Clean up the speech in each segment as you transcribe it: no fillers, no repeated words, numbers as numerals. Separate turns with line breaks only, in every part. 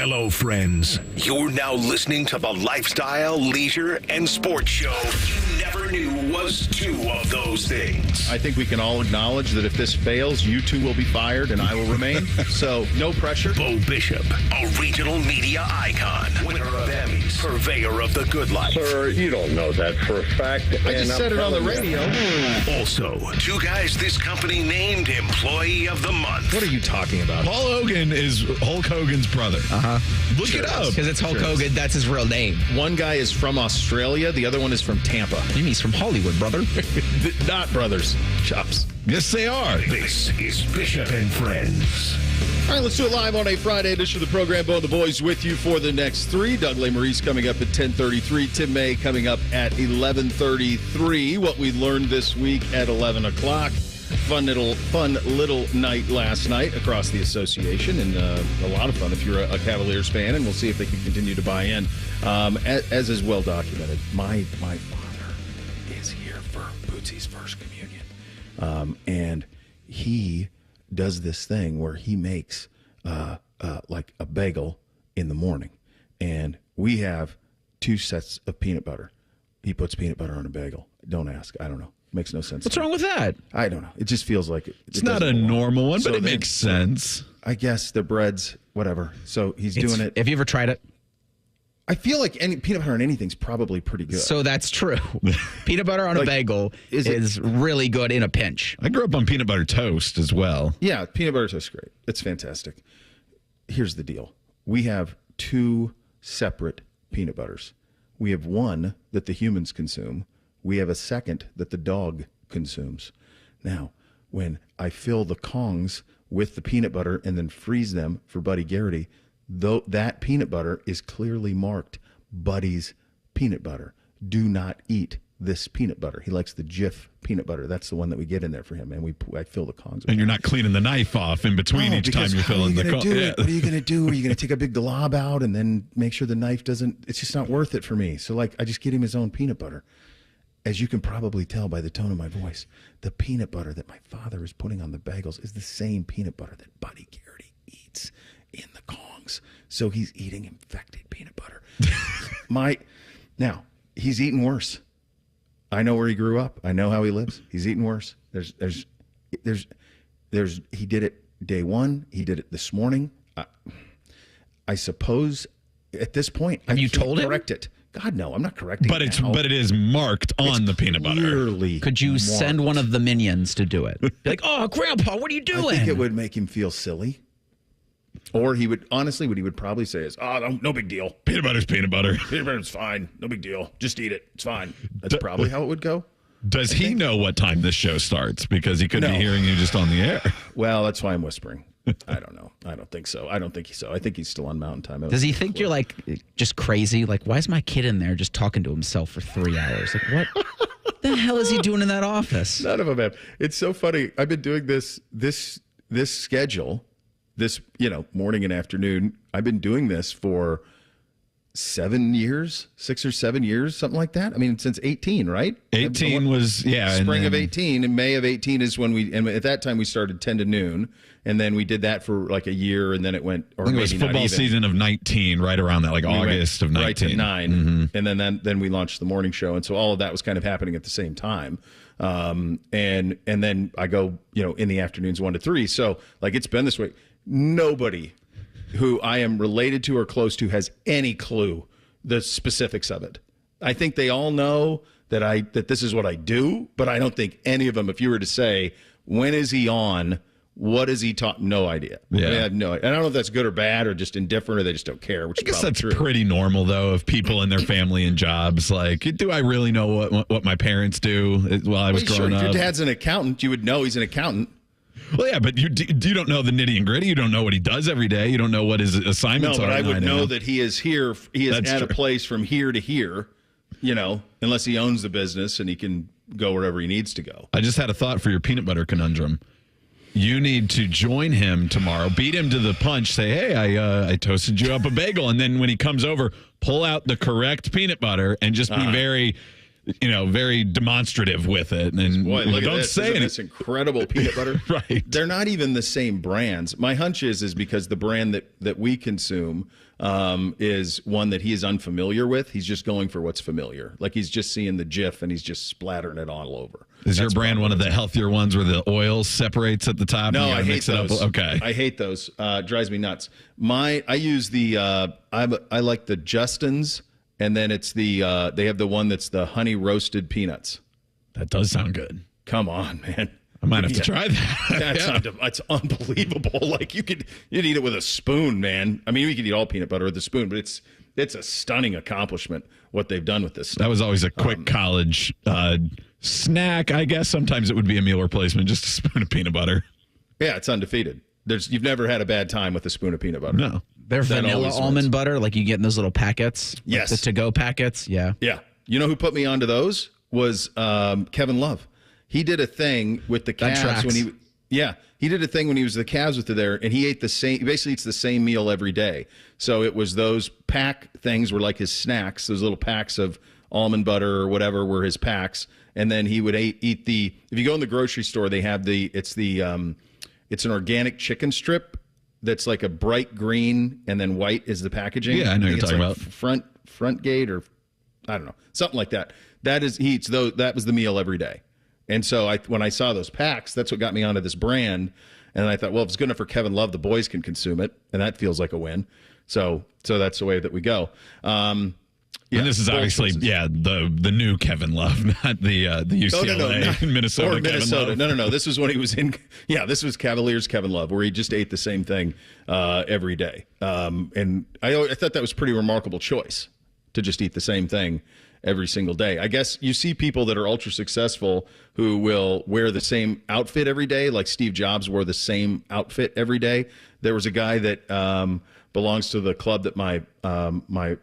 Hello, friends. You're now listening to the lifestyle, leisure, and sports show you never knew was two of those things.
I think we can all acknowledge that if this fails, you two will be fired and I will remain. So, no pressure.
Bo Bishop, a regional media icon, winner of Emmys, purveyor of the good life.
Sir, you don't know that for a fact.
I just said it on the radio.
Also, two guys this company named Employee of the Month.
What are you talking about?
Paul Hogan is Hulk Hogan's brother. Look it up.
Because it's Hulk Hogan. That's his real name.
One guy is from Australia. The other one is from Tampa.
He's from Hollywood, brother.
Not brothers. Chops.
Yes, they are.
This is Bishop and Friends.
All right, let's do it live on a Friday edition of the program. Bo and the boys with you for the next three. Doug Lesmerises coming up at 10:33. Tim May coming up at 11:33. What we learned this week at 11 o'clock. Fun little night last night across the association, and a lot of fun if you're a Cavaliers fan, and we'll see if they can continue to buy in. As is well documented, my father is here for Bootsy's first communion, and he does this thing where he makes like a bagel in the morning, and we have 2 sets of peanut butter. He puts peanut butter on a bagel. Don't ask. I don't know. Makes no sense.
What's wrong with that?
I don't know. It just feels like it.
It's not a normal one, but it makes sense.
I guess the breads, whatever. So he's doing it.
Have you ever tried it?
I feel like any peanut butter on anything's probably pretty good.
So that's true. Peanut butter on a bagel is really good in a pinch.
I grew up on peanut butter toast as well.
Yeah, peanut butter toast is great. It's fantastic. Here's the deal. We have 2 separate peanut butters. We have one that the humans consume. We have a second that the dog consumes. Now, when I fill the Kongs with the peanut butter and then freeze them for Buddy Garrity, though that peanut butter is clearly marked Buddy's peanut butter. Do not eat this peanut butter. He likes the Jif peanut butter. That's the one that we get in there for him, and I fill the Kongs with.
And you're not cleaning the knife off in between each time you're filling the Kong.
Yeah. What are you going to do? Are you going to take a big glob out and then make sure the knife doesn't? It's just not worth it for me. So, I just get him his own peanut butter. As you can probably tell by the tone of my voice, the peanut butter that my father is putting on the bagels is the same peanut butter that Buddy Garrity eats in the Kongs. So he's eating infected peanut butter. Now, he's eating worse. I know where he grew up. I know how he lives. He's eating worse. He did it day one. He did it this morning. I suppose at this point,
have you told him?
Correct it. God, no, I'm not correcting
but
it.
But it is marked on the peanut butter.
Could you send one of the minions to do it? Be like, oh, Grandpa, what are you doing?
I think it would make him feel silly. Or he would, honestly, what he would probably say is, oh, no big deal.
Peanut butter's peanut butter.
Peanut butter's fine. No big deal. Just eat it. It's fine. That's probably how it would go.
Does he know what time this show starts? Because he could be hearing you just on the air.
Well, that's why I'm whispering. I don't know. I don't think so. I think he's still on Mountain Time.
Does he think you're just crazy? Like, why is my kid in there just talking to himself for 3 hours? Like, what the hell is he doing in that office?
None of them have. It's so funny. I've been doing this schedule, morning and afternoon. I've been doing this for 7 years, 6 or 7 years, something like that. I mean, since 18, right?
18 was,
spring of 18, and May of 18 is when and at that time we started 10 to noon, and then we did that for like a year, and then it went, or
I think it was football season of 19, right around that, August of 19.
Right to 9, and then we launched the morning show, and so all of that was kind of happening at the same time. And then I go, in the afternoons 1 to 3. So it's been this way. Nobody who I am related to or close to has any clue the specifics of it. I think they all know that this is what I do, but I don't think any of them, if you were to say, when is he on, what is he talking, no idea.
Yeah.
I have no idea. I don't know if that's good or bad or just indifferent or they just don't care, which
I guess
is probably
that's
true.
Pretty normal, though, of people and their family and jobs. Do I really know what my parents do while I was growing up?
If your dad's an accountant, you would know he's an accountant.
Well, yeah, but you don't know the nitty and gritty. You don't know what he does every day. You don't know what his assignments are.
No, but I would know that he is here. He is at a place from here to here, unless he owns the business and he can go wherever he needs to go.
I just had a thought for your peanut butter conundrum. You need to join him tomorrow, beat him to the punch, say, hey, I toasted you up a bagel. And then when he comes over, pull out the correct peanut butter and just be very very demonstrative with it. And
Boy, look
don't
at this.
say
Isn't
anything.
this incredible peanut butter.
Right.
They're not even the same brands. My hunch is because the brand that we consume is one that he is unfamiliar with. He's just going for what's familiar. Like he's just seeing the GIF and he's just splattering it all over.
Is your brand one of the healthier ones where the oil separates at the top?
No,
and you
I
gotta
hate
mix it up?
those.
Okay.
I hate those. Drives me nuts. I use the I like the Justin's, and then it's the they have the one that's the honey roasted peanuts.
That does sound good.
Come on, man.
I might have to try that.
That's unbelievable. Like you'd eat it with a spoon, man. I mean, you could eat all peanut butter with a spoon, but it's a stunning accomplishment what they've done with this stuff.
That was always a quick college snack, I guess. Sometimes it would be a meal replacement, just a spoon of peanut butter.
Yeah, it's undefeated. You've never had a bad time with a spoon of peanut butter.
No.
They're
That
vanilla
always
almond
wins.
butter, like you get in those little packets. like
Yes.
the to-go packets. Yeah.
Yeah. You know who put me onto those was Kevin Love. He did a thing with the
That
Cavs
tracks.
when he did a thing when he was the Cavs with there, and he ate the same. He basically eats the same meal every day. So it was those pack things were like his snacks. Those little packs of almond butter or whatever were his packs, and then he would eat the. If you go in the grocery store, they have it's an organic chicken strip that's like a bright green, and then white is the packaging.
Yeah, I know
think
you're
it's
talking
like
about.
front gate or I don't know, something like that. That is he eats those. That was the meal every day. And so when I saw those packs, that's what got me onto this brand. And I thought, well, if it's good enough for Kevin Love, the boys can consume it, and that feels like a win. So that's the way that we go.
And this is obviously, the new Kevin Love, not the UCLA
not-
Minnesota
or
Kevin
Minnesota.
Love.
No. This was when he was in. Yeah, this was Cavaliers Kevin Love, where he just ate the same thing every day. And I thought that was a pretty remarkable choice to just eat the same thing every single day. I guess you see people that are ultra successful who will wear the same outfit every day, like Steve Jobs wore the same outfit every day. There was a guy that belongs to the club that my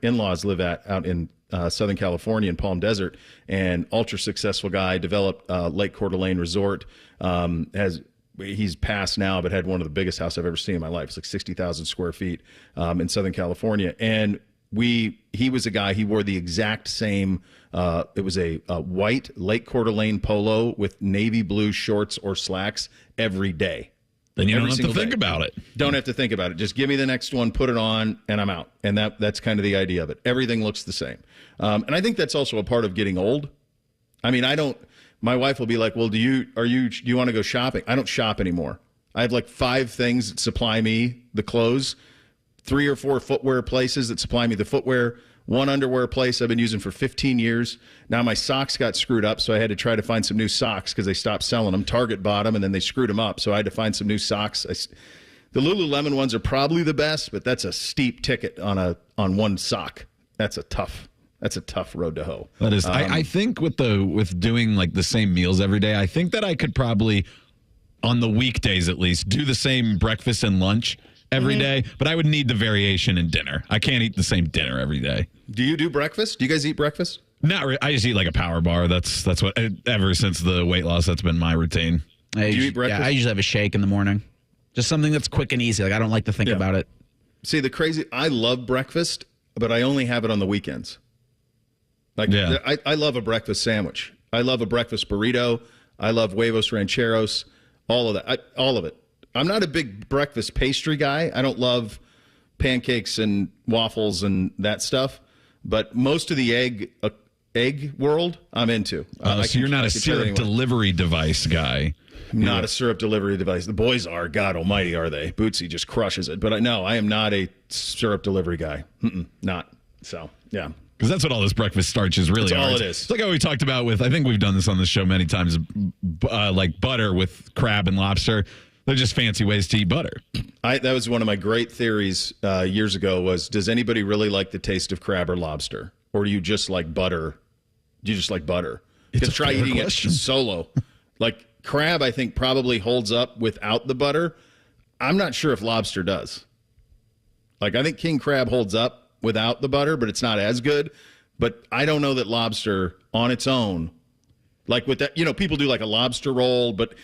in-laws live at out in Southern California in Palm Desert, and ultra successful guy, developed Lake Coeur d'Alene Resort. He's passed now, but had one of the biggest houses I've ever seen in my life. It's like 60,000 square feet in Southern California. And he was a guy, he wore the exact same, it was a white Lake Coeur d'Alene polo with navy blue shorts or slacks every day.
Then you don't
Every
have to
single
think
day.
about it.
Don't have to think about it. Just give me the next one, put it on, and I'm out. And that's kind of the idea of it. Everything looks the same. And I think that's also a part of getting old. I mean, my wife will be like, well, do you want to go shopping? I don't shop anymore. I have like 5 things that supply me the clothes, 3 or 4 footwear places that supply me the footwear, 1 underwear place I've been using for 15 years. Now my socks got screwed up, so I had to try to find some new socks because they stopped selling them. Target bought them, and then they screwed them up, so I had to find some new socks. The Lululemon ones are probably the best, but that's a steep ticket on one sock. That's a tough road to hoe.
That is, I think with doing like the same meals every day, I think that I could probably, on the weekdays at least, do the same breakfast and lunch every day, but I would need the variation in dinner. I can't eat the same dinner every day.
Do you do breakfast? Do you guys eat breakfast?
Not really. I just eat like a power bar. That's what ever since the weight loss, that's been my routine.
Do you eat breakfast?
Yeah, I usually have a shake in the morning. Just something that's quick and easy. Like I don't like to think about it.
See, I love breakfast, but I only have it on the weekends. Like, I love a breakfast sandwich. I love a breakfast burrito. I love huevos rancheros. All of that. All of it. I'm not a big breakfast pastry guy. I don't love pancakes and waffles and that stuff. But most of the egg world, I'm into.
So you're not a syrup delivery device guy.
Not a syrup delivery device. The boys are. God almighty, are they? Bootsy just crushes it. But I am not a syrup delivery guy. Not. So, yeah.
Because that's what all this breakfast starches really
That's
are.
all it is.
It's like how we talked about I think we've done this on the show many times, like butter with crab and lobster. They're just fancy ways to eat butter.
That was one of my great theories years ago was, does anybody really like the taste of crab or lobster? Or do you just like butter? Do you just like butter? Because try eating it solo. Like crab, I think probably holds up without the butter. I'm not sure if lobster does. Like I think king crab holds up without the butter, but it's not as good. But I don't know that lobster on its own, like with that, people do like a lobster roll, but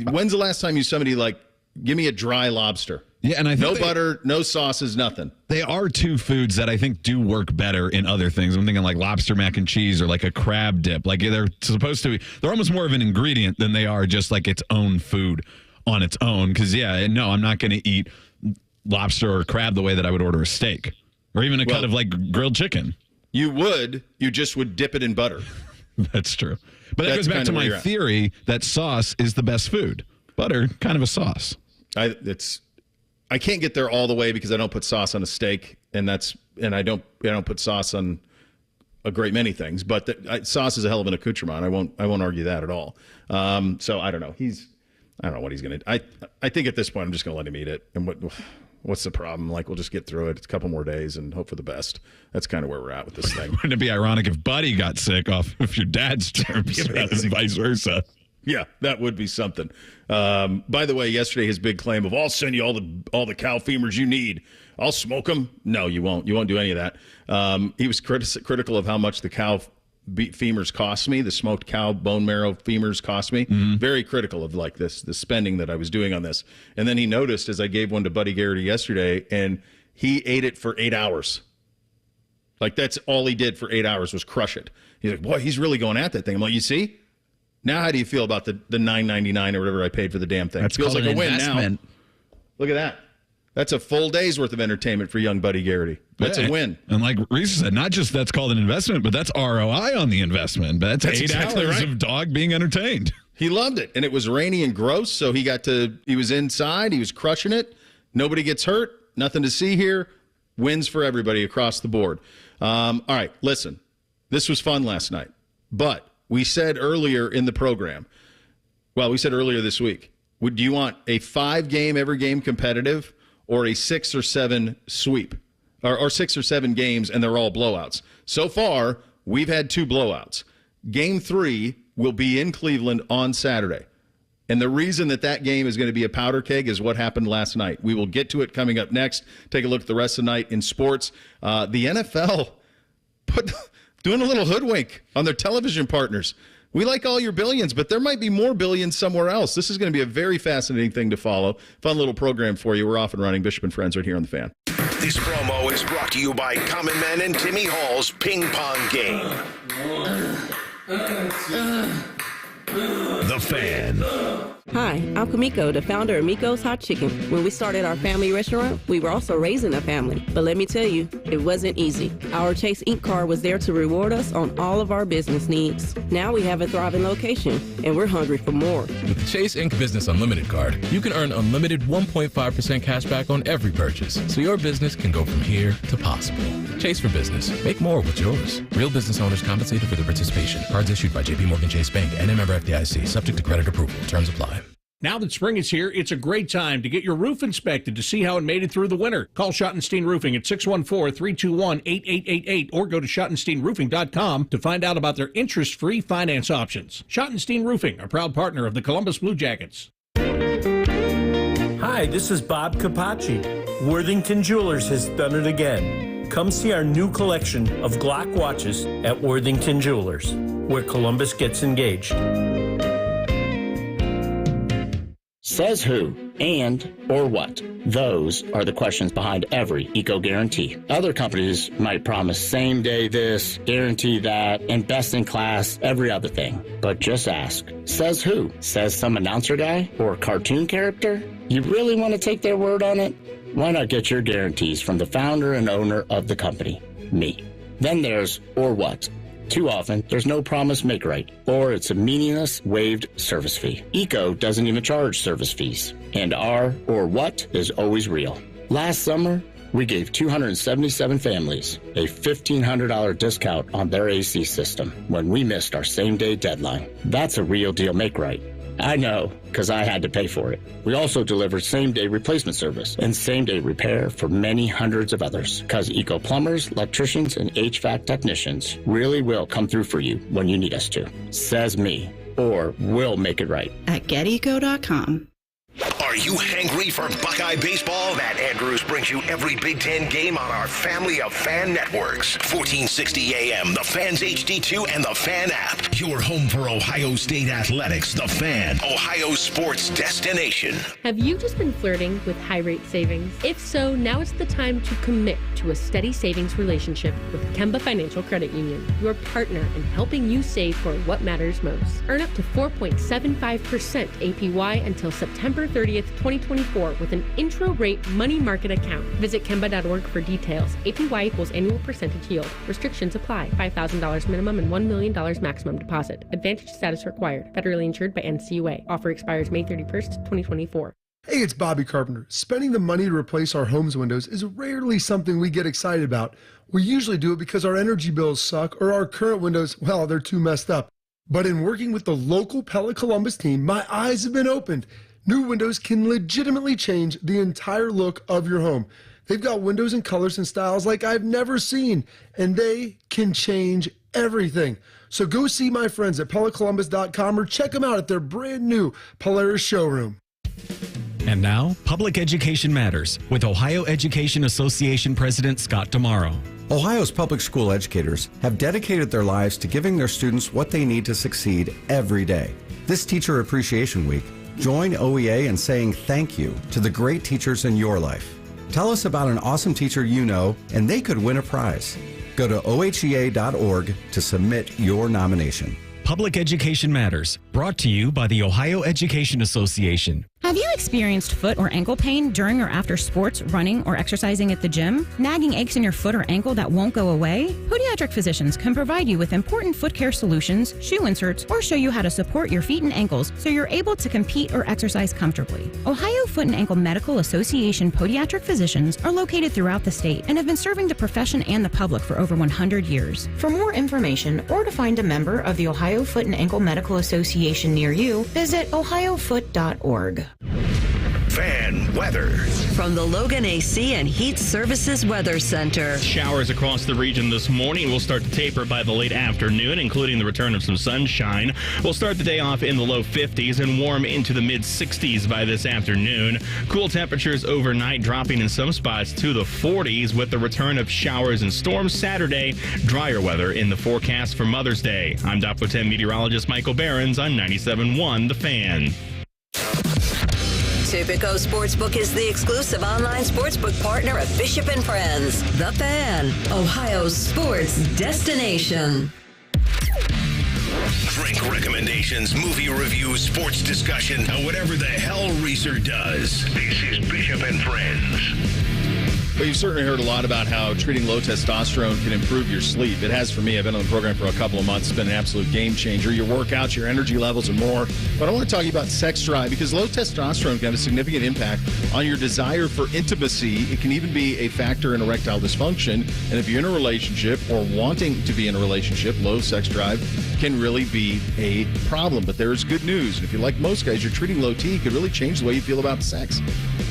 when's the last time somebody like, give me a dry lobster?
Yeah, and I think
no butter, no sauces, nothing.
They are two foods that I think do work better in other things. I'm thinking like lobster mac and cheese or like a crab dip. Like they're supposed to be, they're almost more of an ingredient than they are just like its own food on its own. Because, no, I'm not going to eat lobster or crab the way that I would order a steak or even a cut of like grilled chicken. You just would dip it in butter. That's true. But that goes back to my theory that sauce is the best food. Butter, kind of a sauce. I
can't get there all the way because I don't put sauce on a steak, and I don't put sauce on a great many things. But sauce is a hell of an accoutrement. I won't argue that at all. So I don't know. I don't know what he's gonna. I think at this point I'm just gonna let him eat it. And what's the problem? Like, we'll just get through it. It's a couple more days and hope for the best. That's kind of where we're at with this thing.
Wouldn't it be ironic if Buddy got sick off of your dad's terms and vice versa?
Yeah, that would be something. By the way, yesterday his big claim of I'll send you all the cow femurs you need. I'll smoke them. No, you won't. You won't do any of that. He was critical of how much the cow femurs cost me. The smoked cow bone marrow femurs cost me. Mm-hmm. Very critical of like the spending that I was doing on this. And then he noticed as I gave one to Buddy Garrity yesterday, and he ate it for 8 hours. Like that's all he did for 8 hours was crush it. He's like, boy, he's really going at that thing. I'm like, you see? Now, how do you feel about the $9.99 or whatever I paid for the damn thing?
That's
feels like a win
investment.
now. Look at that. That's a full day's worth of entertainment for young Buddy Garrity. That's a win.
And like Reese said, not just that's called an investment, but that's ROI on the investment. That's 8
exactly
hours
right.
of dog being entertained.
He loved it. And it was rainy and gross, so he was inside. He was crushing it. Nobody gets hurt. Nothing to see here. Wins for everybody across the board. All right, listen. This was fun last night. But we said earlier in the program, we said earlier this week, do you want a 5-game, every game competitive, or a 6 or 7 sweep? Or 6 or 7 games, and they're all blowouts. So far, we've had 2 blowouts. Game 3 will be in Cleveland on Saturday. And the reason that game is going to be a powder keg is what happened last night. We will get to it coming up next. Take a look at the rest of the night in sports. The NFL doing a little hoodwink on their television partners. We like all your billions, but there might be more billions somewhere else. This is going to be a very fascinating thing to follow. Fun little program for you. We're off and running. Bishop and Friends right here on The Fan.
This promo is brought to you by Common Man and Timmy Hall's Ping Pong Game. The Fan.
Hi, I'm Kamiko, the founder of Miko's Hot Chicken. When we started our family restaurant, we were also raising a family. But let me tell you, it wasn't easy. Our Chase Inc. card was there to reward us on all of our business needs. Now we have a thriving location, and we're hungry for more.
With the Chase Inc. Business Unlimited card, you can earn unlimited 1.5% cash back on every purchase, so your business can go from here to possible. Chase for Business. Make more with yours. Real business owners compensated for their participation. Cards issued by J.P. Morgan Chase Bank and a member FDIC. Subject to credit approval. Terms apply.
Now that spring is here, it's a great time to get your roof inspected to see how it made it through the winter. Call Schottenstein Roofing at 614-321-8888 or go to SchottensteinRoofing.com to find out about their interest-free finance options. Schottenstein Roofing, a proud partner of the Columbus Blue Jackets.
Hi, this is Bob Capacci. Worthington Jewelers has done it again. Come see our new collection of Glock watches at Worthington Jewelers, where Columbus gets engaged.
Says who and or what? Those are the questions behind every eco guarantee. Other companies might promise same day this, guarantee that, and best in class every other thing. But just ask, says who? Says some announcer guy or cartoon character? You really want to take their word on it? Why not get your guarantees from the founder and owner of the company, me? Then there's or what. Too often, there's no promise make right, or it's a meaningless waived service fee. ECO doesn't even charge service fees, and our or what is always real. Last summer, we gave 277 families a $1,500 discount on their AC system when we missed our same-day deadline. That's a real deal make right. I know, because I had to pay for it. We also delivered same-day replacement service and same-day repair for many hundreds of others, because Eco plumbers, electricians, and HVAC technicians really will come through for you when you need us to. Says me, or we'll make it right.
At GetEco.com.
Are you hangry for Buckeye baseball? Matt Andrews brings you every Big Ten game on our family of fan networks. 1460 AM, The Fan's HD2, and The Fan app. Your home for Ohio State athletics. The Fan, Ohio sports destination.
Have you just been flirting with high-rate savings? If so, now is the time to commit to a steady savings relationship with Kemba Financial Credit Union, your partner in helping you save for what matters most. Earn up to 4.75% APY until September 30th, 2024 with an intro rate money market account. Visit Kemba.org for details. APY equals annual percentage yield. Restrictions apply. $5,000 minimum and $1 million maximum deposit. Advantage status required. Federally insured by NCUA. Offer expires May 31st, 2024.
Hey, it's Bobby Carpenter. Spending the money to replace our home's windows is rarely something we get excited about. We usually do it because our energy bills suck or our current windows, well, they're too messed up. But in working with the local Pella Columbus team, my eyes have been opened. New windows can legitimately change the entire look of your home. They've got windows in colors and styles like I've never seen, and they can change everything. So go see my friends at PellaColumbus.com or check them out at their brand new Polaris showroom.
And now, Public Education Matters with Ohio Education Association President Scott Tomorrow.
Ohio's public school educators have dedicated their lives to giving their students what they need to succeed every day. This Teacher Appreciation Week, join OEA in saying thank you to the great teachers in your life. Tell us about an awesome teacher you know, and they could win a prize. Go to ohea.org to submit your nomination.
Public Education Matters, brought to you by the Ohio Education Association.
Have you experienced foot or ankle pain during or after sports, running, or exercising at the gym? Nagging aches in your foot or ankle that won't go away? Podiatric physicians can provide you with important foot care solutions, shoe inserts, or show you how to support your feet and ankles so you're able to compete or exercise comfortably. Ohio Foot and Ankle Medical Association podiatric physicians are located throughout the state and have been serving the profession and the public for over 100 years. For more information or to find a member of the Ohio Foot and Ankle Medical Association near you, visit ohiofoot.org.
Fan weather.
From the Logan AC and Heat Services Weather Center.
Showers across the region this morning will start to taper by the late afternoon, including the return of some sunshine. We'll start the day off in the low 50s and warm into the mid 60s by this afternoon. Cool temperatures overnight, dropping in some spots to the 40s with the return of showers and storms Saturday. Drier weather in the forecast for Mother's Day. I'm Doppler 10 meteorologist Michael Behrens on 97.1 The Fan.
Tipico Sportsbook is the exclusive online sportsbook partner of Bishop & Friends. The Fan, Ohio's sports destination.
Drink recommendations, movie reviews, sports discussion, or whatever the hell Reeser does. This is Bishop & Friends.
Well, you've certainly heard a lot about how treating low testosterone can improve your sleep. It has for me. I've been on the program for a couple of months. It's been an absolute game changer. Your workouts, your energy levels, and more. But I want to talk to you about sex drive because low testosterone can have a significant impact on your desire for intimacy. It can even be a factor in erectile dysfunction. And if you're in a relationship or wanting to be in a relationship, low sex drive can really be a problem. But there's good news. And if you're like most guys, you're treating low T could really change the way you feel about sex,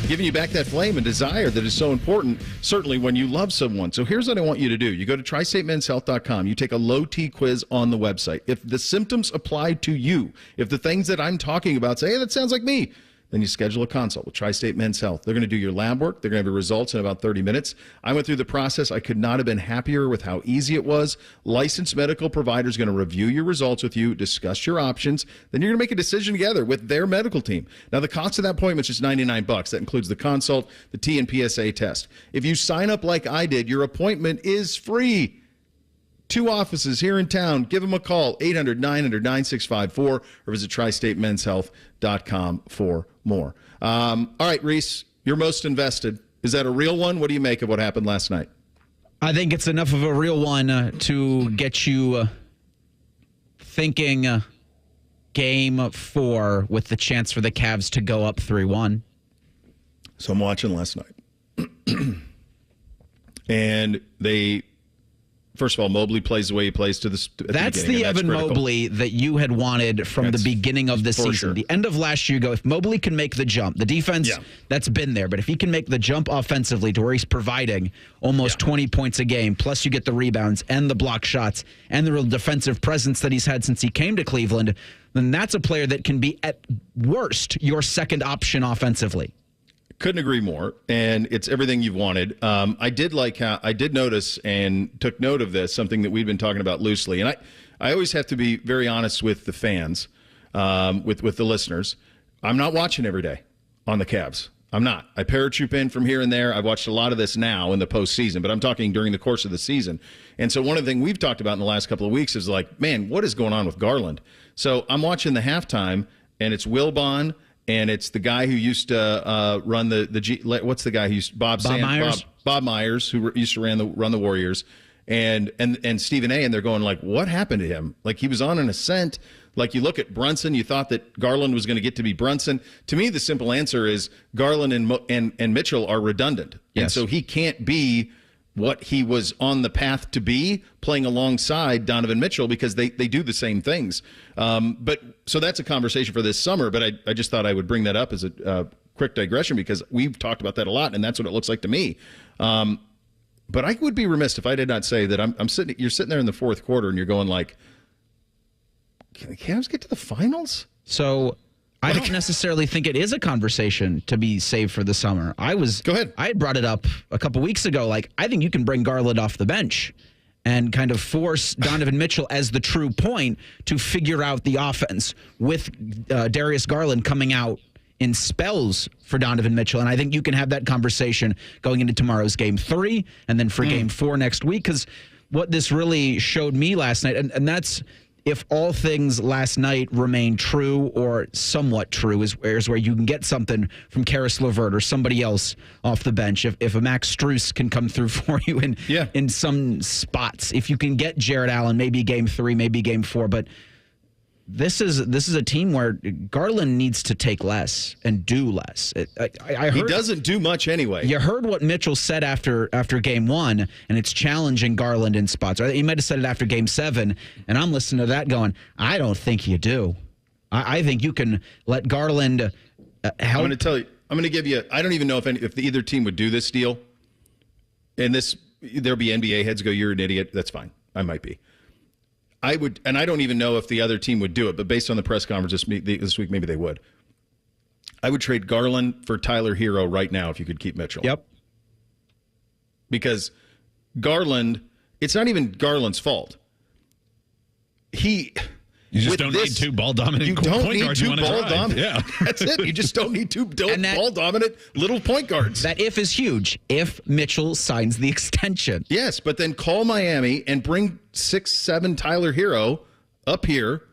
giving you back that flame and desire that is so important, certainly when you love someone. So here's what I want you to do. You go to tristatemenshealth.com. You take a low T quiz on the website. If the symptoms apply to you, if the things that I'm talking about say, hey, that sounds like me, then you schedule a consult with Tri-State Men's Health. They're going to do your lab work. They're going to have your results in about 30 minutes. I went through the process. I could not have been happier with how easy it was. Licensed medical provider is going to review your results with you, discuss your options. Then you're going to make a decision together with their medical team. Now, the cost of that appointment is just $99. That includes the consult, the T and PSA test. If you sign up like I did, your appointment is free. 2 offices here in town. Give them a call, 800-900-9654, or visit tristatemenshealth.com for more. All right, Reese, you're most invested. Is that a real one? What do you make of what happened last night?
I think it's enough of a real one to get you thinking game 4 with the chance for the Cavs to go up 3-1.
So I'm watching last night. And they... First of all, Mobley plays the way he plays to the
That's the Evan Mobley that you had wanted from the beginning of the season.
Sure.
The end of last year, you go, if Mobley can make the jump, the defense, that's been there. But if he can make the jump offensively to where he's providing almost 20 points a game, plus you get the rebounds and the block shots and the real defensive presence that he's had since he came to Cleveland, then that's a player that can be, at worst, your second option offensively.
Couldn't agree more, and it's everything you've wanted. I did notice and took note of this, something that we've been talking about loosely, and I always have to be very honest with the fans, with the listeners. I'm not watching every day on the Cavs. I'm not. I paratroop in from here and there. I've watched a lot of this now in the postseason, but I'm talking during the course of the season. And so one of the things we've talked about in the last couple of weeks is like, man, what is going on with Garland? So I'm watching the halftime, and it's Wilbon, and it's the guy who used to run what's the guy who used Bob Myers, who used to run the Warriors, and Stephen A. And they're going like, what happened to him? Like, he was on an ascent. Like, you look at Brunson, you thought that Garland was going to get to be Brunson. To me, the simple answer is Garland and Mitchell are redundant. Yes. And so he can't be what he was on the path to be playing alongside Donovan Mitchell, because they do the same things. But so that's a conversation for this summer, but I just thought I would bring that up as a quick digression, because we've talked about that a lot, and that's what it looks like to me. But I would be remiss if I did not say that you're sitting there in the fourth quarter and you're going like, can the Cavs get to the finals?
So I don't necessarily think it is a conversation to be saved for the summer. Go ahead. I had brought it up a couple weeks ago. Like, I think you can bring Garland off the bench and kind of force Donovan Mitchell as the true point to figure out the offense with Darius Garland coming out in spells for Donovan Mitchell. And I think you can have that conversation going into tomorrow's Game 3 and then for Game 4 next week. Because what this really showed me last night, and that's, if all things last night remain true or somewhat true, is where you can get something from Karis LeVert or somebody else off the bench. If a Max Strus can come through for you in some spots, if you can get Jared Allen, maybe Game 3, maybe Game 4, but this is a team where Garland needs to take less and do less. I heard,
he doesn't do much anyway.
You heard what Mitchell said after Game 1, and it's challenging Garland in spots. He might have said it after Game 7, and I'm listening to that going, I don't think you do. I think you can let Garland help.
I'm going to tell you. I'm going to give you. I don't even know if either team would do this deal. And there'll be NBA heads go, you're an idiot. That's fine. I might be. I would, and I don't even know if the other team would do it, but based on the press conference this week, maybe they would. I would trade Garland for Tyler Hero right now if you could keep Mitchell.
Yep.
Because Garland, it's not even Garland's fault.
You just don't need two ball-dominant point guards. You don't need two ball-dominant.
Yeah. That's it. You just don't need two ball-dominant little point guards.
That if is huge. If Mitchell signs the extension.
Yes, but then call Miami and bring 6'7" Tyler Hero up here,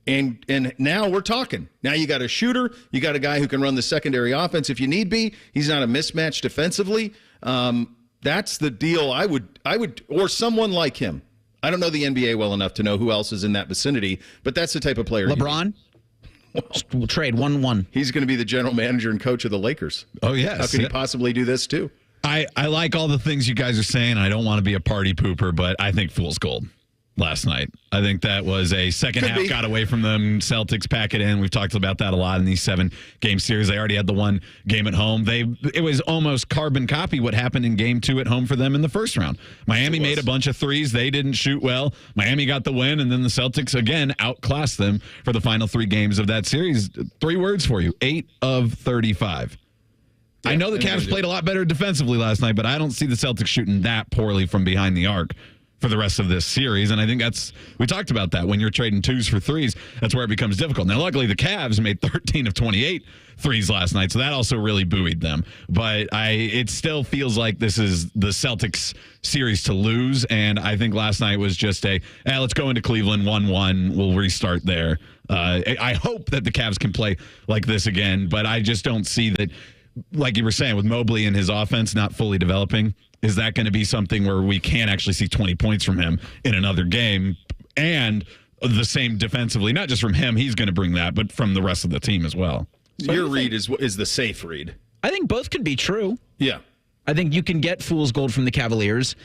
and now we're talking. Now you got a shooter. You got a guy who can run the secondary offense if you need be. He's not a mismatch defensively. That's the deal I would, or someone like him. I don't know the NBA well enough to know who else is in that vicinity, but that's the type of player.
LeBron? We'll trade 1-1.
He's going to be the general manager and coach of the Lakers.
Oh, yes.
How could he possibly do this, too?
I like all the things you guys are saying. I don't want to be a party pooper, but I think fool's gold last night. I think that was a second half got away from them. Celtics pack it in. We've talked about that a lot in these 7-game series. They already had the one game at home. It was almost carbon copy what happened in Game 2 at home for them in the first round. Miami made a bunch of threes. They didn't shoot well. Miami got the win, and then the Celtics again outclassed them for the final 3 games of that series. 3 words for you: 8 of 35. I know the Cavs played a lot better defensively last night, but I don't see the Celtics shooting that poorly from behind the arc for the rest of this series. And I think we talked about that. When you're trading 2s for 3s, that's where it becomes difficult. Now, luckily, the Cavs made 13 of 28 threes last night, so that also really buoyed them. But it still feels like this is the Celtics series to lose, and I think last night was just let's go into Cleveland 1-1. We'll restart there. I hope that the Cavs can play like this again, but I just don't see that, like you were saying, with Mobley and his offense not fully developing. Is that going to be something where we can actually see 20 points from him in another game, and the same defensively? Not just from him, he's going to bring that, but from the rest of the team as well.
So your read is the safe read.
I think both could be true.
Yeah.
I think you can get fool's gold from the Cavaliers.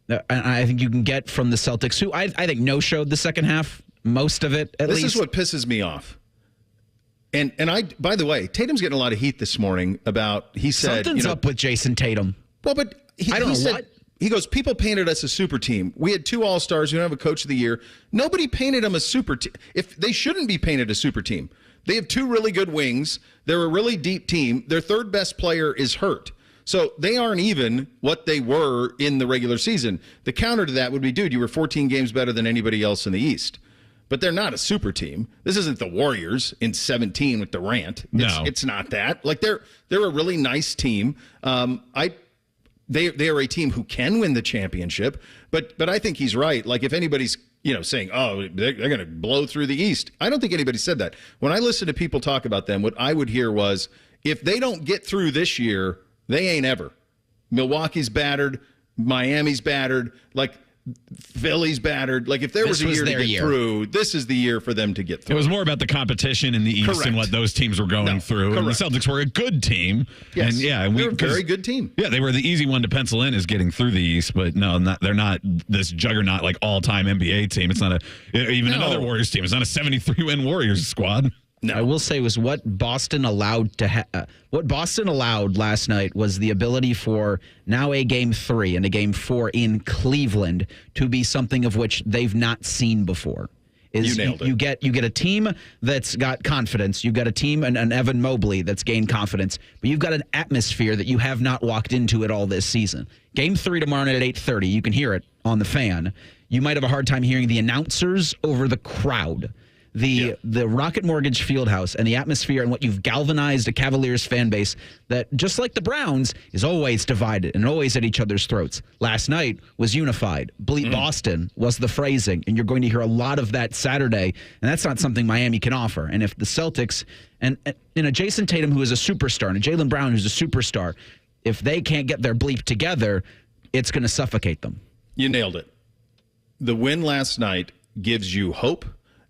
And I think you can get from the Celtics, who I think no-showed the second half, most of it at least.
This is what pisses me off. And by the way, Tatum's getting a lot of heat this morning about, he said...
Something's up with Jason Tatum.
Well, but
I don't know what.
he goes, people painted us a super team. We had 2 All-Stars. We don't have a coach of the year. Nobody painted them a super team. If they shouldn't be painted a super team. They have 2 really good wings. They're a really deep team. Their third best player is hurt. So they aren't even what they were in the regular season. The counter to that would be, dude, you were 14 games better than anybody else in the East. But they're not a super team. This isn't the Warriors in 17 with Durant. It's not that. Like they're a really nice team. They are a team who can win the championship. But I think he's right. Like if anybody's saying, oh, they're going to blow through the East. I don't think anybody said that. When I listen to people talk about them, what I would hear was, if they don't get through this year, they ain't ever. Milwaukee's battered. Miami's battered. Like Philly's battered. Like if there was a year to get through, this is the year for them to get through.
It was more about the competition in the East and what those teams were going through. And the Celtics were a good team.
Yes.
And
they were a very good team.
Yeah, they were the easy one to pencil in as getting through the East, but no, they're not this juggernaut like all-time NBA team. It's not another Warriors team. It's not a 73-win Warriors squad.
No. I will say was what Boston allowed last night was the ability for now a Game 3 and a Game 4 in Cleveland to be something of which they've not seen before. You nailed it. You get a team that's got confidence. You've got a team and Evan Mobley that's gained confidence, but you've got an atmosphere that you have not walked into at all this season. Game 3 tomorrow night at 8:30. You can hear it on the Fan. You might have a hard time hearing the announcers over the crowd. The Rocket Mortgage Fieldhouse and the atmosphere and what you've galvanized a Cavaliers fan base that, just like the Browns, is always divided and always at each other's throats. Last night was unified. Bleep Boston was the phrasing, and you're going to hear a lot of that Saturday, and that's not something Miami can offer. And if the Celtics and a Jason Tatum, who is a superstar, and a Jaylen Brown, who's a superstar, if they can't get their bleep together, it's going to suffocate them.
You nailed it. The win last night gives you hope.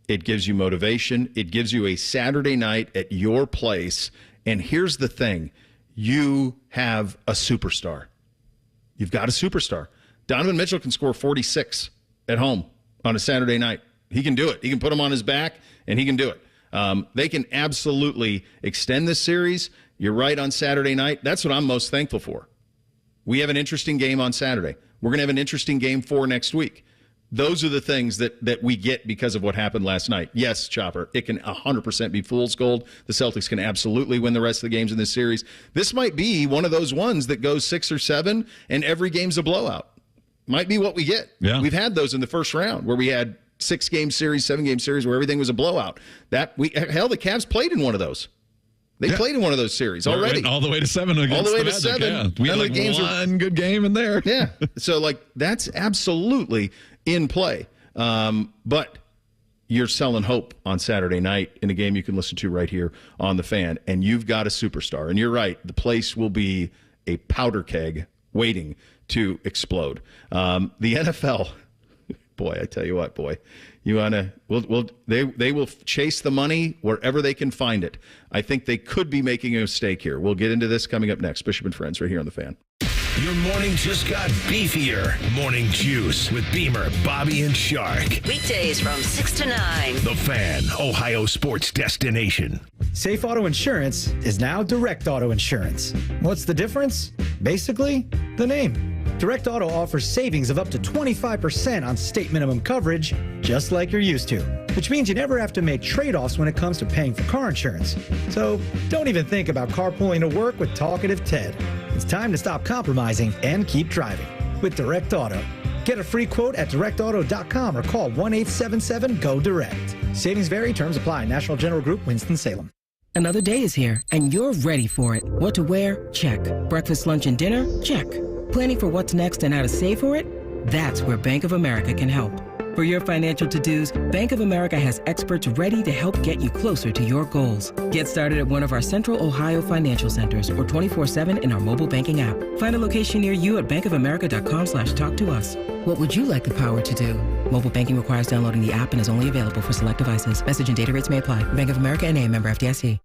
It gives you motivation. It gives you a Saturday night at your place. And here's the thing. You have a superstar. You've got a superstar. Donovan Mitchell can score 46 at home on a Saturday night. He can do it. He can put him on his back, and he can do it. They can absolutely extend this series. You're right on Saturday night. That's what I'm most thankful for. We have an interesting game on Saturday. We're going to have an interesting Game 4 next week. Those are the things that we get because of what happened last night. Yes, Chopper, it can 100% be fool's gold. The Celtics can absolutely win the rest of the games in this series. This might be one of those ones that goes 6 or 7, and every game's a blowout. Might be what we get. Yeah. We've had those in the first round where we had 6-game series, 7-game series where everything was a blowout. The Cavs played in one of those. They played in one of those series already.
All the way to 7 against
all the way
the
to
Magic,
7.
Yeah. We had like one good game in there.
Yeah. So, that's absolutely in play. But you're selling hope on Saturday night in a game you can listen to right here on The Fan. And you've got a superstar. And you're right. The place will be a powder keg waiting to explode. The NFL, boy, I tell you what, boy. You wanna? They will chase the money wherever they can find it. I think they could be making a mistake here. We'll get into this coming up next. Bishop and Friends, right here on The Fan.
Your morning just got beefier. Morning Juice with Beamer, Bobby, and Shark.
Weekdays from 6 to 9.
The Fan, Ohio sports destination.
Safe Auto Insurance is now Direct Auto Insurance. What's the difference? Basically, the name. Direct Auto offers savings of up to 25% on state minimum coverage, just like you're used to, which means you never have to make trade-offs when it comes to paying for car insurance. So don't even think about carpooling to work with talkative Ted. It's time to stop compromising and keep driving with Direct Auto. Get a free quote at directauto.com or call 1-877-GO-DIRECT. Savings vary, terms apply. National General Group, Winston-Salem.
Another day is here, and you're ready for it. What to wear? Check. Breakfast, lunch, and dinner? Check. Planning for what's next and how to save for it? That's where Bank of America can help. For your financial to-dos, Bank of America has experts ready to help get you closer to your goals. Get started at one of our Central Ohio financial centers or 24/7 in our mobile banking app. Find a location near you at bankofamerica.com/talktous. What would you like the power to do? Mobile banking requires downloading the app and is only available for select devices. Message and data rates may apply. Bank of America N.A., member FDIC.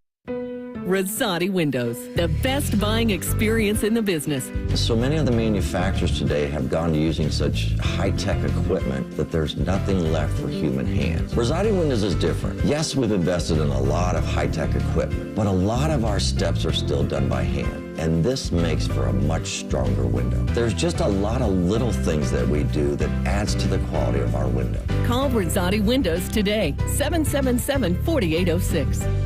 Rosati Windows, the best buying experience in the business.
So many of the manufacturers today have gone to using such high-tech equipment that there's nothing left for human hands. Rosati Windows is different. Yes, we've invested in a lot of high-tech equipment, but a lot of our steps are still done by hand. and this makes for a much stronger window. There's just a lot of little things that we do that adds to the quality of our window.
Call Rosati Windows today, 777-4806.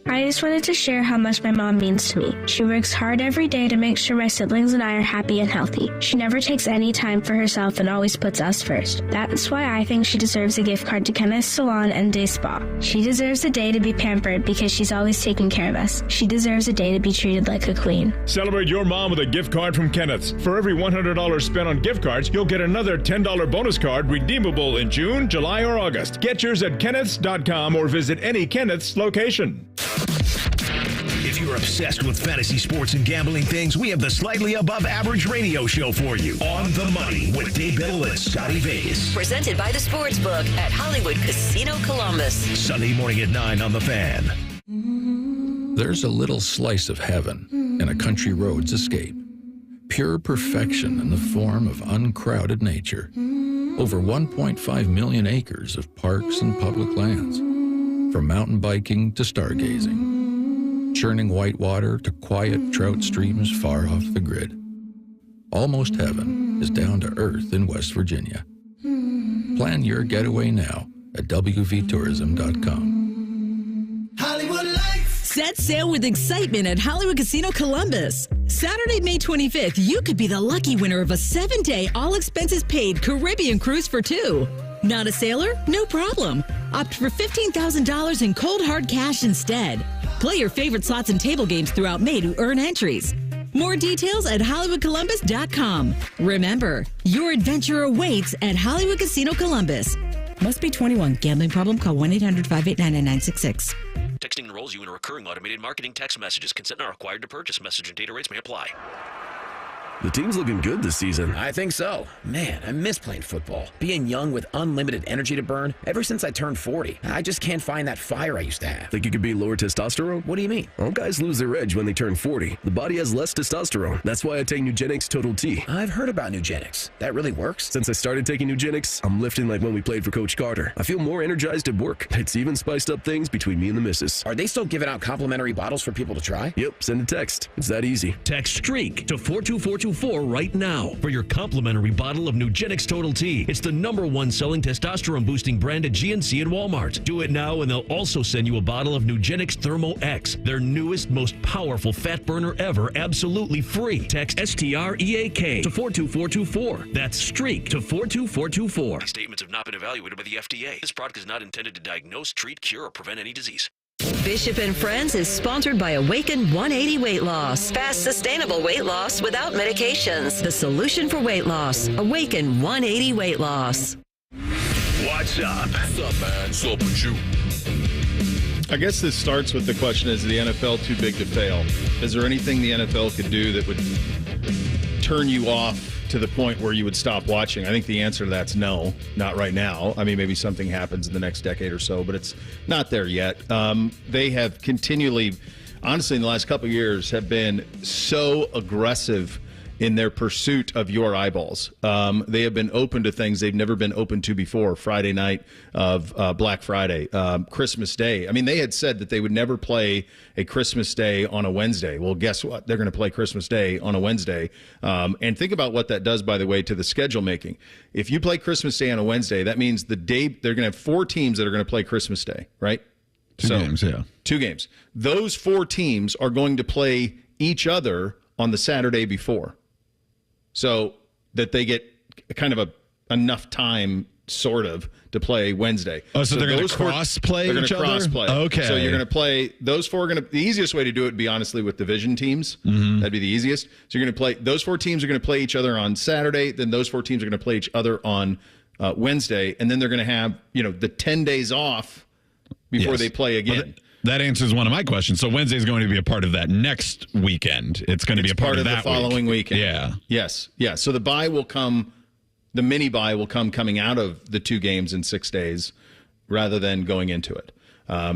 I just wanted to share how much my mom means to me. She works hard every day to make sure my siblings and I are happy and healthy. She never takes any time for herself and always puts us first. That's why I think she deserves a gift card to Kenneth's Salon and Day Spa. She deserves a day to be pampered because she's always taking care of us. She deserves a day to be treated like a queen.
Celebrate your mom with a gift card from Kenneth's. For every $100 spent on gift cards, you'll get another $10 bonus card redeemable in June, July, or August. Get yours at kenneths.com or visit any Kenneth's location.
If you're obsessed with fantasy sports and gambling things, we have the slightly above average radio show for you. On the Money with Dave Biddle and Scotty Vegas.
Presented by the Sportsbook at Hollywood Casino Columbus.
Sunday morning at 9 on The Fan.
There's a little slice of heaven in a country road's escape. Pure perfection in the form of uncrowded nature. Over 1.5 million acres of parks and public lands. From mountain biking to stargazing. Churning whitewater to quiet trout streams far off the grid. Almost heaven is down to earth in West Virginia. Plan your getaway now at wvtourism.com.
Hollywood Lights. Set sail with excitement at Hollywood Casino Columbus. Saturday, May 25th, you could be the lucky winner of a 7-day, all-expenses-paid Caribbean cruise for two. Not a sailor? No problem. Opt for $15,000 in cold hard cash instead. Play your favorite slots and table games throughout May to earn entries. More details at HollywoodColumbus.com. Remember, your adventure awaits at Hollywood Casino Columbus. Must be 21. Gambling problem? Call 1-800-589-9966.
Texting enrolls you in a recurring automated marketing text messages. Consent not required to purchase. Message and data rates may apply.
The team's looking good this season.
I think so. Man, I miss playing football. Being young with unlimited energy to burn. Ever since I turned 40, I just can't find that fire I used to have.
Think you could be lower testosterone?
What do you mean?
All guys lose their edge when they turn 40. The body has less testosterone. That's why I take Nugenix Total T.
I've heard about Nugenix. That really works?
Since I started taking Nugenix, I'm lifting like when we played for Coach Carter. I feel more energized at work. It's even spiced up things between me and the missus.
Are they still giving out complimentary bottles for people to try?
Yep, send a text. It's that easy.
Text STREAK to 42424 right now for your complimentary bottle of Nugenix Total T. It's the #1 selling testosterone boosting brand at GNC and Walmart. Do it now and they'll also send you a bottle of Nugenix Thermo X, their newest, most powerful fat burner ever, absolutely free. Text STREAK to 42424. That's STREAK to 42424. These statements have not been evaluated by the FDA. This product is not intended to diagnose, treat, cure, or prevent any disease.
Bishop and Friends is sponsored by Awaken 180 Weight Loss. Fast, sustainable weight loss without medications. The solution for weight loss. Awaken 180 Weight Loss.
What's up?
What's up, man? What's up with you?
I guess this starts with the question, is the NFL too big to fail? Is there anything the NFL could do that would turn you off to the point where you would stop watching? I think the answer to that's no, not right now. I mean, maybe something happens in the next decade or so, but it's not there yet. They have continually, honestly, in the last couple of years, have been so aggressive in their pursuit of your eyeballs. They have been open to things they've never been open to before. Friday night of Black Friday, Christmas Day. I mean, they had said that they would never play a Christmas Day on a Wednesday. Well, guess what? They're going to play Christmas Day on a Wednesday. And think about what that does, by the way, to the schedule making. If you play Christmas Day on a Wednesday, that means the day they're going to have 4 teams that are going to play Christmas Day, right?
2 games, yeah.
2 games. Those 4 teams are going to play each other on the Saturday before. So that they get kind of enough time, sort of, to play Wednesday.
Oh, so they're going to cross-play each other?
They're going to cross-play.
Okay.
So you're going to play, those 4 are going to, the easiest way to do it would be, honestly, with division teams. Mm-hmm. That'd be the easiest. So you're going to play, those 4 teams are going to play each other on Saturday, then those 4 teams are going to play each other on Wednesday, and then they're going to have, the 10 days off before they play again.
Well, that answers one of my questions. So Wednesday is going to be a part of that next weekend. It's going to be a part of that
the following weekend.
Yeah.
Yes. Yeah. So the bye will come, the mini bye will come coming out of the 2 games in 6 days rather than going into it.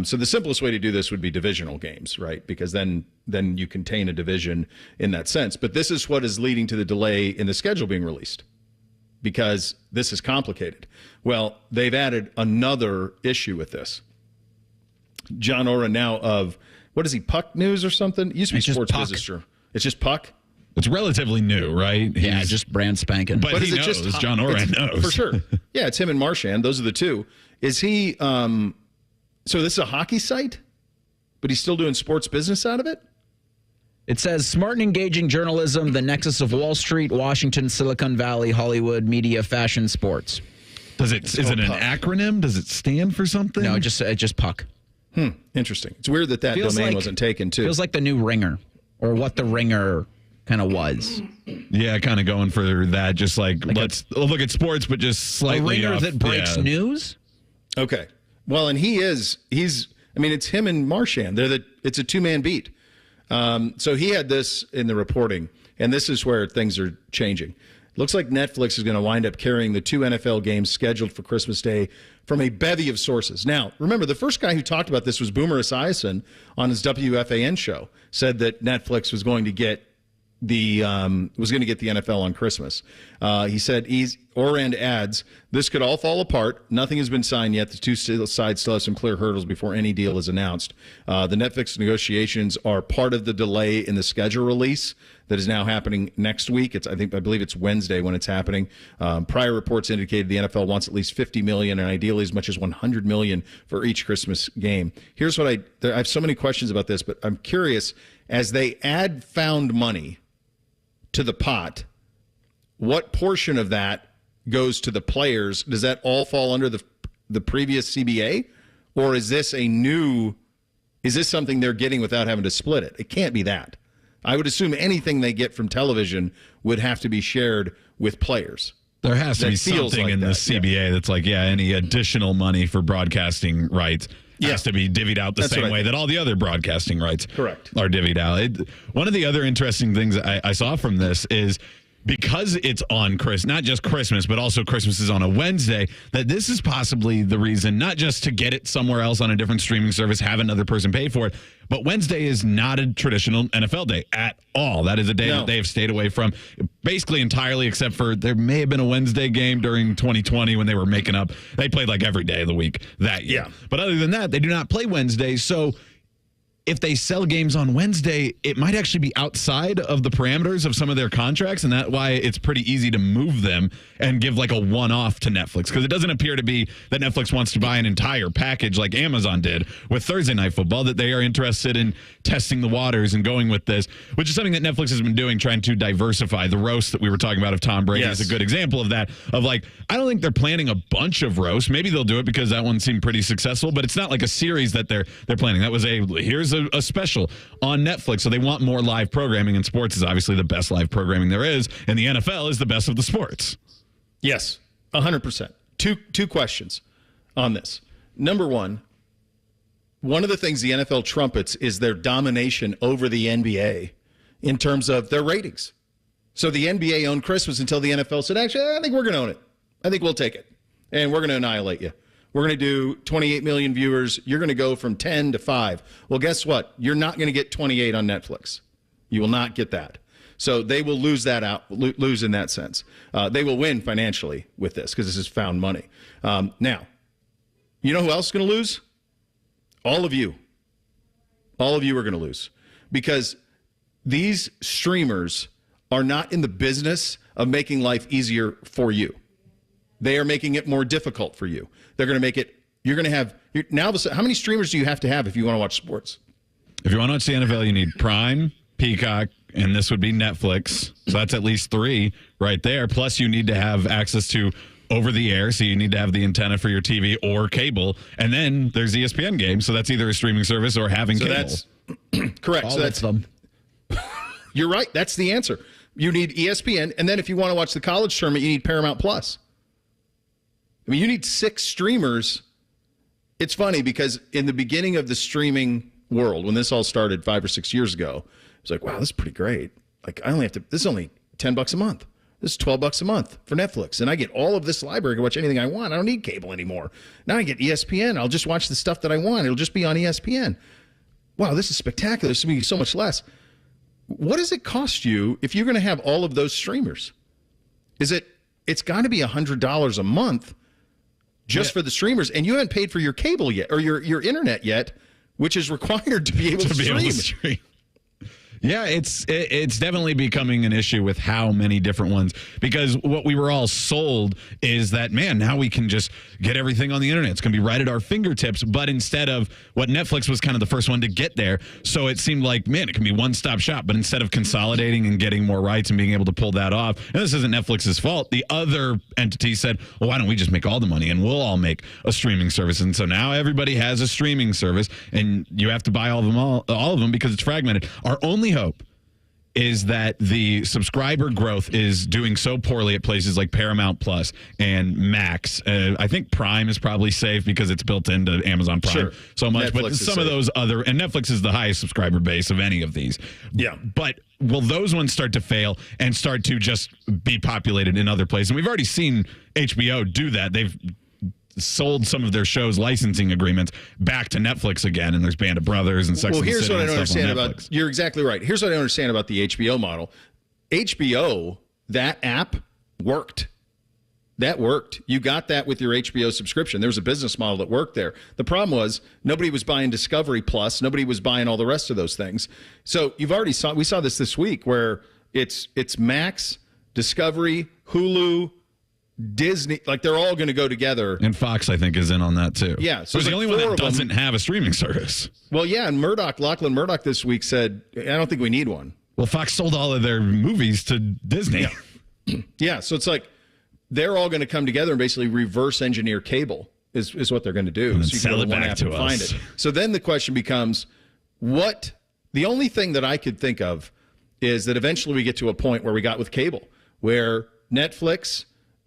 So the simplest way to do this would be divisional games, right? Because then you contain a division in that sense. But this is what is leading to the delay in the schedule being released, because this is complicated. Well, they've added another issue with this. John Ora now of, what is he, Puck News or something? It used to be Sports Business Journal. It's just Puck?
It's relatively new, right?
Yeah, just brand spanking.
But
is
he
it
knows.
just
John Oran knows.
For sure. Yeah, it's him and Marchand. Those are the two. Is he, so this is a hockey site, but he's still doing sports business out of it?
It says smart and engaging journalism, the nexus of Wall Street, Washington, Silicon Valley, Hollywood, media, fashion, sports.
Is it an acronym? Does it stand for something?
No, just Puck.
Interesting. It's weird that domain wasn't taken, too.
Feels like the new Ringer, or what the Ringer kind of was.
Yeah, kind of going for that. Just like let's look at sports, but just slightly
a Ringer
off.
that breaks news.
Okay. Well, and he's. I mean, it's him and Marchand. It's a two-man beat. So he had this in the reporting, and this is where things are changing. Looks like Netflix is going to wind up carrying the 2 NFL games scheduled for Christmas Day from a bevy of sources. Now, remember, the first guy who talked about this was Boomer Esiason on his WFAN show. Said that Netflix was going to get the NFL on Christmas. He said Orand adds, this could all fall apart. Nothing has been signed yet. The two sides still have some clear hurdles before any deal is announced. The Netflix negotiations are part of the delay in the schedule release that is now happening next week. I believe it's Wednesday when it's happening. Prior reports indicated the NFL wants at least $50 million and ideally as much as $100 million for each Christmas game. Here's what I have so many questions about this, but I'm curious, as they add found money to the pot, what portion of that goes to the players? Does that all fall under the previous CBA, or is this something they're getting without having to split it? It can't be that. I would assume anything they get from television would have to be shared with players.
There has to be something in the CBA that's like, any additional money for broadcasting rights has to be divvied out the same way that all the other broadcasting rights are divvied out. One of the other interesting things I saw from this is because it's on not just Christmas, but also Christmas is on a Wednesday, that this is possibly the reason, not just to get it somewhere else on a different streaming service, have another person pay for it, but Wednesday is not a traditional NFL day at all. That is a day that they have stayed away from basically entirely, except for there may have been a Wednesday game during 2020 when they were making up. They played like every day of the week that year. But other than that, they do not play Wednesday. So if they sell games on Wednesday, it might actually be outside of the parameters of some of their contracts, and that's why it's pretty easy to move them and give like a one-off to Netflix, because it doesn't appear to be that Netflix wants to buy an entire package like Amazon did with Thursday Night Football, that they are interested in testing the waters and going with this, which is something that Netflix has been doing, trying to diversify. The roast that we were talking about of Tom Brady is a good example of that, of like, I don't think they're planning a bunch of roasts. Maybe they'll do it because that one seemed pretty successful, but it's not like a series that they're planning. That was here's a special on Netflix. So they want more live programming, and sports is obviously the best live programming there is, and the NFL is the best of the sports.
Yes, 100%. Two questions on this. Number one of the things the NFL trumpets is their domination over the NBA in terms of their ratings. So the NBA owned Christmas until the NFL said, actually, I think we're going to own it. I think we'll take it, and we're going to annihilate you. We're going to do 28 million viewers. You're going to go from 10 to 5. Well, guess what? You're not going to get 28 on Netflix. You will not get that. So they will lose in that sense. They will win financially with this because this is found money. Now, you know who else is going to lose? All of you. All of you are going to lose because these streamers are not in the business of making life easier for you. They are making it more difficult for you. They're going to make it, you're going to have, now, how many streamers do you have to have if you want to watch sports?
If you want to watch the NFL, you need Prime, Peacock, and this would be Netflix. So that's at least 3 right there. Plus you need to have access to over the air. So you need to have the antenna for your TV or cable. And then there's ESPN games. So that's either a streaming service or having cable.
That's correct.
So that's them.
You're right. That's the answer. You need ESPN. And then if you want to watch the college tournament, you need Paramount Plus. I mean, you need 6 streamers. It's funny because in the beginning of the streaming world, when this all started 5 or 6 years ago, it was like, wow, this is pretty great. Like, this is only $10 a month. This is $12 a month for Netflix. And I get all of this library. I can watch anything I want. I don't need cable anymore. Now I get ESPN. I'll just watch the stuff that I want. It'll just be on ESPN. Wow, this is spectacular. This will be so much less. What does it cost you if you're going to have all of those streamers? It's got to be $100 a month just for the streamers, and you haven't paid for your cable yet or your internet yet, which is required to be able to stream.
Yeah, it's definitely becoming an issue with how many different ones, because what we were all sold is that, man, now we can just get everything on the internet. It's going to be right at our fingertips. But instead of what Netflix was kind of the first one to get there, so it seemed like, man, it can be one-stop shop. But instead of consolidating and getting more rights and being able to pull that off, and this isn't Netflix's fault, the other entity said, well, why don't we just make all the money and we'll all make a streaming service? And so now everybody has a streaming service, and you have to buy all of them because it's fragmented. Our only hope is that the subscriber growth is doing so poorly at places like Paramount Plus and Max. I think Prime is probably safe because it's built into Amazon Prime so much. Netflix, but some of those other, and Netflix is the highest subscriber base of any of these.
Yeah.
But will those ones start to fail and start to just be populated in other places? And we've already seen HBO do that. They've sold some of their shows licensing agreements back to Netflix again, and there's Band of Brothers and Sex and the City.
Well, here's what I don't understand
about.
You're exactly right. Here's what I don't understand about the HBO model. HBO, that app worked. That worked. You got that with your HBO subscription. There was a business model that worked there. The problem was nobody was buying Discovery Plus. Nobody was buying all the rest of those things. So we saw this week where it's Max, Discovery, Hulu, Disney, like they're all going to go together.
And Fox, I think, is in on that too.
Yeah.
So it's the only one that doesn't have a streaming service.
Well, yeah. And Lachlan Murdoch this week said, I don't think we need one.
Well, Fox sold all of their movies to Disney.
Yeah. Yeah. So it's like they're all going to come together and basically reverse engineer cable is what they're going to do.
And
so you
sell
can
it
go to one
back
app
to
and
us.
find it. So then the question becomes, the only thing that I could think of is that eventually we get to a point where we got with cable, where Netflix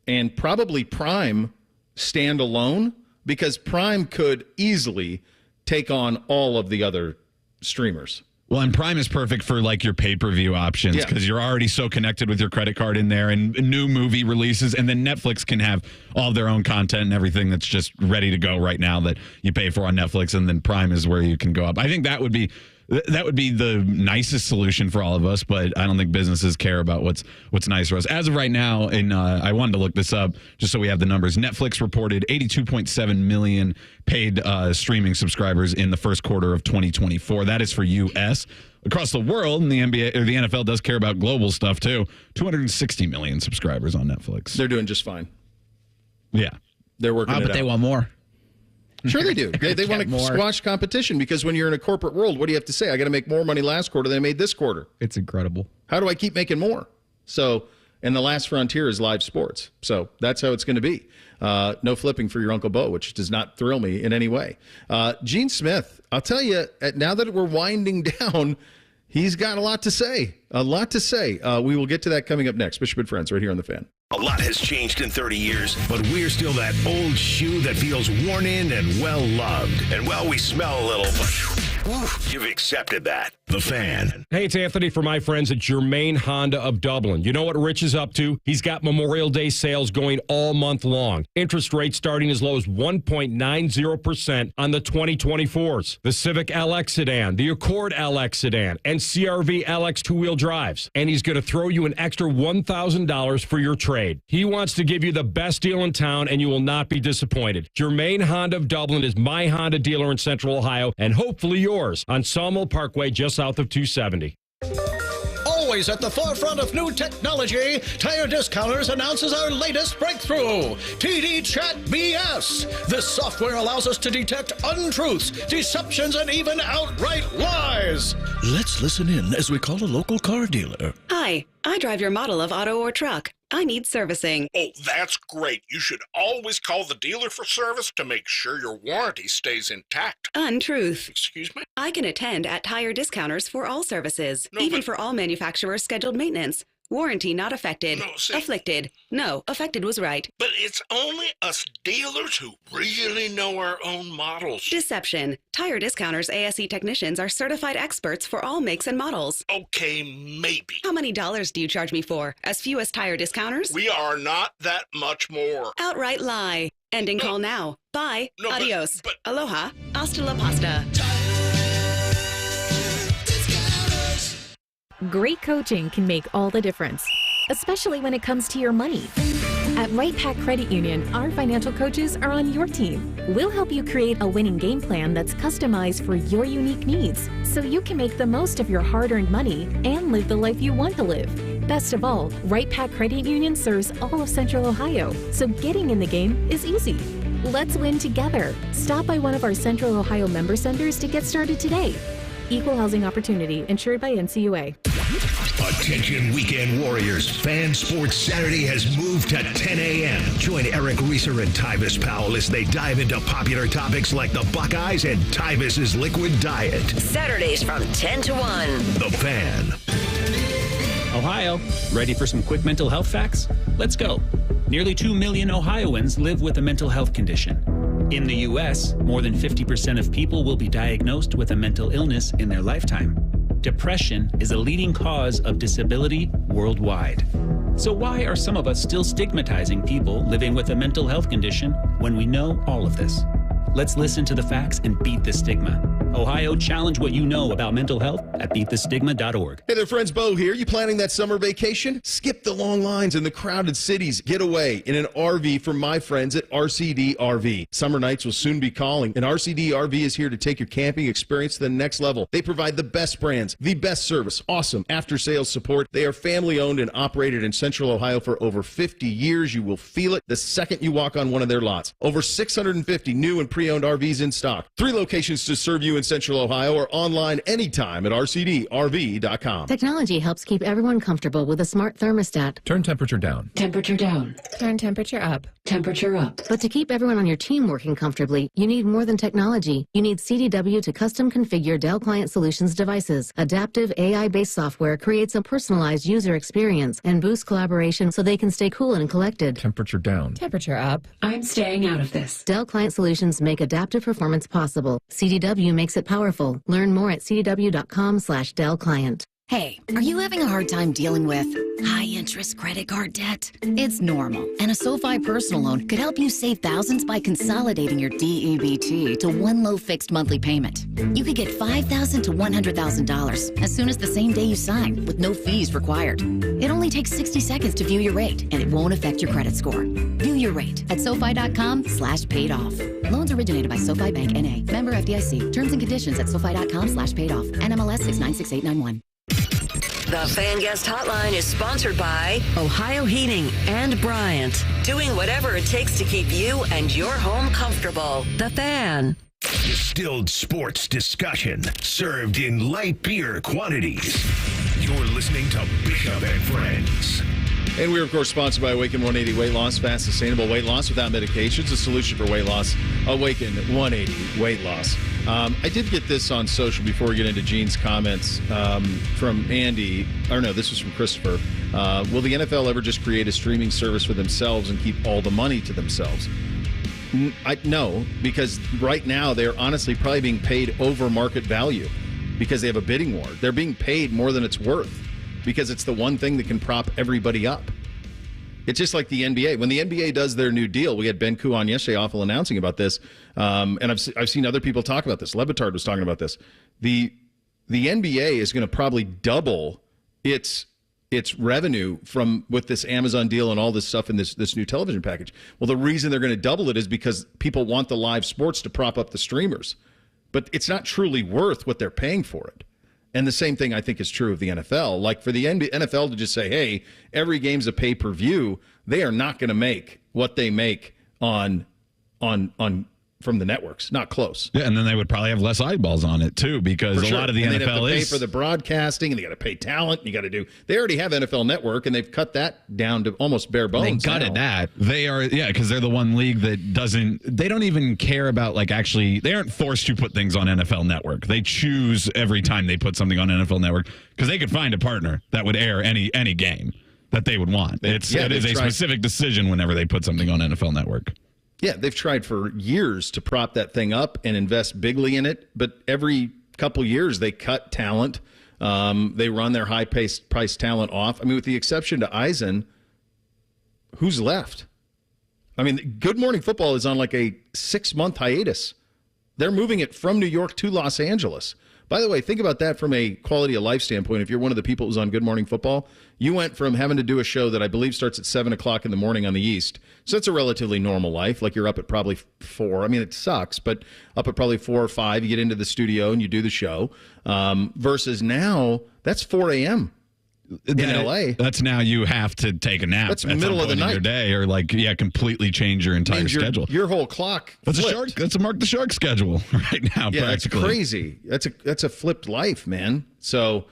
and probably Prime stand alone, because Prime could easily take on all of the other streamers.
Well, and Prime is perfect for like your pay-per-view options because you're already so connected with your credit card in there, and new movie releases, and then Netflix can have all their own content and everything that's just ready to go right now that you pay for on Netflix, and then Prime is where you can go up. I think that would be the nicest solution for all of us, but I don't think businesses care about what's nice for us. As of right now, and I wanted to look this up just so we have the numbers. Netflix reported 82.7 million paid streaming subscribers in the first quarter of 2024. That is for U.S. Across the world, and the NBA or the NFL does care about global stuff too. 260 million subscribers on Netflix.
They're doing just fine.
Yeah,
they're working it out.
But they want more.
Sure they do. They want to squash competition, because when you're in a corporate world, what do you have to say? I got to make more money last quarter than I made this quarter.
It's incredible.
How do I keep making more? So, and the last frontier is live sports. So that's how it's going to be. No flipping for your Uncle Bo, which does not thrill me in any way. Gene Smith, I'll tell you, now that we're winding down, he's got a lot to say. A lot to say. We will get to that coming up next. Bishop and Friends right here on The Fan.
A lot has changed in 30 years, but we're still that old shoe that feels worn in and well-loved. And, well, we smell a little, but you've accepted that. The Fan.
Hey, it's Anthony from my friends at Germain Honda of Dublin. You know what Rich is up to? He's got Memorial Day sales going all month long. Interest rates starting as low as 1.90% on the 2024s. The Civic LX sedan, the Accord LX sedan, and CRV LX two-wheel drives. And he's going to throw you an extra $1,000 for your trade. He wants to give you the best deal in town, and you will not be disappointed. Germain Honda of Dublin is my Honda dealer in Central Ohio, and hopefully yours on Sawmill Parkway, just south of 270.
Always at the forefront of new technology, Tire Discounters announces our latest breakthrough, TD Chat BS. This software allows us to detect untruths, deceptions, and even outright lies. Let's listen in as we call a local car dealer.
Hi, I drive your model of auto or truck. I need servicing.
Oh, that's great. You should always call the dealer for service to make sure your warranty stays intact.
Untruth.
Excuse me?
I can attend at Tire Discounters for all services, even for all manufacturers' scheduled maintenance. Warranty not affected. Afflicted. No, affected was right.
But it's only us dealers who really know our own models.
Deception. Tire Discounters ASE technicians are certified experts for all makes and models.
Okay, maybe.
How many dollars do you charge me for? As few as Tire Discounters?
We are not that much more.
Outright lie. Ending call now. Bye. Adios. Aloha. Hasta la pasta.
Great coaching can make all the difference. especially when it comes to your money. At Right Pac Credit Union, our financial coaches are on your team. We'll help you create a winning game plan that's customized for your unique needs, so you can make the most of your hard-earned money and live the life you want to live. Best of all, Right Pac Credit Union serves all of Central Ohio, so getting in the game is easy. Let's win together. Stop by one of our Central Ohio member centers to get started today. Equal housing opportunity, insured by NCUA.
Attention weekend warriors. Fan Sports Saturday has moved to 10 a.m. Join Eric Reiser and Tyvis Powell as they dive into popular topics like the Buckeyes and Tyvis's liquid diet.
Saturdays from 10 to 1.
The Fan.
Ohio, ready for some quick mental health facts? Let's go. Nearly 2 million Ohioans live with a mental health condition. In the U.S., more than 50% of people will be diagnosed with a mental illness in their lifetime. Depression is a leading cause of disability worldwide. So why are some of us still stigmatizing people living with a mental health condition when we know all of this? Let's listen to the facts and beat the stigma. Ohio, challenge what you know about mental health at beatthestigma.org.
Hey there, friends. Bo here. You planning that summer vacation? Skip the long lines in the crowded cities. Get away in an RV from my friends at RCD RV. Summer nights will soon be calling, and RCD RV is here to take your camping experience to the next level. They provide the best brands, the best service, awesome after-sales support. They are family-owned and operated in Central Ohio for over 50 years. You will feel it the second you walk on one of their lots. Over 650 new and pre-owned RVs in stock. 3 locations to serve you in Central Ohio or online anytime at rcdrv.com.
Technology helps keep everyone comfortable with a smart thermostat.
Turn temperature down.
Temperature down.
Turn temperature up.
Temperature up. But to keep everyone on your team working comfortably, you need more than technology. You need CDW to custom configure Dell Client Solutions devices. Adaptive AI-based software creates a personalized user experience and boosts collaboration so they can stay cool and collected.
Temperature down.
Temperature up.
I'm staying out of this. Dell Client Solutions make adaptive performance possible. CDW makes it powerful. Learn more at cdw.com/Dell Client.
Hey, are you having a hard time dealing with high-interest credit card debt? It's normal, and a SoFi personal loan could help you save thousands by consolidating your DEBT to one low fixed monthly payment. You could get $5,000 to $100,000 as soon as the same day you sign, with no fees required. It only takes 60 seconds to view your rate, and it won't affect your credit score. View your rate at SoFi.com/paid off. Loans originated by SoFi Bank N.A. Member FDIC. Terms and conditions at SoFi.com/paid off. NMLS 696891.
The Fan Guest Hotline is sponsored by Ohio Heating and Bryant. Doing whatever it takes to keep you and your home comfortable. The Fan.
Distilled sports discussion served in light beer quantities. You're listening to Bishop and Friends.
And we're, of course, sponsored by Awaken 180 Weight Loss, fast, sustainable weight loss without medications, a solution for weight loss. Awaken 180 Weight Loss. I did get this on social before we get into Gene's comments from Andy. Or no, this was from Christopher. Will the NFL ever just create a streaming service for themselves and keep all the money to themselves? No, because right now they're honestly probably being paid over market value because they have a bidding war. They're being paid more than it's worth, because it's the one thing that can prop everybody up. It's just like the NBA. When the NBA does their new deal, we had Ben Koo on yesterday, awful announcing about this, and I've seen other people talk about this. Levitard was talking about this. The NBA is going to probably double its revenue with this Amazon deal and all this stuff in this new television package. Well, the reason they're going to double it is because people want the live sports to prop up the streamers, but it's not truly worth what they're paying for it. And the same thing, I think, is true of the NFL. Like, for the NFL to just say, hey, every game's a pay-per-view, they are not going to make what they make on from the networks. Not close.
Yeah, and then they would probably have less eyeballs on it, too, because a lot of the
and
NFL
have to pay for the broadcasting, and they got to pay talent, and you got to do. They already have NFL Network, and they've cut that down to almost bare bones.
They gutted that. They are, because they're the one league that they don't even care about, they aren't forced to put things on NFL Network. They choose every time they put something on NFL Network, because they could find a partner that would air any game that they would want. It is a specific decision whenever they put something on NFL Network.
Yeah, they've tried for years to prop that thing up and invest bigly in it, but every couple years they cut talent. They run their high-price talent off. I mean, with the exception to Eisen, who's left? I mean, Good Morning Football is on like a 6-month hiatus. They're moving it from New York to Los Angeles. By the way, think about that from a quality of life standpoint. If you're one of the people who's on Good Morning Football, you went from having to do a show that I believe starts at 7 o'clock in the morning on the East. So that's a relatively normal life. Like you're up at probably 4. I mean, it sucks, but up at probably 4 or 5, you get into the studio and you do the show. Versus now, that's 4 a.m. in LA.
That's now you have to take a nap.
That's
at
middle
some
of the
point in
night.
your day, or completely change your entire schedule.
Your whole clock.
That's
flipped.
That's a Mark the Shark schedule right now.
Yeah,
practically.
that's crazy. That's a flipped life, man. So,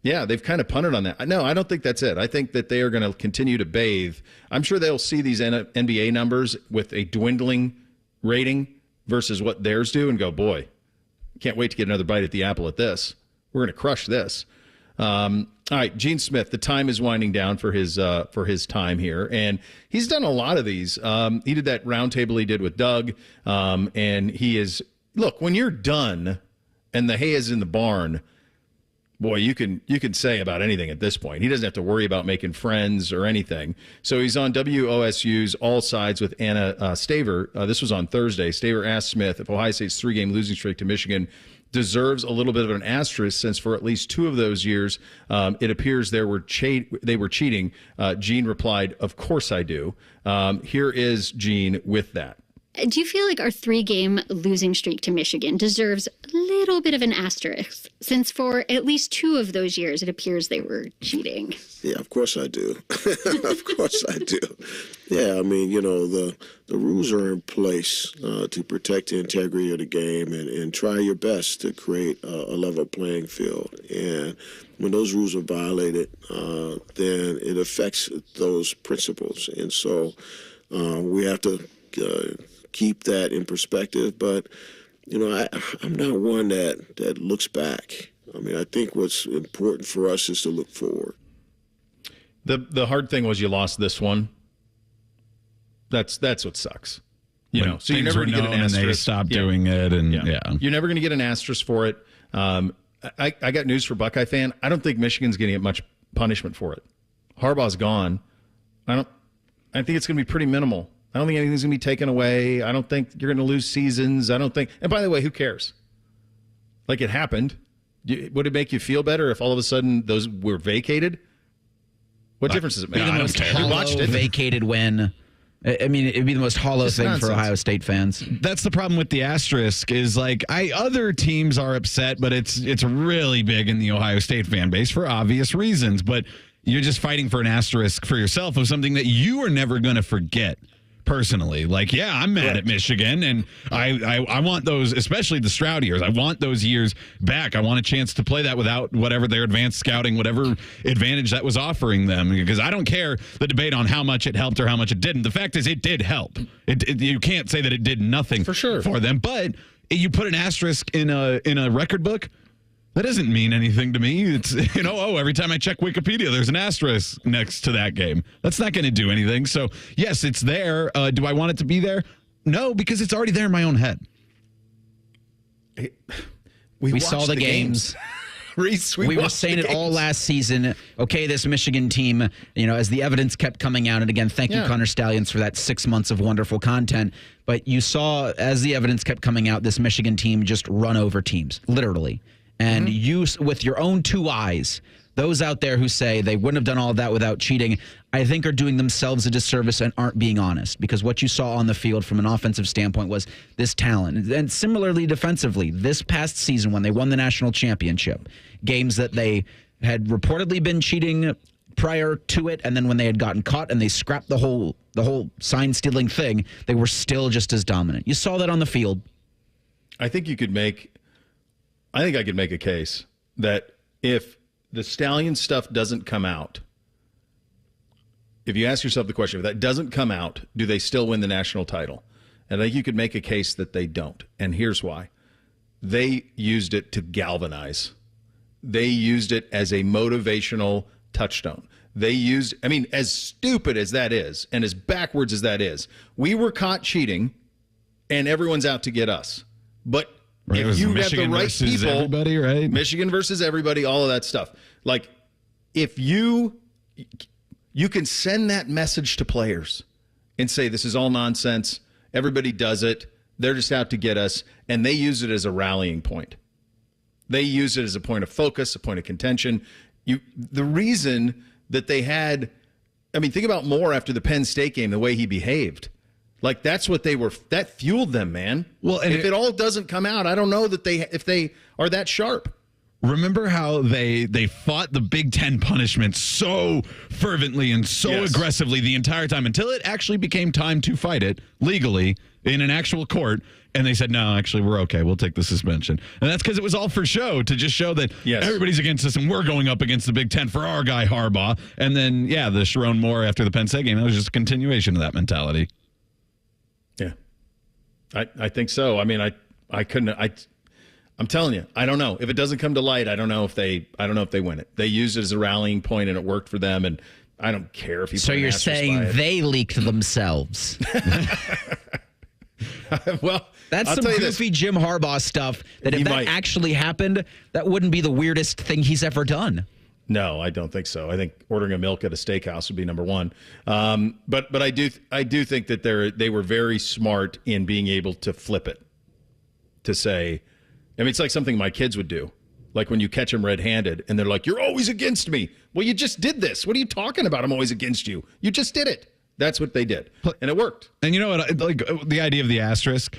yeah, they've kind of punted on that. No, I don't think that's it. I think that they are going to continue to bathe. I'm sure they'll see these NBA numbers with a dwindling rating versus what theirs do and go, boy, can't wait to get another bite at the apple at this. We're going to crush this. All right, Gene Smith, the time is winding down for his time here, and he's done a lot of these. He did that roundtable he did with Doug, and he is, look, when you're done and the hay is in the barn, boy, you can say about anything at this point. He doesn't have to worry about making friends or anything. So he's on WOSU's All Sides with Anna Staver. This was on Thursday. Staver asked Smith if Ohio State's 3-game losing streak to Michigan deserves a little bit of an asterisk, since for at least 2 of those years, it appears they were cheating. Gene replied, "Of course I do." Here is Gene with that.
Do you feel like our 3-game losing streak to Michigan deserves a little bit of an asterisk, since for at least 2 of those years it appears they were cheating?
Yeah, of course I do. Of course I do. Yeah, I mean, the rules are in place to protect the integrity of the game and try your best to create a level playing field. And when those rules are violated, then it affects those principles. And so we have to keep that in perspective. But, I'm not one that looks back. I mean, I think what's important for us is to look forward.
The hard thing was you lost this one. That's what sucks. So you're never going to get an asterisk.
And they stopped doing it, and
you're never going to get an asterisk for it. I got news for Buckeye fan. I don't think Michigan's going to get much punishment for it. Harbaugh's gone. I think it's going to be pretty minimal. I don't think anything's going to be taken away. I don't think you're going to lose seasons. I don't think. And by the way, who cares? Like, it happened. Would it make you feel better if all of a sudden those were vacated? What difference does it make?
The most hollow, vacated win. I mean, it'd be the most hollow thing
nonsense
for Ohio State fans.
That's the problem with the asterisk is other teams are upset, but it's really big in the Ohio State fan base for obvious reasons. But you're just fighting for an asterisk for yourself of something that you are never going to forget. Personally, I'm mad at Michigan, and I want those, especially the Stroud years. I want those years back. I want a chance to play that without whatever their advanced scouting, whatever advantage that was offering them. Because I don't care the debate on how much it helped or how much it didn't. The fact is, it did help. You can't say that it did nothing for sure for them. But you put an asterisk in a record book. That doesn't mean anything to me. It's, every time I check Wikipedia, there's an asterisk next to that game. That's not going to do anything. So, yes, it's there. Do I want it to be there? No, because it's already there in my own head.
We saw the games.
Reese,
we were saying it all last season. Okay, this Michigan team, as the evidence kept coming out, and again, thank you, Connor Stallions, for that 6 months of wonderful content. But you saw, as the evidence kept coming out, this Michigan team just run over teams, literally. And you, with your own 2 eyes, those out there who say they wouldn't have done all of that without cheating, I think are doing themselves a disservice and aren't being honest, because what you saw on the field from an offensive standpoint was this talent. And similarly defensively, this past season when they won the national championship, games that they had reportedly been cheating prior to it, and then when they had gotten caught and they scrapped the whole sign-stealing thing, they were still just as dominant. You saw that on the field.
I think I could make a case that if the Stallion stuff doesn't come out, if you ask yourself the question, if that doesn't come out, do they still win the national title? And I think you could make a case that they don't. And here's why. They used it to galvanize. They used it as a motivational touchstone. They used, as stupid as that is, and as backwards as that is, we were caught cheating, and everyone's out to get us. But if you have the right people,
everybody, right?
Michigan versus everybody, all of that stuff. If you can send that message to players and say, this is all nonsense. Everybody does it. They're just out to get us. And they use it as a rallying point. They use it as a point of focus, a point of contention. The reason that they had, I mean, think about Moore after the Penn State game, the way he behaved. Like, that's what that fueled them, man. Well, and if it all doesn't come out, I don't know that if they are that sharp.
Remember how they fought the Big Ten punishment so fervently and so aggressively the entire time until it actually became time to fight it legally in an actual court. And they said, no, actually, we're okay. We'll take the suspension. And that's because it was all for show, to just show that everybody's against us and we're going up against the Big Ten for our guy Harbaugh. And then, the Sharon Moore after the Penn State game, that was just a continuation of that mentality.
Yeah. I think so. I mean, I'm telling you, I don't know. If it doesn't come to light, I don't know if they win it. They used it as a rallying point, and it worked for them. And I don't care if you.
So you're saying they leaked themselves?
Well,
that's some goofy Jim Harbaugh stuff. That if that actually happened, that wouldn't be the weirdest thing he's ever done.
No, I don't think so. I think ordering a milk at a steakhouse would be number one. But I do think that they were very smart in being able to flip it, to say. I mean, it's like something my kids would do. Like when you catch them red-handed and they're like, you're always against me. Well, you just did this. What are you talking about? I'm always against you. You just did it. That's what they did. And it worked.
And you know what? Like the idea of the asterisk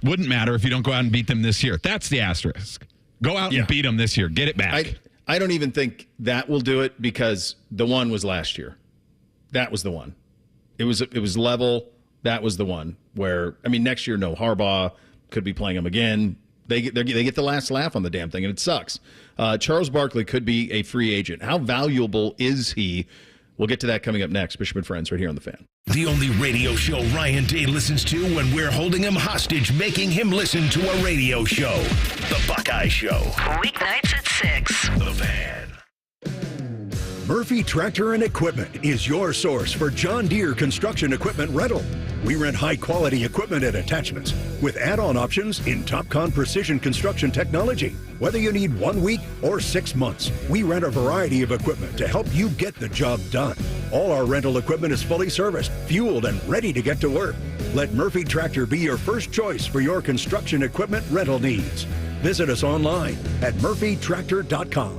wouldn't matter if you don't go out and beat them this year. That's the asterisk. Go out and beat them this year. Get it back.
I don't even think that will do it because the one was last year. That was the one. It was level. That was the one where, I mean, next year, no, Harbaugh could be playing them again. They get the last laugh on the damn thing, and it sucks. Charles Barkley could be a free agent. How valuable is he? We'll get to that coming up next. Bishop and Friends right here on The Fan.
The only radio show Ryan Day listens to when we're holding him hostage, making him listen to a radio show. The Buckeye Show.
Weeknights at 6.
The Fan.
Murphy Tractor and Equipment is your source for John Deere construction equipment rental. We rent high-quality equipment and attachments with add-on options in Topcon precision construction technology. Whether you need 1 week or 6 months, we rent a variety of equipment to help you get the job done. All our rental equipment is fully serviced, fueled, and ready to get to work. Let Murphy Tractor be your first choice for your construction equipment rental needs. Visit us online at murphytractor.com.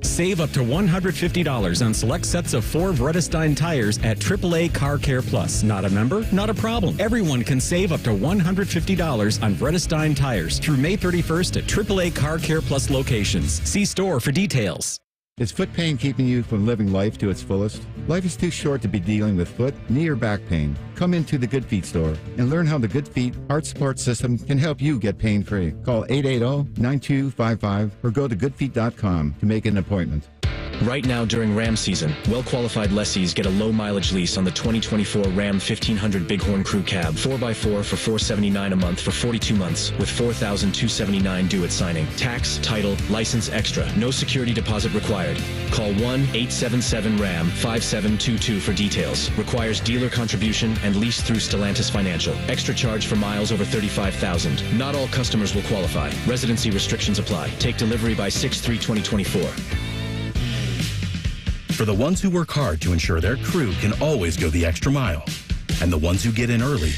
Save up to $150 on select sets of 4 Vredestein tires at AAA Car Care Plus. Not a member? Not a problem. Everyone can save up to $150 on Vredestein tires through May 31st at AAA Car Care Plus locations. See store for details.
Is foot pain keeping you from living life to its fullest? Life is too short to be dealing with foot, knee, or back pain. Come into the Good Feet store and learn how the Good Feet Heart Support System can help you get pain-free. Call 880-9255 or go to goodfeet.com to make an appointment.
Right now during Ram season, well-qualified lessees get a low-mileage lease on the 2024 Ram 1500 Bighorn Crew Cab, 4x4 for $479 a month for 42 months, with $4,279 due at signing. Tax, title, license extra. No security deposit required. Call 1-877-RAM-5722 for details. Requires dealer contribution and lease through Stellantis Financial. Extra charge for miles over 35,000. Not all customers will qualify. Residency restrictions apply. Take delivery by 6/3/2024.
For the ones who work hard to ensure their crew can always go the extra mile, and the ones who get in early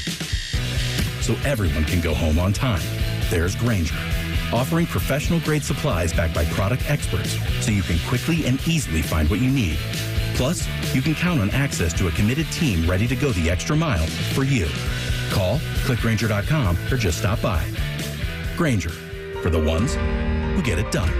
so everyone can go home on time, there's Grainger, offering professional-grade supplies backed by product experts so you can quickly and easily find what you need. Plus, you can count on access to a committed team ready to go the extra mile for you. Call, click Grainger.com, or just stop by. Grainger, for the ones who get it done.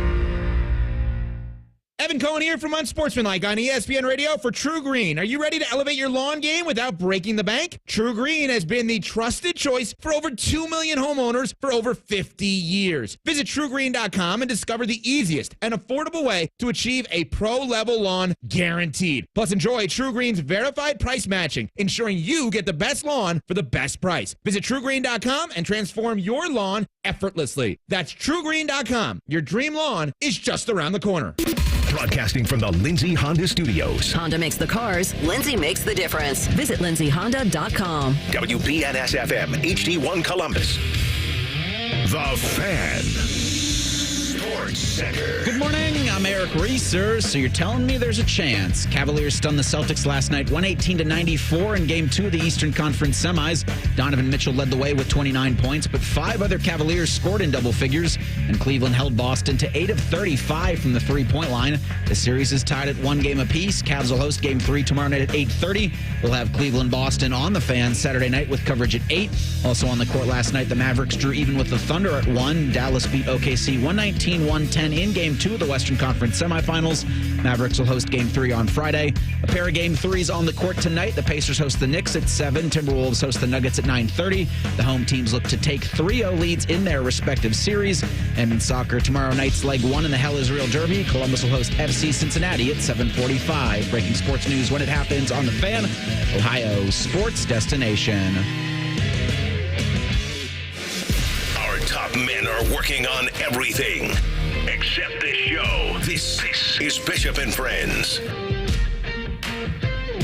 Evan Cohen here from Unsportsmanlike on ESPN Radio for True Green. Are you ready to elevate your lawn game without breaking the bank? True Green has been the trusted choice for over 2 million homeowners for over 50 years. Visit TrueGreen.com and discover the easiest and affordable way to achieve a pro-level lawn guaranteed. Plus, enjoy True Green's verified price matching, ensuring you get the best lawn for the best price. Visit TrueGreen.com and transform your lawn effortlessly. That's TrueGreen.com. Your dream lawn is just around the corner.
Broadcasting from the Lindsay Honda Studios.
Honda makes the cars. Lindsay makes the difference. Visit lindsayhonda.com.
WBNS-FM, HD1 Columbus. The Fan. Sports Center.
Good morning. I'm Eric Reeser. So you're telling me there's a chance. Cavaliers stunned the Celtics last night, 118-94 in Game 2 of the Eastern Conference semis. Donovan Mitchell led the way with 29 points, but 5 other Cavaliers scored in double figures, and Cleveland held Boston to 8 of 35 from the three-point line. The series is tied at 1 game apiece. Cavs will host Game 3 tomorrow night at 8:30. We'll have Cleveland-Boston on the Fan Saturday night with coverage at 8. Also on the court last night, the Mavericks drew even with the Thunder at 1. Dallas beat OKC 119-110 in Game 2 of the Western Conference semifinals. Mavericks will host Game 3 on Friday. A pair of Game 3s on the court tonight. The Pacers host the Knicks at 7. Timberwolves host the Nuggets at 9:30. The home teams look to take 3-0 leads in their respective series. And in soccer, tomorrow night's leg 1 in the Hell is Real Derby. Columbus will host FC Cincinnati at 7:45. Breaking sports news when it happens on the Fan, Ohio sports destination.
Our top men are working on everything except this show. This is Bishop and Friends.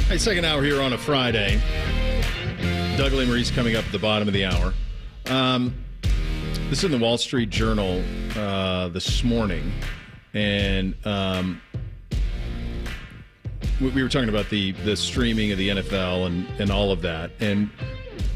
Hey, second hour here on a Friday. Doug Lesmerises coming up at the bottom of the hour. This is in the Wall Street Journal this morning, and we were talking about the streaming of the NFL and all of that. And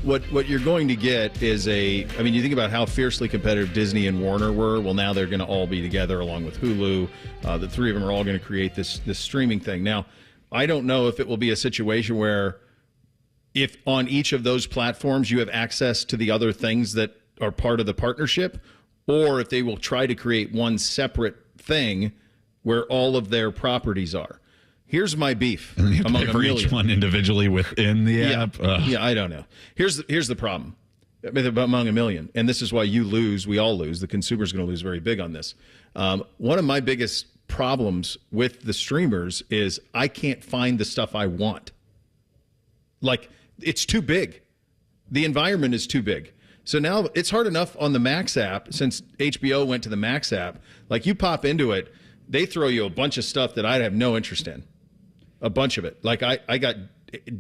what you're going to get is you think about how fiercely competitive Disney and Warner were. Well, now they're going to all be together along with Hulu. The three of them are all going to create this streaming thing. Now, I don't know if it will be a situation where if on each of those platforms you have access to the other things that are part of the partnership, or if they will try to create one separate thing where all of their properties are. Here's my beef.
And you
among
pay for each one individually within the app.
Yeah, I don't know. Here's the problem among a million, and this is why you lose. We all lose. The consumer's going to lose very big on this. One of my biggest problems with the streamers is I can't find the stuff I want. Like, it's too big. The environment is too big. So now it's hard enough on the Max app, since HBO went to the Max app. Like, you pop into it, they throw you a bunch of stuff that I'd have no interest in. A bunch of it. Like, I got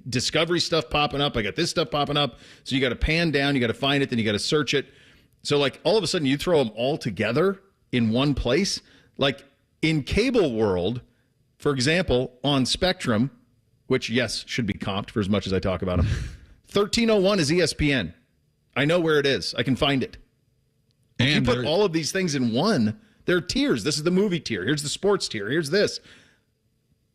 Discovery stuff popping up. I got this stuff popping up. So you got to pan down, you got to find it, then you got to search it. So, like, all of a sudden you throw them all together in one place. Like, in cable world, for example, on Spectrum, which, yes, should be comped for as much as I talk about them, 1301 is ESPN. I know where it is. I can find it. And you put all of these things in one, there are tiers. This is the movie tier. Here's the sports tier. Here's this.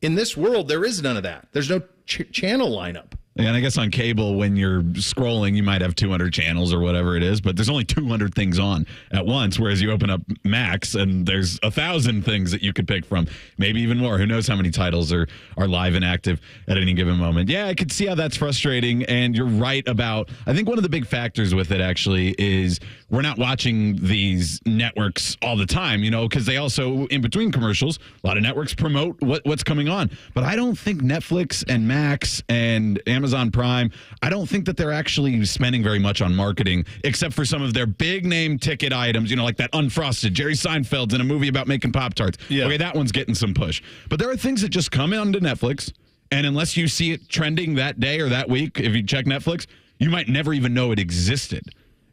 In this world, there is none of that. There's no channel lineup.
And I guess on cable, when you're scrolling, you might have 200 channels or whatever it is, but there's only 200 things on at once, whereas you open up Max and there's 1,000 things that you could pick from, maybe even more. Who knows how many titles are live and active at any given moment. Yeah, I could see how that's frustrating, and you're right about, I think one of the big factors with it actually is we're not watching these networks all the time, because they also, in between commercials, a lot of networks promote what's coming on. But I don't think Netflix and Max and Amazon Prime, I don't think that they're actually spending very much on marketing, except for some of their big name ticket items, like that Unfrosted, Jerry Seinfeld's in a movie about making Pop-Tarts. Yeah. Okay, that one's getting some push. But there are things that just come onto Netflix, and unless you see it trending that day or that week, if you check Netflix, you might never even know it existed.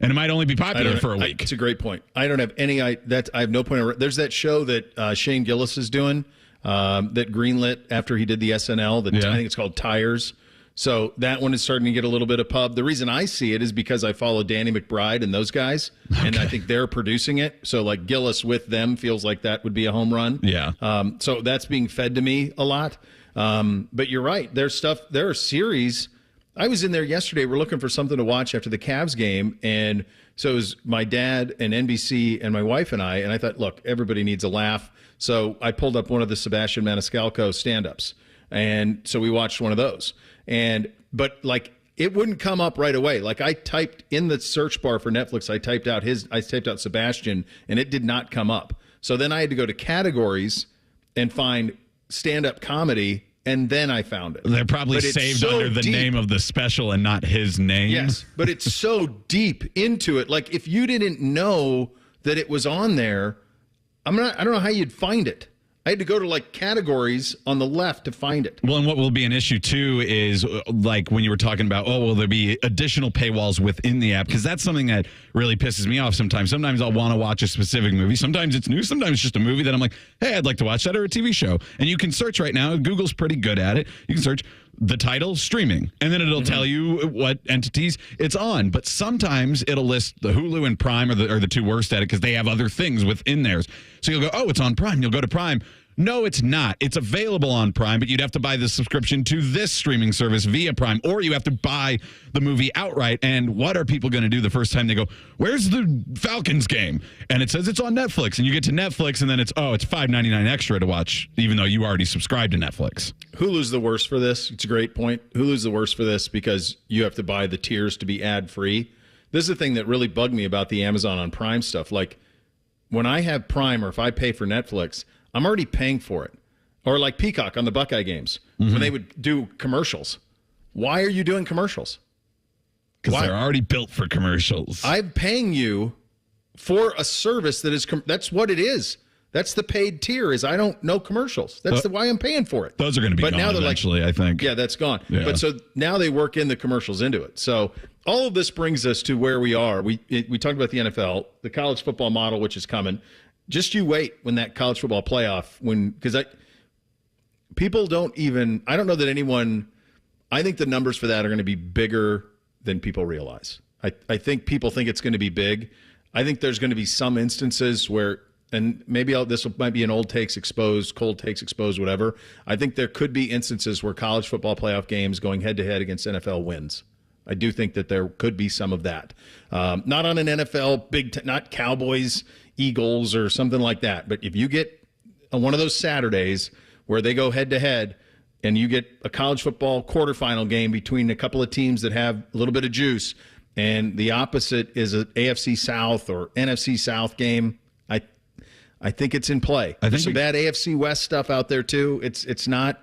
And it might only be popular for a week.
It's a great point. I don't have any. I have no point. There's that show that Shane Gillis is doing that greenlit after he did the SNL. I think it's called Tires. So that one is starting to get a little bit of pub. The reason I see it is because I follow Danny McBride and those guys, and I think they're producing it. So, like, Gillis with them feels like that would be a home run.
Yeah.
So that's being fed to me a lot. But you're right. There's stuff. There are series. I was in there yesterday. We're looking for something to watch after the Cavs game, and so it was my dad and NBC and my wife and I thought, look, everybody needs a laugh. So I pulled up one of the Sebastian Maniscalco stand-ups, and so we watched one of those. But like, it wouldn't come up right away. Like, I typed in the search bar for Netflix, I typed out Sebastian, and it did not come up. So then I had to go to categories and find stand-up comedy, and then I found it.
They're probably saved under the name of the special and not his name.
Yes, but it's so deep into it. Like, if you didn't know that it was on there, I don't know how you'd find it. I had to go to like categories on the left to find it.
Well, and what will be an issue too is like when you were talking about, will there be additional paywalls within the app? Because that's something that really pisses me off sometimes. Sometimes I'll want to watch a specific movie. Sometimes it's new. Sometimes it's just a movie that I'm like, hey, I'd like to watch that, or a TV show. And you can search right now. Google's pretty good at it. You can search the title, streaming, and then it'll tell you what entities it's on. But sometimes it'll list the Hulu and Prime are the two worst at it because they have other things within theirs. So you'll go, it's on Prime. You'll go to Prime. No, it's not. It's available on Prime, but you'd have to buy the subscription to this streaming service via Prime, or you have to buy the movie outright. And what are people going to do the first time they go, where's the Falcons game? And it says it's on Netflix, and you get to Netflix, and then it's $5.99 extra to watch, even though you already subscribed to Netflix.
Hulu's the worst for this. It's a great point. Hulu's the worst for this because you have to buy the tiers to be ad-free. This is the thing that really bugged me about the Amazon on Prime stuff. Like, when I have Prime or if I pay for Netflix, I'm already paying for it. Or like Peacock on the Buckeye games, when they would do commercials. Why are you doing commercials?
Because they're already built for commercials.
I'm paying you for a service that is, that's what it is. That's the paid tier is I don't know commercials. That's why I'm paying for it.
Those are going to be gone now eventually, I think.
Yeah, that's gone.
Yeah.
But so now they work in the commercials into it. So all of this brings us to where we are. We talked about the NFL, the college football model, which is coming. Just you wait when that college football playoff, because people don't even, I don't know that anyone, I think the numbers for that are going to be bigger than people realize. I think people think it's going to be big. I think there's going to be some instances where, and maybe this might be an old takes exposed, cold takes exposed, whatever. I think there could be instances where college football playoff games going head to head against NFL wins. I do think that there could be some of that. Not on an NFL not Cowboys, Eagles, or something like that. But if you get one of those Saturdays where they go head to head and you get a college football quarterfinal game between a couple of teams that have a little bit of juice and the opposite is an AFC South or NFC South game, I think it's in play. There's some bad AFC West stuff out there too. It's not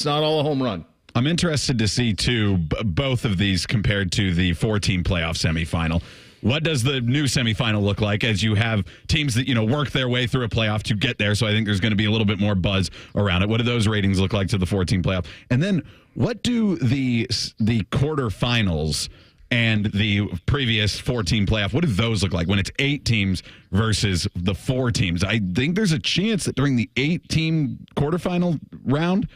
all a home run.
I'm interested to see, too, both of these compared to the 4-team playoff semifinal. What does the new semifinal look like as you have teams that, work their way through a playoff to get there? So I think there's going to be a little bit more buzz around it. What do those ratings look like to the 4-team playoff? And then what do the quarterfinals and the previous 4-team playoff, what do those look like when it's 8 teams versus the 4 teams? I think there's a chance that during the 8-team quarterfinal round,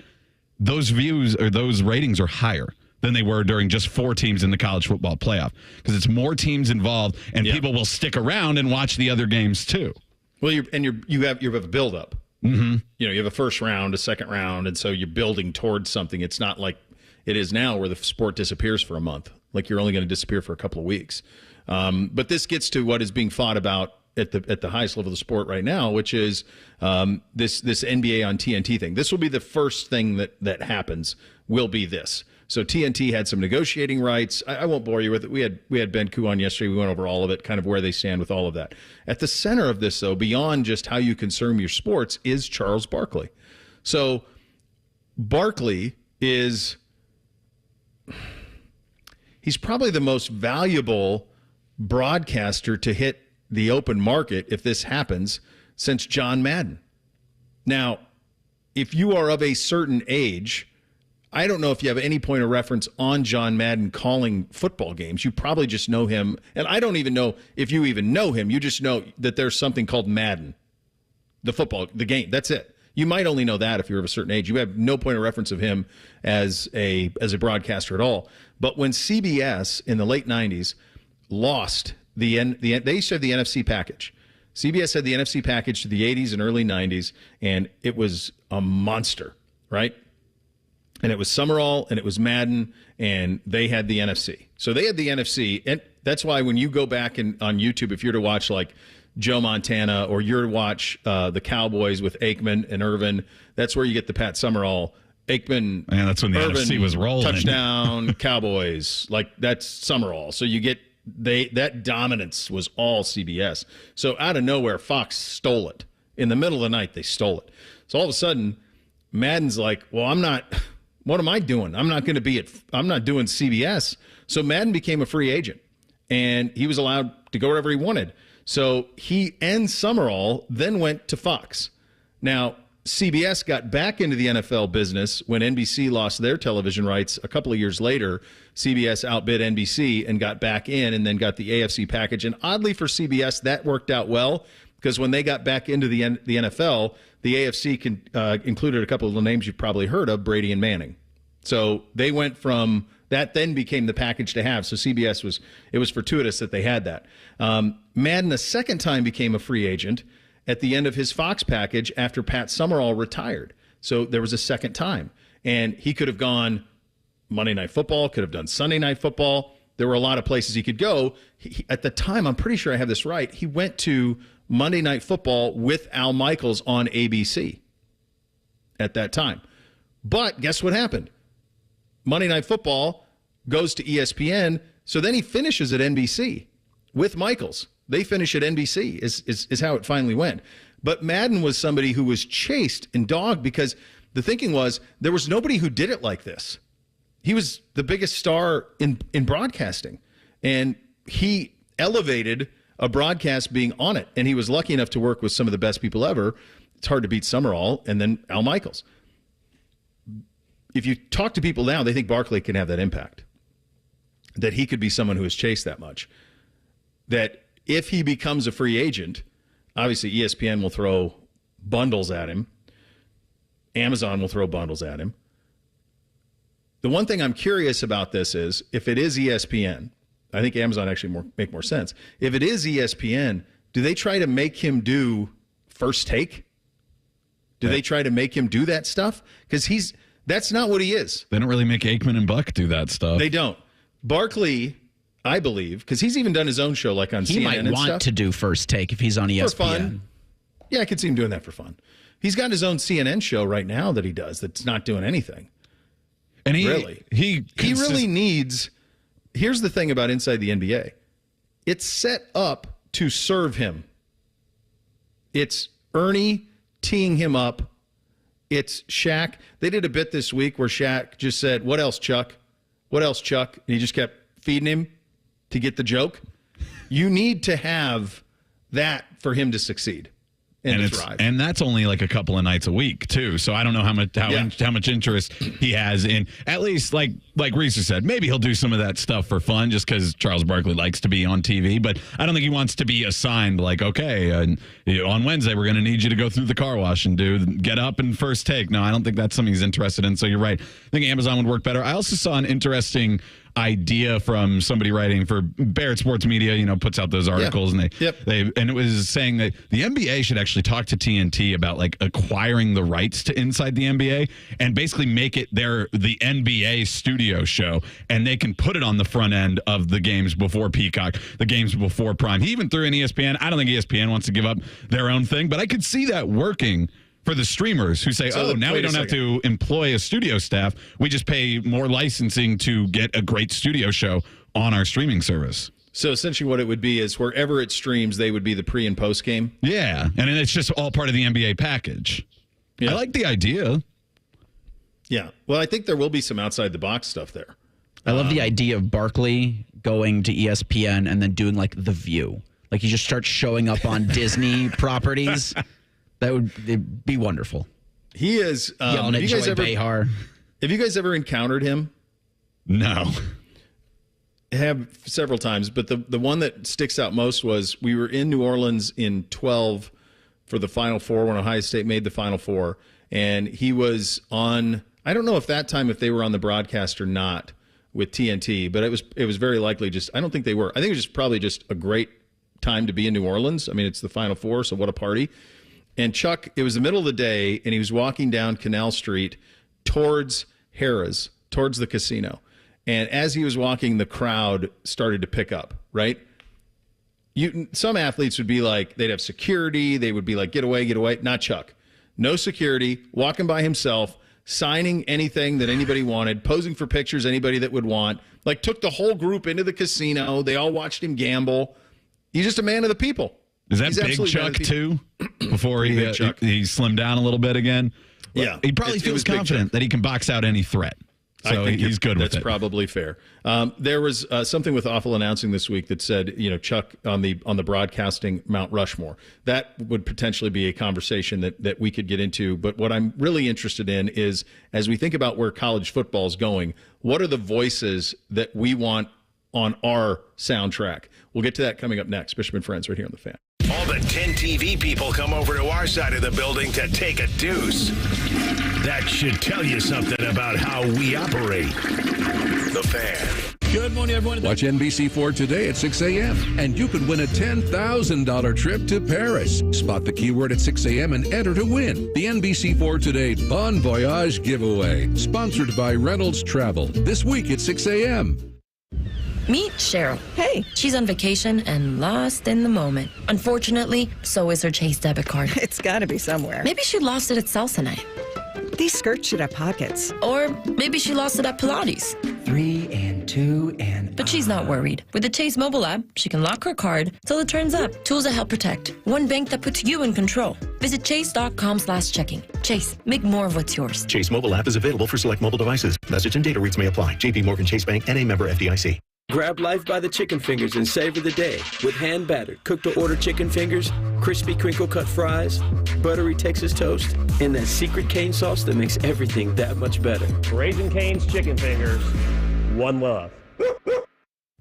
those views or those ratings are higher than they were during just 4 teams in the college football playoff because it's more teams involved and people will stick around and watch the other games too.
Well, you have a build-up. Mm-hmm. You have a first round, a second round, and so you're building towards something. It's not like it is now where the sport disappears for a month. Like you're only going to disappear for a couple of weeks. But this gets to what is being fought about at the highest level of the sport right now, which is this NBA on TNT thing. This will be the first thing that happens. Will be this. So TNT had some negotiating rights. I won't bore you with it. We had Ben Koo on yesterday. We went over all of it, kind of where they stand with all of that. At the center of this, though, beyond just how you consume your sports, is Charles Barkley. So Barkley he's probably the most valuable broadcaster to hit the open market if this happens since John Madden. Now, if you are of a certain age, I don't know if you have any point of reference on John Madden calling football games. You probably just know him, and I don't even know if you even know him. You just know that there's something called Madden, the game. That's it. You might only know that if you're of a certain age. You have no point of reference of him as a broadcaster at all. But when CBS in the late 90s lost they used to have the NFC package. CBS had the NFC package to the 80s and early 90s, and it was a monster, right? And it was Summerall, and it was Madden, and they had the NFC. So they had the NFC, and that's why when you go back on YouTube, if you're to watch like Joe Montana or you're to watch the Cowboys with Aikman and Irvin, that's where you get the Pat Summerall, Aikman,
and that's when the
Irvin,
NFC was rolling.
Touchdown, Cowboys, like that's Summerall. So you get that dominance was all CBS. So out of nowhere, Fox stole it. In the middle of the night, they stole it. So all of a sudden, Madden's like, well, what am I doing? I'm not doing CBS. So Madden became a free agent, and he was allowed to go wherever he wanted. So he and Summerall then went to Fox. Now, CBS got back into the NFL business when NBC lost their television rights a couple of years later. CBS outbid NBC and got back in and then got the AFC package. And oddly for CBS, that worked out well because when they got back into the NFL, the AFC included a couple of the names you've probably heard of, Brady and Manning. So they went from that, then became the package to have. So CBS was fortuitous that they had that. Madden a second time became a free agent at the end of his Fox package after Pat Summerall retired. So there was a second time. And he could have gone Monday Night Football, could have done Sunday Night Football. There were a lot of places he could go. At the time, I'm pretty sure I have this right, he went to Monday Night Football with Al Michaels on ABC at that time. But guess what happened? Monday Night Football goes to ESPN, so then he finishes at NBC with Michaels. They finish at NBC is how it finally went. But Madden was somebody who was chased and dogged because the thinking was there was nobody who did it like this. He was the biggest star in broadcasting, and he elevated a broadcast being on it, and he was lucky enough to work with some of the best people ever. It's hard to beat Summerall and then Al Michaels. If you talk to people now, they think Barkley can have that impact, that he could be someone who is chased that much, that if he becomes a free agent, obviously ESPN will throw bundles at him. Amazon will throw bundles at him. The one thing I'm curious about this is if it is ESPN, I think Amazon actually make more sense. If it is ESPN, do they try to make him do First Take? Do they try to make him do that stuff? Because that's not what he is.
They don't really make Aikman and Buck do that stuff.
They don't. Barkley, I believe, because he's even done his own show like on CNN and stuff.
He might want to do First Take if he's on ESPN.
For fun. Yeah, I could see him doing that for fun. He's got his own CNN show right now that he does that's not doing anything.
And he
really needs... Here's the thing about Inside the NBA. It's set up to serve him. It's Ernie teeing him up. It's Shaq. They did a bit this week where Shaq just said, "What else, Chuck? What else, Chuck?" And he just kept feeding him to get the joke. You need to have that for him to succeed and to thrive.
And that's only like a couple of nights a week too. So I don't know how much interest he has in, at least like Reese said, maybe he'll do some of that stuff for fun just because Charles Barkley likes to be on TV. But I don't think he wants to be assigned like, okay, on Wednesday we're going to need you to go through the car wash and get up and First Take. No, I don't think that's something he's interested in. So you're right. I think Amazon would work better. I also saw an interesting idea from somebody writing for Barrett Sports Media, puts out those articles, and and it was saying that the NBA should actually talk to TNT about like acquiring the rights to Inside the NBA and basically make it the NBA studio show, and they can put it on the front end of the games before Peacock, the games before Prime. He even threw in ESPN. I don't think ESPN wants to give up their own thing, but I could see that working for the streamers who say, now we don't have to employ a studio staff. We just pay more licensing to get a great studio show on our streaming service.
So essentially what it would be is wherever it streams, they would be the pre and post game.
Yeah. And it's just all part of the NBA package. Yeah. I like the idea.
Yeah. Well, I think there will be some outside the box stuff there.
I love the idea of Barkley going to ESPN and then doing like The View. Like he just starts showing up on Disney properties. That would be wonderful.
He is.
Yelling at Joy Behar.
Have you guys ever encountered him?
No.
I have several times, but the one that sticks out most was we were in New Orleans in 12 for the Final Four when Ohio State made the Final Four, and he was on. I don't know if they were on the broadcast or not with TNT, but it was very likely just. I don't think they were. I think it was probably just a great time to be in New Orleans. I mean, it's the Final Four, so what a party. And Chuck, it was the middle of the day, and he was walking down Canal Street towards Harrah's, towards the casino. And as he was walking, the crowd started to pick up, right? Some athletes would be like, they'd have security. They would be like, get away, get away. Not Chuck. No security, walking by himself, signing anything that anybody wanted, posing for pictures anybody that would want. Like, took the whole group into the casino. They all watched him gamble. He's just a man of the people.
Is that Big Chuck, too, before he slimmed down a little bit again?
Yeah.
He probably feels confident that he can box out any threat. So
I think
he's good with it.
That's probably fair. There was something with Awful announcing this week that said, Chuck on the broadcasting Mount Rushmore. That would potentially be a conversation that we could get into. But what I'm really interested in is, as we think about where college football is going, what are the voices that we want on our soundtrack? We'll get to that coming up next. Bishop and Friends right here on The Fan.
All the 10 TV people come over to our side of the building to take a deuce. That should tell you something about how we operate. The Fan.
Good morning, everyone. Watch NBC4 today at 6 a.m. and you could win a $10,000 trip to Paris. Spot the keyword at 6 a.m. and enter to win. The NBC4 Today Bon Voyage giveaway, sponsored by Reynolds Travel. This week at 6 a.m.
Meet Cheryl. Hey. She's on vacation and lost in the moment. Unfortunately, so is her Chase debit card.
It's got to be somewhere.
Maybe she lost it at salsa night.
These skirts should have pockets.
Or maybe she lost it at Pilates.
3 and 2 and...
But she's not worried. With the Chase mobile app, she can lock her card till it turns up. Tools that help protect. One bank that puts you in control. Visit chase.com/checking. Chase, make more of what's yours.
Chase mobile app is available for select mobile devices. Message and data rates may apply. JP Morgan Chase Bank, N.A. member FDIC.
Grab life by the chicken fingers and savor the day with hand-battered, cooked-to-order chicken fingers, crispy crinkle-cut fries, buttery Texas toast, and that secret cane sauce that makes everything that much better.
Raising Cane's Chicken Fingers. One love.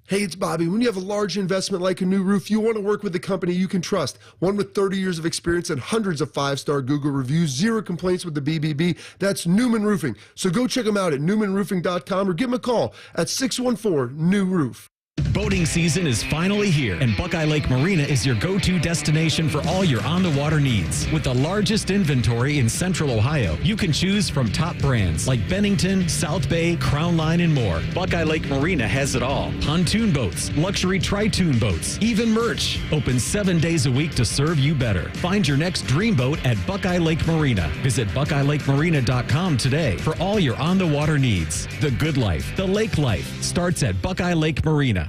Hey, it's Bobby. When you have a large investment like a new roof, you want to work with a company you can trust. One with 30 years of experience and hundreds of 5-star Google reviews, 0 complaints with the BBB. That's Newman Roofing. So go check them out at newmanroofing.com or give them a call at 614-NEW-ROOF.
Boating season is finally here, and Buckeye Lake Marina is your go-to destination for all your on-the-water needs. With the largest inventory in Central Ohio, you can choose from top brands like Bennington, South Bay, Crown Line, and more. Buckeye Lake Marina has it all. Pontoon boats, luxury tri-toon boats, even merch. Open 7 days a week to serve you better. Find your next dream boat at Buckeye Lake Marina. Visit BuckeyeLakeMarina.com today for all your on-the-water needs. The good life, the lake life, starts at Buckeye Lake Marina.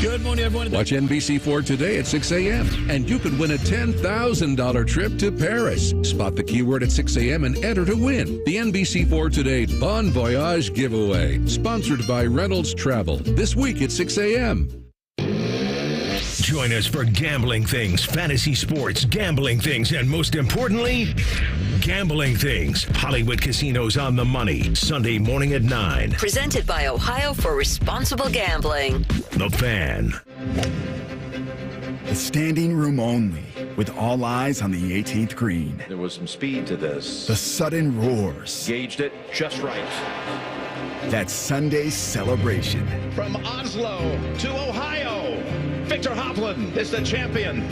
Good morning, everyone. Watch NBC4 today at 6 a.m. and you could win a $10,000 trip to Paris. Spot the keyword at 6 a.m. and enter to win. The NBC4 Today Bon Voyage giveaway, sponsored by Reynolds Travel. This week at 6 a.m.
Join us for Gambling Things, Fantasy Sports, Gambling Things, and most importantly, Gambling Things. Hollywood Casinos on the Money, Sunday morning at 9.
Presented by Ohio for Responsible Gambling.
The Fan.
The standing room only, with all eyes on the 18th green.
There was some speed to this.
The sudden roars.
Gauged it just right.
That Sunday celebration.
From Oslo to Ohio, Victor Hovland is the champion.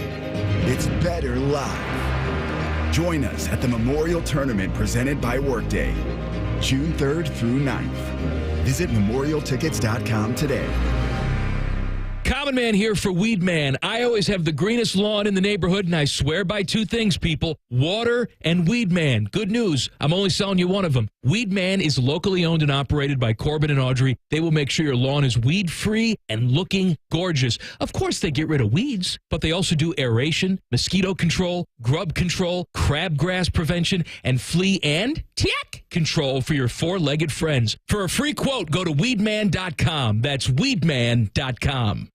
It's better live. Join us at the Memorial Tournament presented by Workday, June 3rd through 9th. Visit memorialtickets.com today.
Common Man here for Weed Man. I always have the greenest lawn in the neighborhood, and I swear by two things, people: water and Weed Man. Good news, I'm only selling you one of them. Weed Man is locally owned and operated by Corbin and Audrey. They will make sure your lawn is weed-free and looking gorgeous. Of course, they get rid of weeds, but they also do aeration, mosquito control, grub control, crabgrass prevention, and flea and tick control for your four-legged friends. For a free quote, go to weedman.com. That's weedman.com.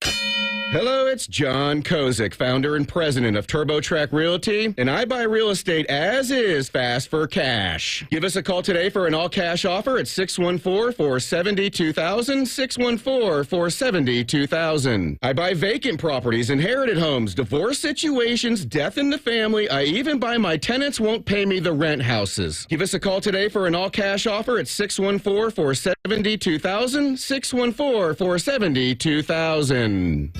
Hello, it's John Kozik, founder and president of TurboTrack Realty, and I buy real estate as is, fast for cash. Give us a call today for an all-cash offer at 614-470-2000, 614-470-2000. I buy vacant properties, inherited homes, divorce situations, death in the family. I even buy my tenants won't pay me the rent houses. Give us a call today for an all-cash offer at 614-470-2000, 614-470-2000.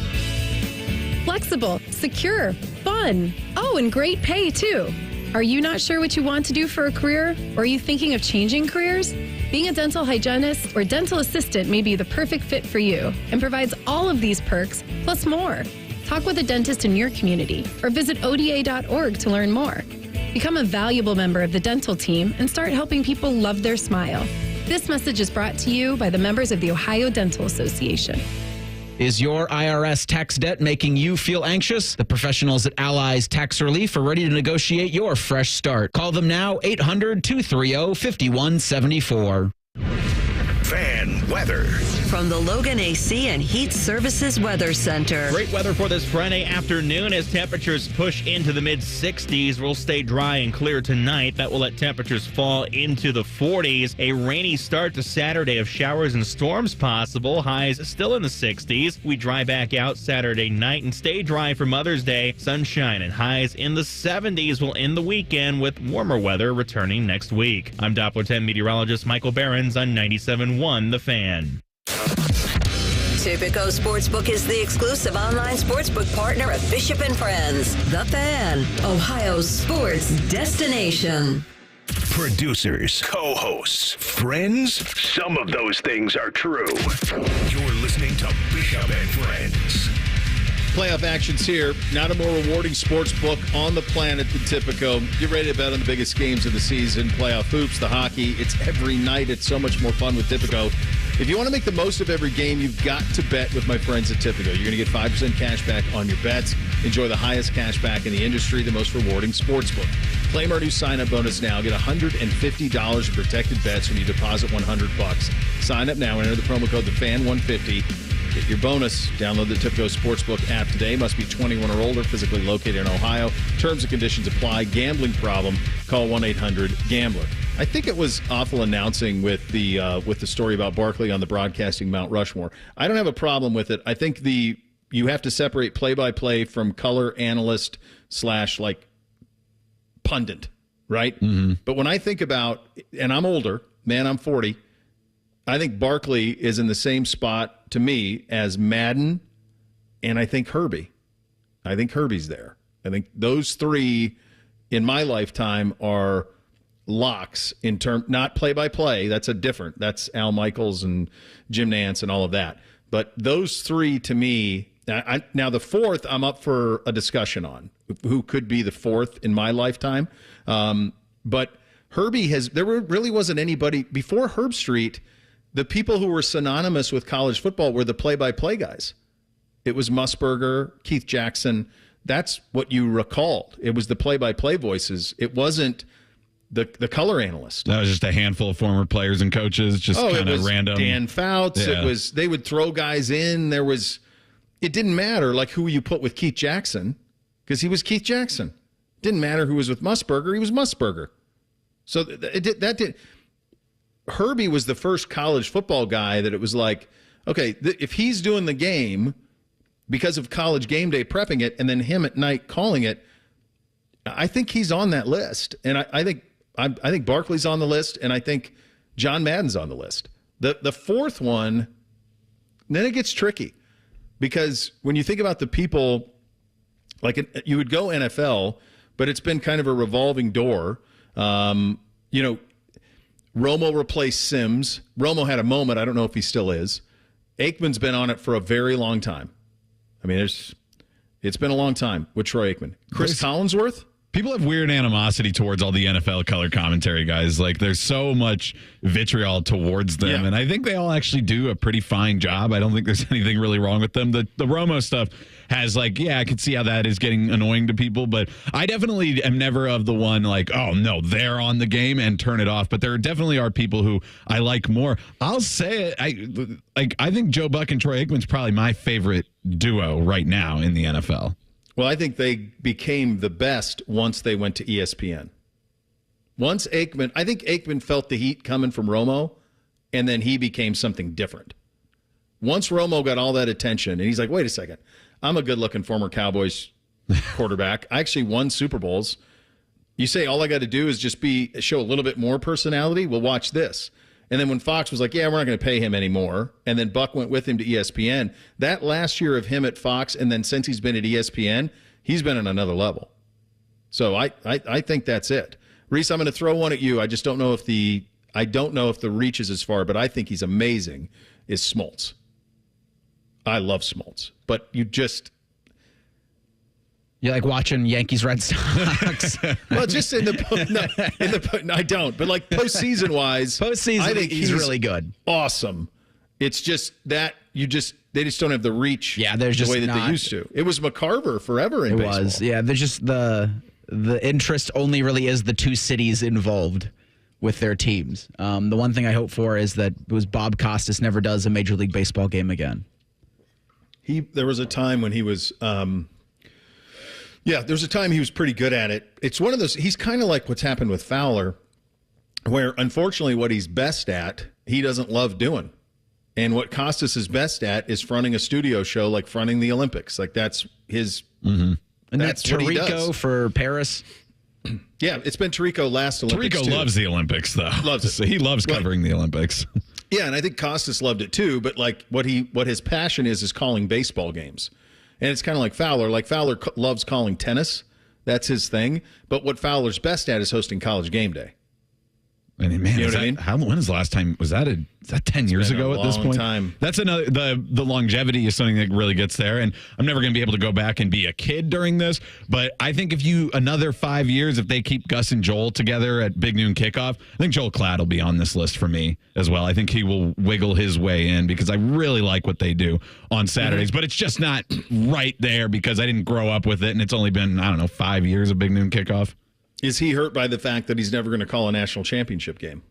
Flexible, secure, fun. Oh, and great pay, too. Are you not sure what you want to do for a career? Or are you thinking of changing careers? Being a dental hygienist or dental assistant may be the perfect fit for you and provides all of these perks, plus more. Talk with a dentist in your community or visit ODA.org to learn more. Become a valuable member of the dental team and start helping people love their smile. This message is brought to you by the members of the Ohio Dental Association.
Is your IRS tax debt making you feel anxious? The professionals at Allies Tax Relief are ready to negotiate your fresh start. Call them now, 800-230-5174.
Fan weather.
From the Logan AC and Heat Services Weather Center.
Great weather for this Friday afternoon as temperatures push into the mid-60s. We'll stay dry and clear tonight. That will let temperatures fall into the 40s. A rainy start to Saturday of showers and storms possible. Highs still in the 60s. We dry back out Saturday night and stay dry for Mother's Day. Sunshine and highs in the 70s will end the weekend with warmer weather returning next week. I'm Doppler 10 meteorologist Michael Behrens on 97.1 The Fan.
Tipico Sportsbook is the exclusive online sportsbook partner of Bishop & Friends. The Fan, Ohio's sports destination.
Producers, co-hosts, friends, some of those things are true. You're listening to Bishop and Friends.
Playoff action's here. Not a more rewarding sports book on the planet than Tipico. Get ready to bet on the biggest games of the season. Playoff hoops, the hockey. It's every night. It's so much more fun with Tipico. If you want to make the most of every game, you've got to bet with my friends at Tipico. You're going to get 5% cash back on your bets. Enjoy the highest cash back in the industry, the most rewarding sports book. Claim our new sign-up bonus now. Get $150 in protected bets when you deposit $100. Sign up now and enter the promo code TheFan150. Get your bonus. Download the Tipico Sportsbook app today. Must be 21 or older, physically located in Ohio. Terms and conditions apply. Gambling problem? Call 1-800-GAMBLER. I think it was awful announcing with the story about Barkley on the broadcasting Mount Rushmore. I don't have a problem with it. I think you have to separate play-by-play from color analyst / like pundit, right? Mm-hmm. But when I think about, and I'm older, man, I'm 40. I think Barkley is in the same spot to me as Madden, and I think Herbie. I think Herbie's there. I think those three in my lifetime are locks in term, not play-by-play. That's that's Al Michaels and Jim Nantz and all of that. But those three to me, now the fourth I'm up for a discussion on. Who could be the fourth in my lifetime? But Herbie really wasn't anybody before Herb Street. The people who were synonymous with college football were the play-by-play guys. It was Musburger, Keith Jackson. That's what you recalled. It was the play-by-play voices. It wasn't the color analyst.
That was just a handful of former players and coaches, just kind of random.
Dan Fouts. Yeah. It was they would throw guys in. It didn't matter like who you put with Keith Jackson because he was Keith Jackson. It didn't matter who was with Musburger. He was Musburger. So that did. Herbie was the first college football guy that it was like, okay, if he's doing the game because of College Game Day prepping it and then him at night calling it, I think he's on that list. And I think Barkley's on the list, and I think John Madden's on the list. The fourth one, then it gets tricky because when you think about the people, like you would go NFL, but it's been kind of a revolving door. Romo replaced Sims. Romo had a moment. I don't know if he still is. Aikman's been on it for a very long time. I mean, it's been a long time with Troy Aikman. Chris Collinsworth?
People have weird animosity towards all the NFL color commentary guys. Like, there's so much vitriol towards them,
yeah.
And I think they all actually do a pretty fine job. I don't think there's anything really wrong with them. The Romo stuff has, like, yeah, I can see how that is getting annoying to people, but I definitely am never of the one like, oh, no, they're on the game and turn it off. But there definitely are people who I like more. I'll say it. I think Joe Buck and Troy Aikman's probably my favorite duo right now in the NFL.
Well, I think they became the best once they went to ESPN. Once Aikman, I think Aikman felt the heat coming from Romo, and then he became something different. Once Romo got all that attention, and he's like, wait a second, I'm a good-looking former Cowboys quarterback. I actually won Super Bowls. You say all I got to do is just show a little bit more personality? Well, watch this. And then when Fox was like, yeah, we're not going to pay him anymore, and then Buck went with him to ESPN, that last year of him at Fox, and then since he's been at ESPN, he's been on another level. So I think that's it. Reese, I'm going to throw one at you. I just don't know if the reach is as far, but I think he's amazing, is Smoltz. I love Smoltz. But you
like watching Yankees Red Sox.
Well, just I don't. But like postseason wise,
I think he's really good.
Awesome. It's just that they just don't have the reach.
Yeah, there's just
the way that they used to. It was McCarver forever in baseball.
Yeah. There's just the interest only really is the two cities involved, with their teams. The one thing I hope for is that Bob Costas never does a Major League Baseball game again.
There was a time when he was, there was a time he was pretty good at it. It's one of those, he's kind of like what's happened with Fowler, where unfortunately what he's best at, he doesn't love doing. And what Costas is best at is fronting a studio show, like fronting the Olympics. Like that's his,
And
that's what he does.
Tirico for Paris.
Yeah, it's been Tirico last Olympics.
Tirico loves the Olympics, though.
Loves it.
So he loves covering the Olympics.
Yeah, and I think Costas loved it too. But like what his passion is calling baseball games, and it's kind of like Fowler. Like Fowler loves calling tennis. That's his thing. But what Fowler's best at is hosting College Game Day.
I mean, man,
you know what I mean?
When is the last time? Was that 10 years ago at this point?
Time.
That's another, the longevity is something that really gets there. And I'm never going to be able to go back and be a kid during this. But I think another 5 years, if they keep Gus and Joel together at Big Noon Kickoff, I think Joel Klatt will be on this list for me as well. I think he will wiggle his way in because I really like what they do on Saturdays. But it's just not right there because I didn't grow up with it. And it's only been, 5 years of Big Noon Kickoff.
Is he hurt by the fact that he's never going to call a national championship game?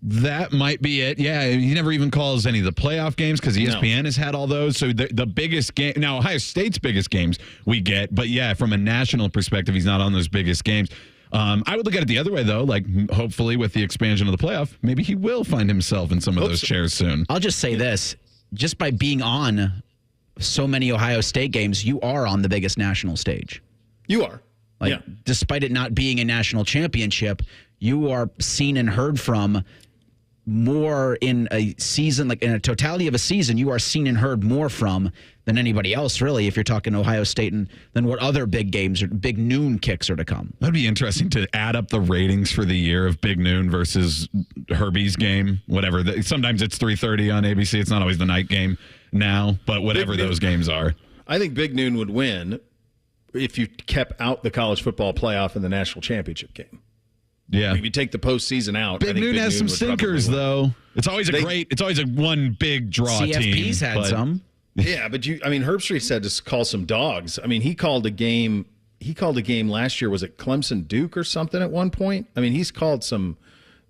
That might be it. Yeah, he never even calls any of the playoff games because ESPN has had all those. So the biggest game, now Ohio State's biggest games we get, but yeah, from a national perspective, he's not on those biggest games. I would look at it the other way, though. Like, hopefully with the expansion of the playoff, maybe he will find himself in some of those chairs soon.
I'll just say this. Just by being on so many Ohio State games, you are on the biggest national stage.
You are.
Despite it not being a national championship, you are seen and heard from more in a season, like in a totality of a season, you are seen and heard more from than anybody else, really, if you're talking Ohio State and then what other big games or big noon kicks are to come.
That'd be interesting to add up the ratings for the year of Big Noon versus Herbie's game, whatever. Sometimes it's 3:30 on ABC. It's not always the night game now, but whatever those games are.
I think Big Noon would win if you kept out the college football playoff and the national championship game.
Yeah.
If you take the postseason out,
Big Noon has some sinkers, though. It's always it's always a one big draw team.
CFP's had some.
Yeah, but Herbstreit said to call some dogs. I mean, he called a game last year. Was it Clemson Duke or something at one point? I mean, he's called some.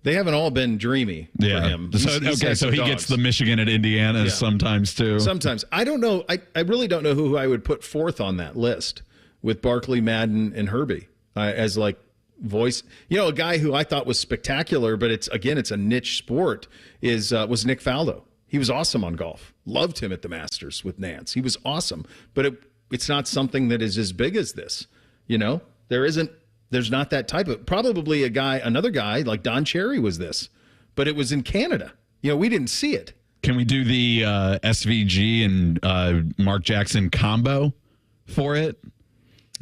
They haven't all been dreamy for him.
So he gets the Michigan at Indiana sometimes, too.
Sometimes. I don't know. I really don't know who I would put forth on that list with Barkley, Madden, and Herbie as like voice. A guy who I thought was spectacular, but it's a niche sport, was Nick Faldo. He was awesome on golf. Loved him at the Masters with Nance. He was awesome, but it's not something that is as big as this. There's not that type of, probably another guy like Don Cherry was this, but it was in Canada. We didn't see it.
Can we do the SVG and Mark Jackson combo for it?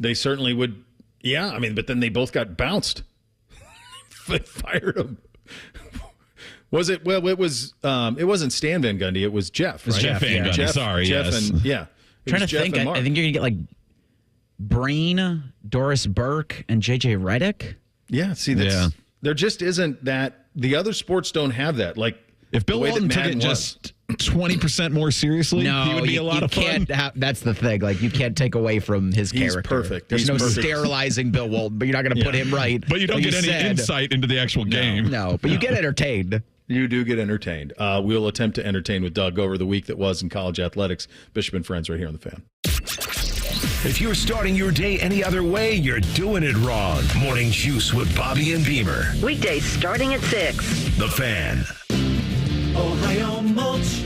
They certainly would. Yeah, I mean, but then they both got bounced. They fired him. Was it? Well, it was. It wasn't Stan Van Gundy. It was Jeff. Right?
Jeff Van Gundy. Sorry,
Jeff
yes.
And yeah.
Trying to think. I think you're gonna get like Breen, Doris Burke, and JJ Redick.
Yeah. See, there just isn't that. The other sports don't have that. Like
if Bill Walton took it just 20% more seriously, he would be a lot of fun.
That's the thing. Like, you can't take away from his character.
He's perfect.
There's no sterilizing Bill Walton, but you're not going to put him right.
But you don't get any insight into the actual game.
No, but you get entertained.
You do get entertained. We'll attempt to entertain with Doug over the week that was in college athletics. Bishop and Friends right here on The Fan.
If you're starting your day any other way, you're doing it wrong. Morning Juice with Bobby and Beamer.
Weekdays starting at 6.
The Fan.
Ohio Mulch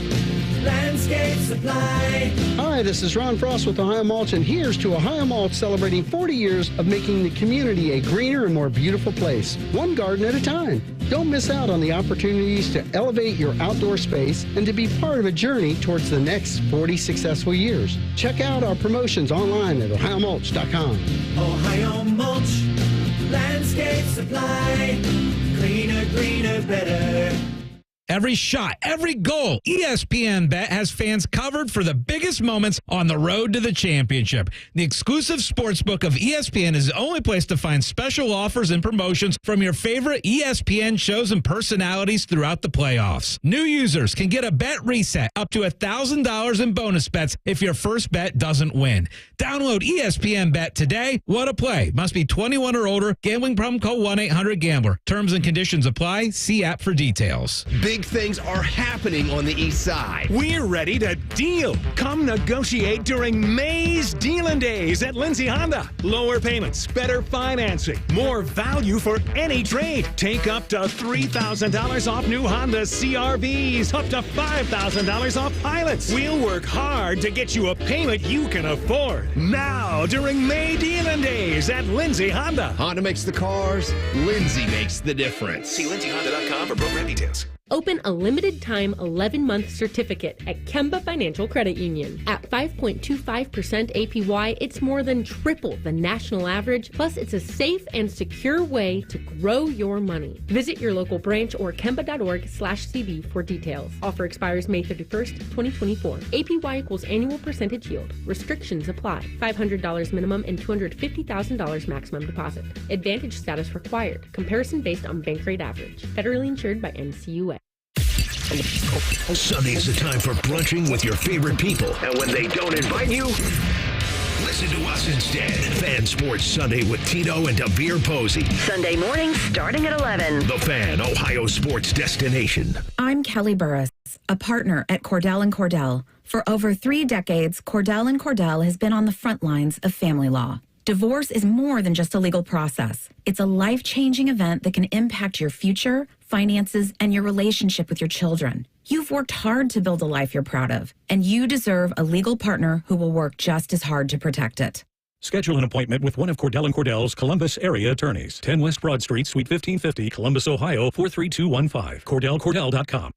Landscape Supply.
Hi, this is Ron Frost with Ohio Mulch, and here's to Ohio Mulch celebrating 40 years of making the community a greener and more beautiful place, one garden at a time. Don't miss out on the opportunities to elevate your outdoor space and to be part of a journey towards the next 40 successful years. Check out our promotions online at ohiomulch.com.
Ohio Mulch Landscape Supply. Cleaner, greener, better.
every shot, every goal. ESPN Bet has fans covered for the biggest moments on the road to the championship. The exclusive sportsbook of ESPN is the only place to find special offers and promotions from your favorite ESPN shows and personalities throughout the playoffs. New users can get a bet reset up to $1,000 in bonus bets if your first bet doesn't win. Download ESPN Bet today. What a play. Must be 21 or older. Gambling problem, call 1-800-GAMBLER. Terms and conditions apply. See app for details.
Big things are happening on the east side. We're ready to deal. Come negotiate during May's Dealin' Days at Lindsay Honda. Lower payments, better financing, more value for any trade. Take up to $3,000 off new Honda CR-Vs, up to $5,000 off pilots. We'll work hard to get you a payment you can afford. Now, during May Dealin' Days at Lindsay Honda. Honda makes the cars, Lindsay makes the difference.
See lindsayhonda.com for program details.
Open a limited-time 11-month certificate at Kemba Financial Credit Union. At 5.25% APY, it's more than triple the national average, plus it's a safe and secure way to grow your money. Visit your local branch or kemba.org/cb for details. Offer expires May 31st, 2024. APY equals annual percentage yield. Restrictions apply. $500 minimum and $250,000 maximum deposit. Advantage status required. Comparison based on bank rate average. Federally insured by NCUA.
Sunday's the time for brunching with your favorite people. And when they don't invite you, listen to us instead. Fan Sports Sunday with Tito and DeVere Posey.
Sunday morning starting at 11.
The Fan, Ohio sports destination.
I'm Kelly Burris, a partner at Cordell & Cordell. For over 3 decades, Cordell & Cordell has been on the front lines of family law. Divorce is more than just a legal process. It's a life-changing event that can impact your future, finances, and your relationship with your children. You've worked hard to build a life you're proud of, and you deserve a legal partner who will work just as hard to protect it.
Schedule an appointment with one of Cordell & Cordell's Columbus area attorneys. 10 West Broad Street, Suite 1550, Columbus, Ohio, 43215. CordellCordell.com.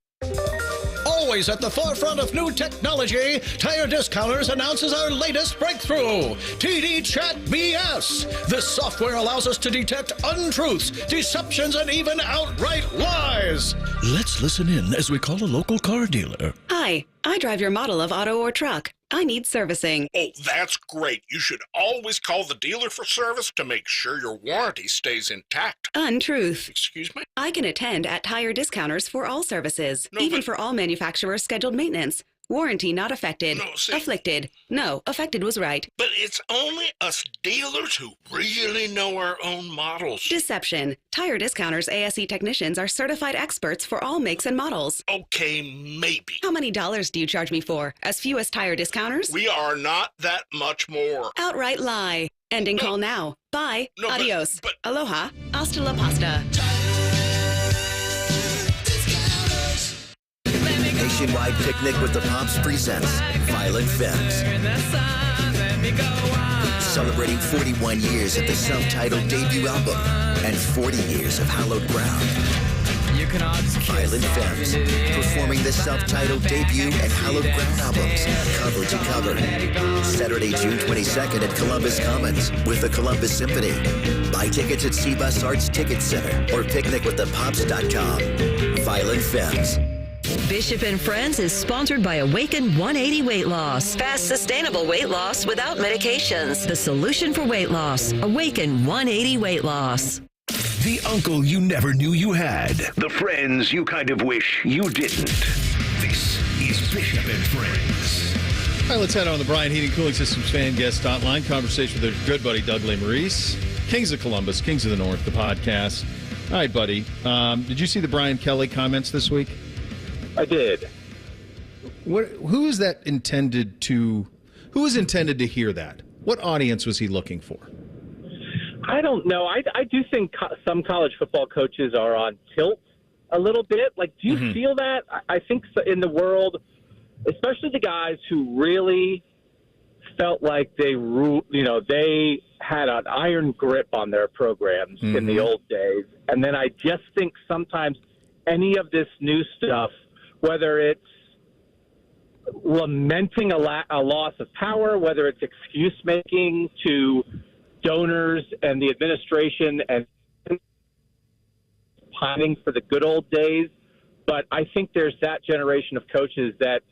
Always at the forefront of new technology, Tire Discounters announces our latest breakthrough, TD Chat BS. This software allows us to detect untruths, deceptions, and even outright lies. Let's listen in as we call a local car dealer.
Hi, I drive your model of auto or truck. I need servicing.
Oh, that's great. You should always call the dealer for service to make sure your warranty stays intact.
Untruth.
Excuse me?
I can attend at Tire Discounters for all services, even for all manufacturers' scheduled maintenance. Warranty not affected.
No, see.
Afflicted. No, affected was right.
But it's only us dealers who really know our own models.
Deception. Tire Discounters ASE technicians are certified experts for all makes and models.
Okay, maybe.
How many dollars do you charge me for? As few as Tire Discounters?
We are not that much more.
Outright lie. Ending call now. Bye.
No,
Adios.
But
Aloha. Hasta la pasta.
Nationwide picnic with the Pops presents Violent Femmes. Celebrating 41 years of the self-titled debut album and 40 years of hallowed ground. Violent Femmes, performing the self-titled debut and hallowed ground albums, cover to cover. Saturday, June 22nd at Columbus Commons with the Columbus Symphony. Buy tickets at Seabus Arts Ticket Center or picnicwiththepops.com. Violent Femmes.
Bishop and Friends is sponsored by Awaken 180 Weight Loss. Fast, sustainable weight loss without medications. The solution for weight loss. Awaken 180 Weight Loss.
The uncle you never knew you had. The friends you kind of wish you didn't. This is Bishop and Friends.
All right, let's head on the Brian Heating Cooling Systems fan guest hotline. Conversation with our good buddy Doug Lesmerises. Kings of Columbus, Kings of the North, the podcast. All right, buddy. Did you see the Brian Kelly comments this week?
I did.
Who is that intended to? Who is intended to hear that? What audience was he looking for?
I don't know. I do think some college football coaches are on tilt a little bit. Like, do you feel that? I think in the world, especially the guys who really felt like they had an iron grip on their programs in the old days, and then I just think sometimes any of this new stuff, whether it's lamenting a loss of power, whether it's excuse-making to donors and the administration and pining for the good old days, But I think there's that generation of coaches that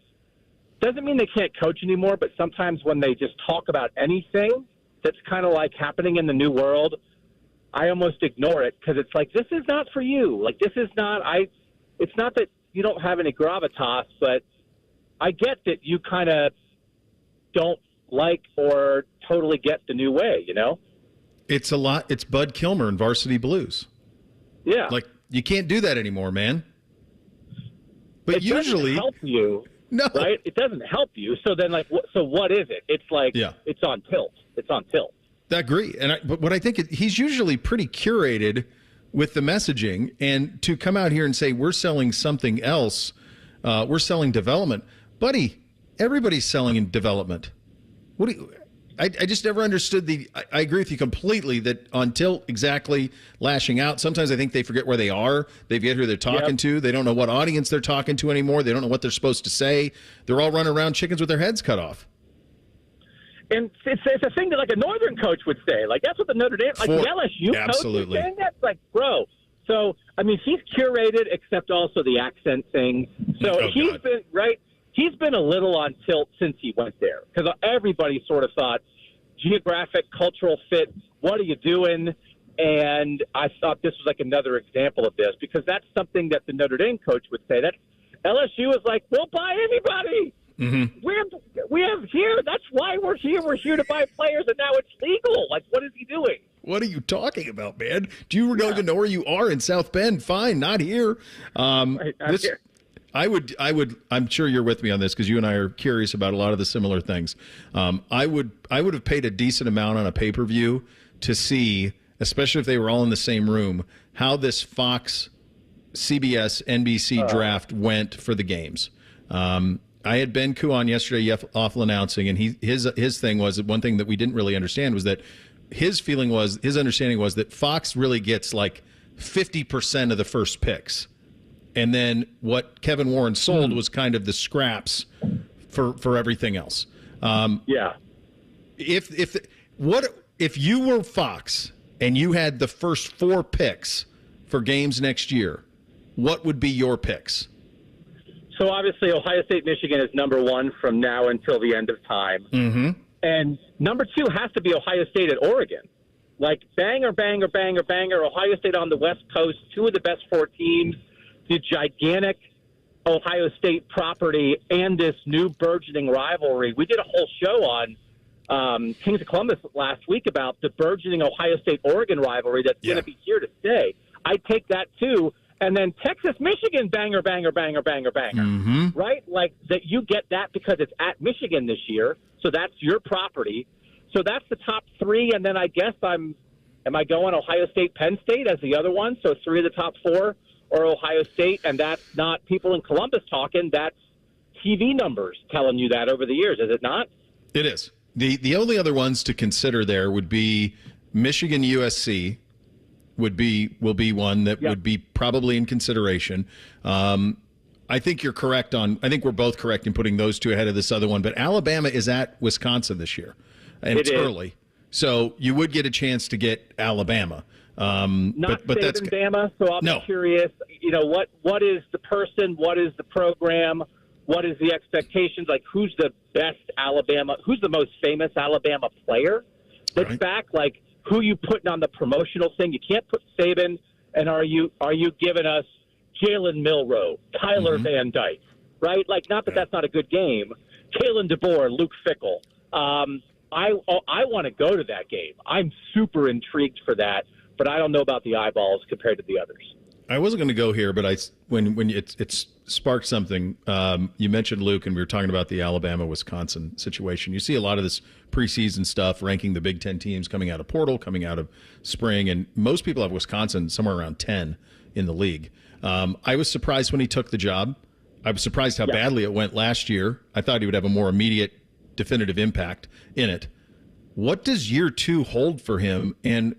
doesn't mean they can't coach anymore, but sometimes when they just talk about anything that's kind of like happening in the new world, I almost ignore it because it's like, this is not for you. Like, this is not – it's not that you don't have any gravitas, but I get that you kind of don't like or totally get the new way, you know?
It's a lot. It's Bud Kilmer in Varsity Blues.
Yeah.
Like, you can't do that anymore, man. But
it
usually –
doesn't help you.
No.
Right? It doesn't help you. So then, like, so what is it? It's like, it's on tilt. It's on tilt.
I agree. But what I think, he's usually pretty curated with the messaging. And to come out here and say, we're selling something else, we're selling development. Buddy, everybody's selling in development. What do you... I just never understood I agree with you completely that on tilt, exactly, lashing out. Sometimes I think they forget where they are. They forget who they're talking to. They don't know what audience they're talking to anymore. They don't know what they're supposed to say. They're all running around chickens with their heads cut off.
And it's a thing that, like, a Northern coach would say. Like, that's what the Notre Dame, like, the LSU coach is saying that. It's like, bro. So, I mean, he's curated, except also the accent thing. So he's been a little on tilt since he went there because everybody sort of thought geographic, cultural fit, what are you doing? And I thought this was like another example of this because that's something that the Notre Dame coach would say. That LSU is like, we'll buy anybody.
Mm-hmm.
We have here. That's why we're here. We're here to buy players, and now it's legal. Like, what is he doing?
What are you talking about, man? Do you even know where you are in South Bend? Fine, not here.
Here.
I'm sure you're with me on this because you and I are curious about a lot of the similar things. I would have paid a decent amount on a pay-per-view to see, especially if they were all in the same room, how this Fox, CBS, NBC draft went for the games. I had Ben Koo on yesterday, awful announcing, and his thing was, one thing that we didn't really understand was that his understanding was that Fox really gets like 50% of the first picks. And then what Kevin Warren sold was kind of the scraps for everything else. If you were Fox and you had the first 4 picks for games next year, what would be your picks?
So obviously Ohio State, Michigan is number 1 from now until the end of time.
Mm-hmm.
And number 2 has to be Ohio State at Oregon. Like, banger, banger, banger, banger. Ohio State on the West Coast, 2 of the best 4 teams. The gigantic Ohio State property and this new burgeoning rivalry. We did a whole show on Kings of Columbus last week about the burgeoning Ohio State-Oregon rivalry that's going to be here to stay. I take that, too. And then Texas-Michigan, banger, banger, banger, banger, banger.
Mm-hmm.
Right? Like, that you get that because it's at Michigan this year, so that's your property. So that's the top 3, and then I guess am I going Ohio State, Penn State as the other one? So 3 of the top 4. Or Ohio State, and that's not people in Columbus talking. That's TV numbers telling you that over the years, is it not?
It is. The only other ones to consider there would be Michigan, USC will be one that would be probably in consideration. I think you're correct I think we're both correct in putting those 2 ahead of this other one. But Alabama is at Wisconsin this year, and it's early, so you would get a chance to get Alabama.
But that's Bama, so I'll be curious. You know, what is the person? What is the program? What is the expectations? Like, who's the best Alabama? Who's the most famous Alabama player that's back? Like, who you putting on the promotional thing? You can't put Saban. And are you giving us Jalen Milroe, Tyler Van Dyke, right? Like, not that that's not a good game. Kalen DeBoer, Luke Fickell. I want to go to that game. I'm super intrigued for that. But I don't know about the eyeballs compared to the others.
I wasn't going to go here, but when it sparked something. You mentioned Luke, and we were talking about the Alabama-Wisconsin situation. You see a lot of this preseason stuff, ranking the Big Ten teams coming out of portal, coming out of spring, and most people have Wisconsin somewhere around 10 in the league. I was surprised when he took the job. I was surprised how badly it went last year. I thought he would have a more immediate, definitive impact in it. What does year 2 hold for him? And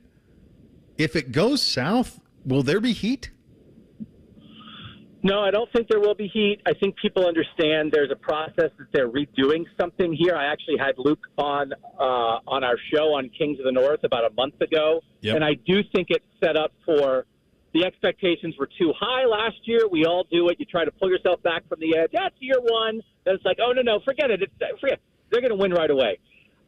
if it goes south, will there be heat?
No, I don't think there will be heat. I think people understand there's a process that they're redoing something here. I actually had Luke on our show on Kings of the North about a month ago, and I do think it's set up for the expectations were too high last year. We all do it. You try to pull yourself back from the edge. That's year one. Then it's like, oh, no, forget it. Forget it. They're going to win right away.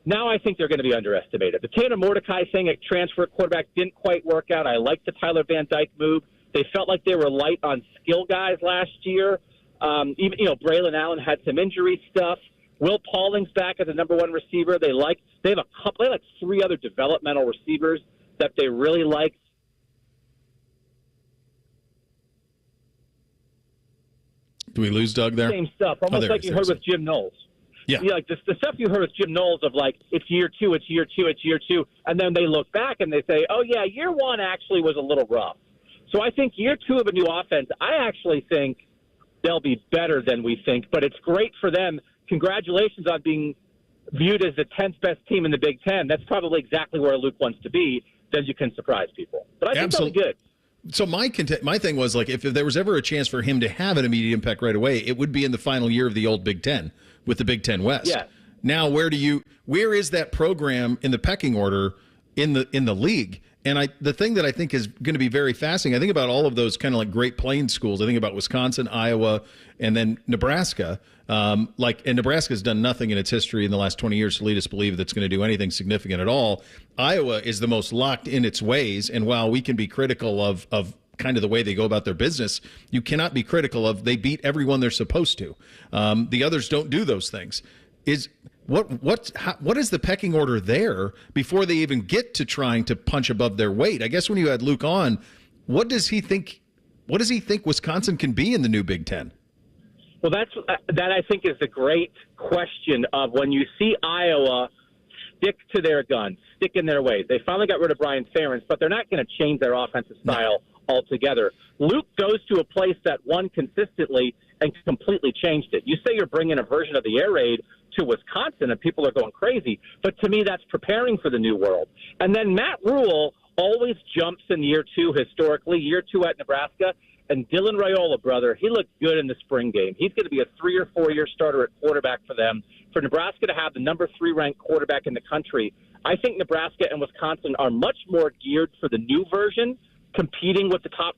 Now I think they're going to be underestimated. The Tanner Mordecai thing at transfer quarterback didn't quite work out. I like the Tyler Van Dyke move. They felt like they were light on skill guys last year. Even Braylon Allen had some injury stuff. Will Pauling's back as a number one receiver. They have three other developmental receivers that they really like.
Do we lose Doug there?
Same stuff, almost like you heard with Jim Knowles.
Yeah.
Like the stuff you heard with Jim Knowles of like, it's year two, and then they look back and they say, oh, yeah, year one actually was a little rough. So I think year two of a new offense, I actually think they'll be better than we think, but it's great for them. Congratulations on being viewed as the 10th best team in the Big Ten. That's probably exactly where Luke wants to be. Then you can surprise people. But I think they'll be good.
So my thing was, like, if there was ever a chance for him to have an immediate impact right away, it would be in the final year of the old Big Ten with the Big Ten West.
Yeah.
Now, where is that program in the pecking order in the league? And the thing that I think is going to be very fascinating, I think about all of those kind of like Great Plains schools. I think about Wisconsin, Iowa, and then Nebraska. And Nebraska's done nothing in its history in the last 20 years to lead us believe that's going to do anything significant at all. Iowa is the most locked in its ways, and while we can be critical of kind of the way they go about their business, you cannot be critical of they beat everyone they're supposed to. The others don't do those things. What is the pecking order there before they even get to trying to punch above their weight? I guess when you had Luke on, what does he think Wisconsin can be in the new Big Ten?
Well, that I think is the great question of when you see Iowa stick to their guns, stick in their ways. They finally got rid of Brian Ferentz, but they're not going to change their offensive style altogether. Luke goes to a place that won consistently and completely changed it. You say you're bringing a version of the air raid to Wisconsin, and people are going crazy. But to me, that's preparing for the new world. And then Matt Rule always jumps in year two historically, year two at Nebraska. And Dylan Raiola, brother, he looked good in the spring game. He's going to be a 3 or 4 year starter at quarterback for them. For Nebraska to have the number 3 ranked quarterback in the country, I think Nebraska and Wisconsin are much more geared for the new version, competing with the top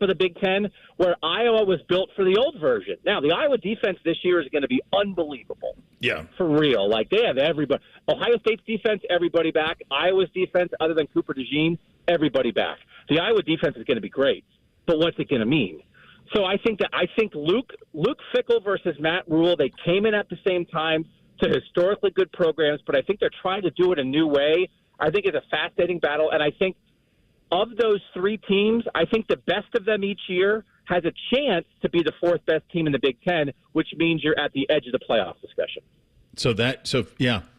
of the Big Ten, where Iowa was built for the old version. Now, the Iowa defense this year is going to be unbelievable.
Yeah.
For real. Like, they have everybody. Ohio State's defense, everybody back. Iowa's defense, other than Cooper DeJean, everybody back. The Iowa defense is going to be great. But what's it going to mean? So I think Luke Fickell versus Matt Rule, they came in at the same time to historically good programs, but I think they're trying to do it a new way. I think it's a fascinating battle, and I think of those 3 teams, I think the best of them each year has a chance to be the 4th best team in the Big Ten, which means you're at the edge of the playoff discussion.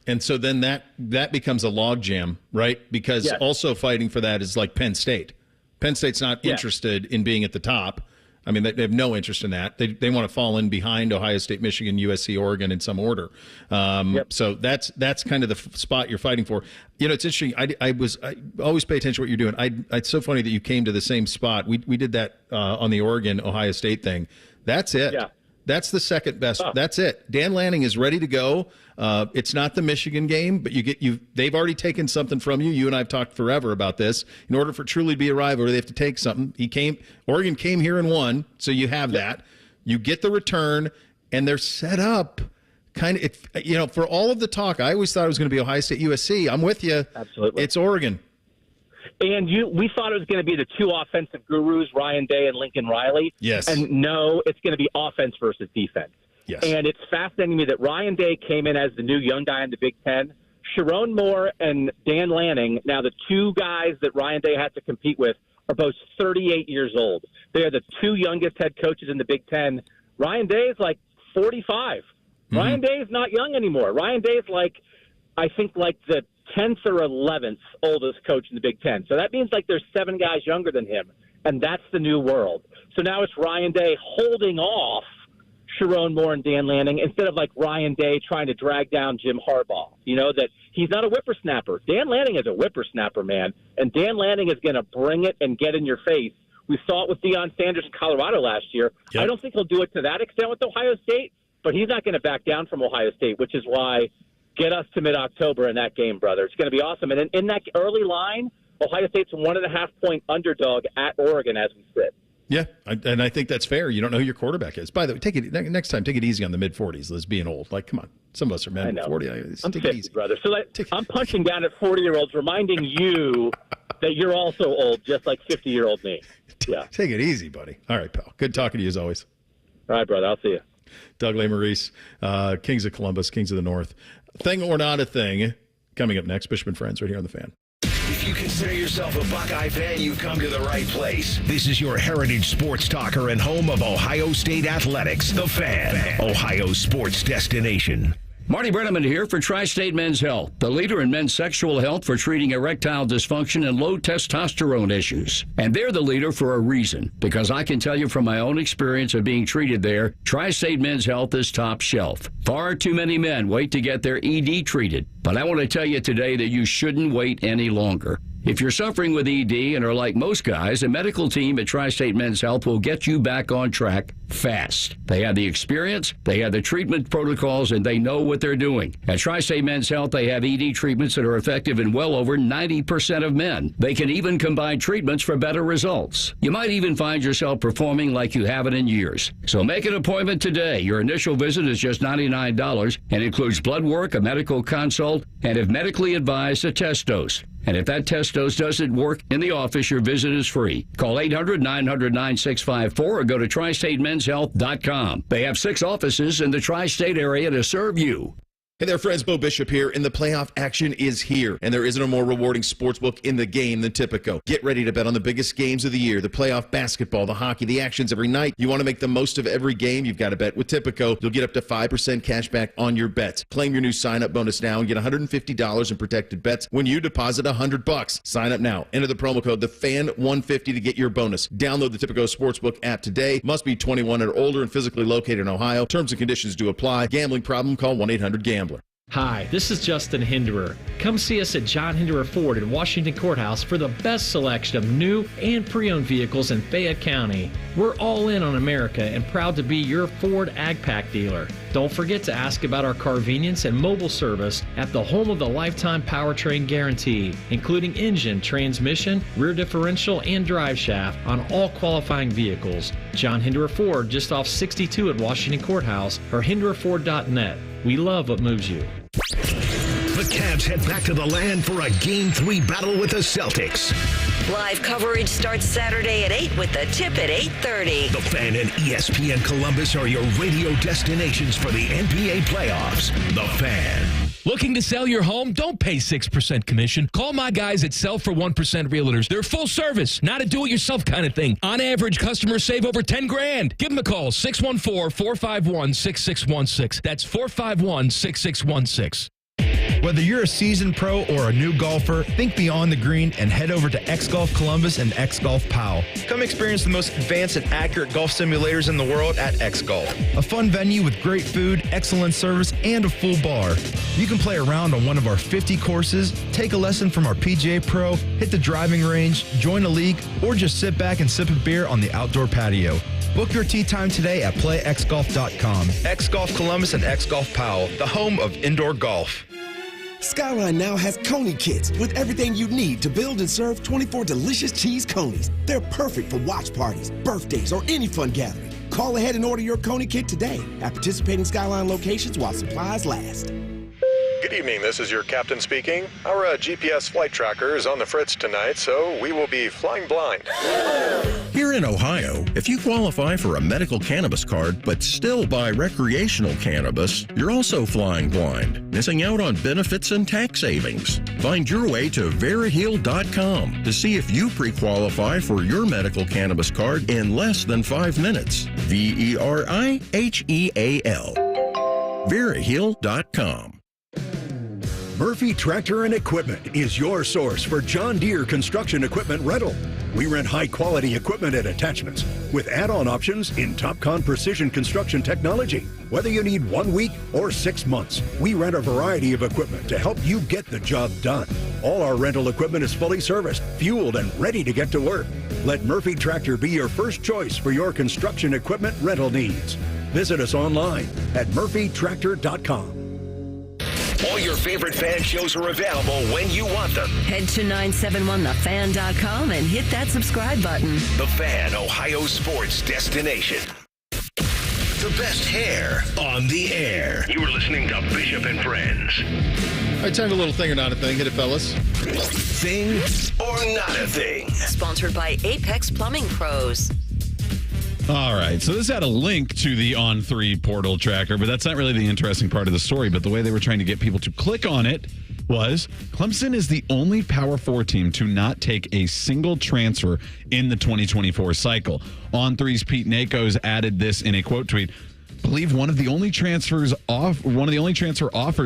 And so then that becomes a logjam, right? Because also fighting for that is like Penn State. Penn State's not interested in being at the top. I mean, they have no interest in that. They want to fall in behind Ohio State, Michigan, USC, Oregon in some order. So that's kind of the spot you're fighting for. It's interesting. I always pay attention to what you're doing. It's so funny that you came to the same spot. We did that on the Oregon Ohio State thing. That's it. Yeah. That's the second best. That's it. Dan Lanning is ready to go. It's not the Michigan game, but they've already taken something from you. You and I have talked forever about this. In order for it truly to be a rivalry, they have to take something. Oregon came here and won, so you have that. You get the return, and they're set up kind of. For all of the talk, I always thought it was going to be Ohio State, USC. I'm with you.
Absolutely,
it's Oregon.
And we thought it was going to be the 2 offensive gurus, Ryan Day and Lincoln Riley.
Yes.
And no, it's going to be offense versus defense.
Yes.
And it's fascinating to me that Ryan Day came in as the new young guy in the Big Ten. Sharon Moore and Dan Lanning, now the 2 guys that Ryan Day has to compete with, are both 38 years old. They are the 2 youngest head coaches in the Big Ten. Ryan Day is like 45. Ryan Day is not young anymore. Ryan Day is I think the 10th or 11th oldest coach in the Big Ten. So that means there's 7 guys younger than him, and that's the new world. So now it's Ryan Day holding off Sharon Moore and Dan Lanning instead of Ryan Day trying to drag down Jim Harbaugh. That he's not a whippersnapper. Dan Lanning is a whippersnapper, man, and Dan Lanning is going to bring it and get in your face. We saw it with Deion Sanders in Colorado last year. Yep. I don't think he'll do it to that extent with Ohio State, but he's not going to back down from Ohio State, which is why get us to mid-October in that game, brother. It's going to be awesome. And in that early line, Ohio State's a 1.5-point underdog at Oregon as we sit.
Yeah, and I think that's fair. You don't know who your quarterback is. By the way, next time, take it easy on the mid-40s. Let's being old. Like, come on. Some of us are men in 40.
I'm 50, brother. So I'm punching down at 40-year-olds, reminding you that you're also old, just like 50-year-old me. Yeah.
Take it easy, buddy. All right, pal. Good talking to you as always.
All right, brother. I'll see you.
Doug Lesmerises, Kings of Columbus, Kings of the North. Thing or not a thing, coming up next. Bishop and Friends right here on The Fan.
If you consider yourself a Buckeye fan, you've come to the right place. This is your heritage sports talker and home of Ohio State Athletics, The Fan, Ohio's sports destination.
Marty Brenneman here for Tri-State Men's Health, the leader in men's sexual health for treating erectile dysfunction and low testosterone issues. And they're the leader for a reason, because I can tell you from my own experience of being treated there, Tri-State Men's Health is top shelf. Far too many men wait to get their ED treated, but I want to tell you today that you shouldn't wait any longer. If you're suffering with ED and are like most guys, a medical team at Tri-State Men's Health will get you back on track fast. They have the experience, they have the treatment protocols, and they know what they're doing. At Tri-State Men's Health, they have ED treatments that are effective in well over 90% of men. They can even combine treatments for better results. You might even find yourself performing like you haven't in years. So make an appointment today. Your initial visit is just $99 and includes blood work, a medical consult, and if medically advised, a test dose. And if that test dose doesn't work in the office, your visit is free. Call 800-900-9654 or go to tristatemenshealth.com. They have 6 offices in the tri-state area to serve you.
Hey there, friends. Bo Bishop here, and the playoff action is here, and there isn't a more rewarding sportsbook in the game than Tipico. Get ready to bet on the biggest games of the year, the playoff basketball, the hockey, the actions every night. You want to make the most of every game? You've got to bet with Tipico. You'll get up to 5% cash back on your bets. Claim your new sign-up bonus now and get $150 in protected bets when you deposit $100. Sign up now. Enter the promo code TheFan150 to get your bonus. Download the Tipico Sportsbook app today. Must be 21 or older and physically located in Ohio. Terms and conditions do apply. Gambling problem? Call 1-800-GAMBLER.
Hi, this is Justin Hinderer. Come see us at John Hinderer Ford in Washington Courthouse for the best selection of new and pre-owned vehicles in Fayette County. We're all in on America and proud to be your Ford AgPack dealer. Don't forget to ask about our convenience and mobile service at the home of the lifetime powertrain guarantee, including engine, transmission, rear differential, and drive shaft on all qualifying vehicles. John Hinderer Ford, just off 62 at Washington Courthouse, or hindererford.net. We love what moves you.
The Cavs head back to the land for a Game 3 battle with the Celtics.
Live coverage starts Saturday at 8 with the tip at 8:30.
The Fan and ESPN Columbus are your radio destinations for the NBA playoffs. The Fan.
Looking to sell your home? Don't pay 6% commission. Call my guys at Sell for 1% Realtors. They're full service, not a do-it-yourself kind of thing. On average, customers save over $10,000. Give them a call, 614-451-6616. That's 451-6616.
Whether you're a seasoned pro or a new golfer, think beyond the green and head over to X Golf Columbus and X Golf Powell. Come experience the most advanced and accurate golf simulators in the world at X Golf. A fun venue with great food, excellent service, and a full bar. You can play around on one of our 50 courses, take a lesson from our PGA Pro, hit the driving range, join a league, or just sit back and sip a beer on the outdoor patio. Book your tee time today at playxgolf.com. X Golf Columbus and X Golf Powell, the home of indoor golf.
Skyline now has Coney kits with everything you need to build and serve 24 delicious cheese conies. They're perfect for watch parties, birthdays, or any fun gathering. Call ahead and order your Coney kit today at participating Skyline locations while supplies last.
Good evening, this is your captain speaking. Our GPS flight tracker is on the fritz tonight, so we will be flying blind.
Here in Ohio, if you qualify for a medical cannabis card but still buy recreational cannabis, you're also flying blind, missing out on benefits and tax savings. Find your way to veriheal.com to see if you pre-qualify for your medical cannabis card in less than 5 minutes. VERIHEAL. Veriheal.com.
Murphy Tractor and Equipment is your source for John Deere construction equipment rental. We rent high-quality equipment and attachments with add-on options in TopCon precision construction technology. Whether you need 1 week or 6 months, we rent a variety of equipment to help you get the job done. All our rental equipment is fully serviced, fueled, and ready to get to work. Let Murphy Tractor be your first choice for your construction equipment rental needs. Visit us online at murphytractor.com.
All your favorite fan shows are available when you want them.
Head to 971thefan.com and hit that subscribe button.
The Fan, Ohio sports destination. The best hair on the air. You are listening to Bishop and Friends.
All right, time for a little thing or not a thing. Hit it, fellas.
Thing or not a thing.
Sponsored by Apex Plumbing Pros.
All right, so this had a link to the On3 portal tracker, but that's not really the interesting part of the story. But the way they were trying to get people to click on it was Clemson is the only Power 4 team to not take a single transfer in the 2024 cycle. On3's Pete Nakos added this in a quote tweet. Believe one of the only transfer offers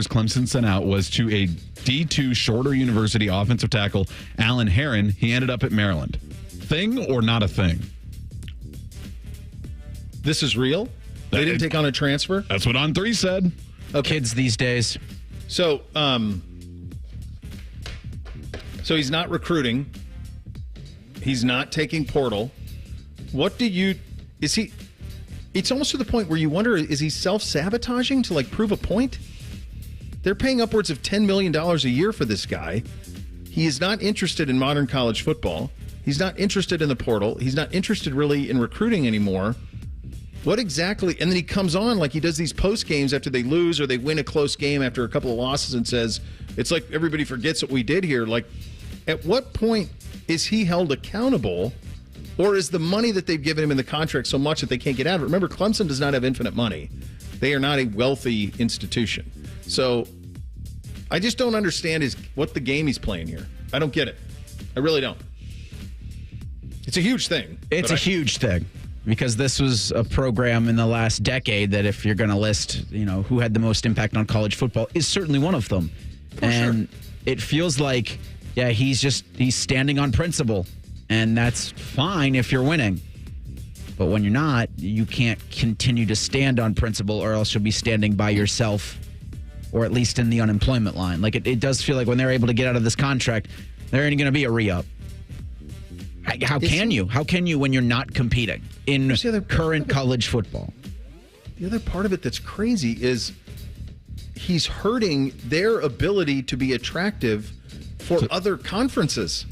Clemson sent out was to a D2 Shorter University offensive tackle, Alan Herron. He ended up at Maryland. Thing or not a thing?
This is real? They didn't take on a transfer?
That's what On3 said.
Okay.
Kids these days.
So he's not recruiting. He's not taking portal. It's almost to the point where you wonder, is he self-sabotaging to prove a point? They're paying upwards of $10 million a year for this guy. He is not interested in modern college football. He's not interested in the portal. He's not interested really in recruiting anymore. What exactly? And then he comes on like he does these post games after they lose or they win a close game after a couple of losses and says, it's like everybody forgets what we did here. Like, at what point is he held accountable, or is the money that they've given him in the contract so much that they can't get out of it? Remember, Clemson does not have infinite money. They are not a wealthy institution. So I just don't understand what the game he's playing here. I don't get it. I really don't. It's a huge thing.
It's a huge thing. Because this was a program in the last decade that, if you're going to list, who had the most impact on college football, is certainly one of them. And it feels like, he's standing on principle, and that's fine if you're winning. But when you're not, you can't continue to stand on principle, or else you'll be standing by yourself, or at least in the unemployment line. Like it does feel like when they're able to get out of this contract, there ain't going to be a re-up. How can you? How can you when you're not competing in current college football?
The other part of it that's crazy is he's hurting their ability to be attractive for other conferences.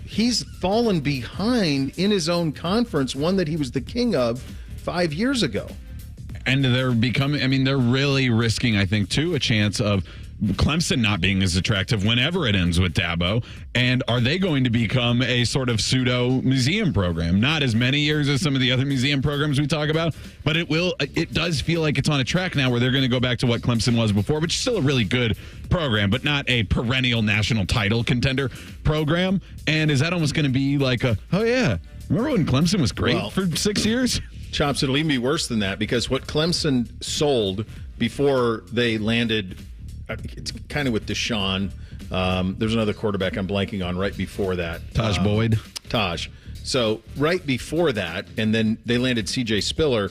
He's fallen behind in his own conference, one that he was the king of 5 years ago.
And they're really risking, I think, too, a chance of Clemson not being as attractive whenever it ends with Dabo. And are they going to become a sort of pseudo museum program? Not as many years as some of the other museum programs we talk about, but it does feel like it's on a track now where they're going to go back to what Clemson was before, which is still a really good program, but not a perennial national title contender program. And is that almost going to be like remember when Clemson was great for 6 years?
Chops, it'll even be worse than that, because what Clemson sold before they landed, it's kind of with Deshaun. There's another quarterback I'm blanking on right before that.
Taj Boyd.
Taj. So right before that, and then they landed C.J. Spiller.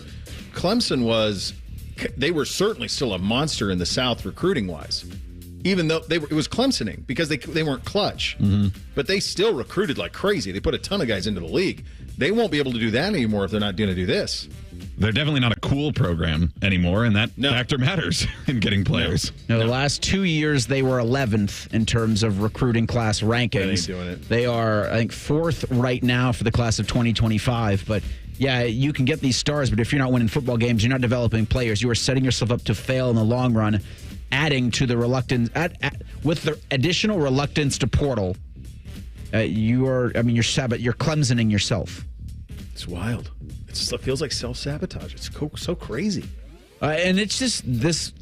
Clemson they were certainly still a monster in the South recruiting-wise, even though it was Clemsoning because they weren't clutch.
Mm-hmm.
But they still recruited like crazy. They put a ton of guys into the league. They won't be able to do that anymore if they're not going to do this.
They're definitely not a cool program anymore, and that factor matters in getting players.
No, the last 2 years, they were 11th in terms of recruiting class rankings.
They ain't doing it.
They are, I think, 4th right now for the class of 2025. But, you can get these stars, but if you're not winning football games, you're not developing players. You are setting yourself up to fail in the long run, adding to the reluctance. With the additional reluctance to portal, you're Clemsoning yourself.
It's wild. It feels like self-sabotage. It's so crazy.
And it's just this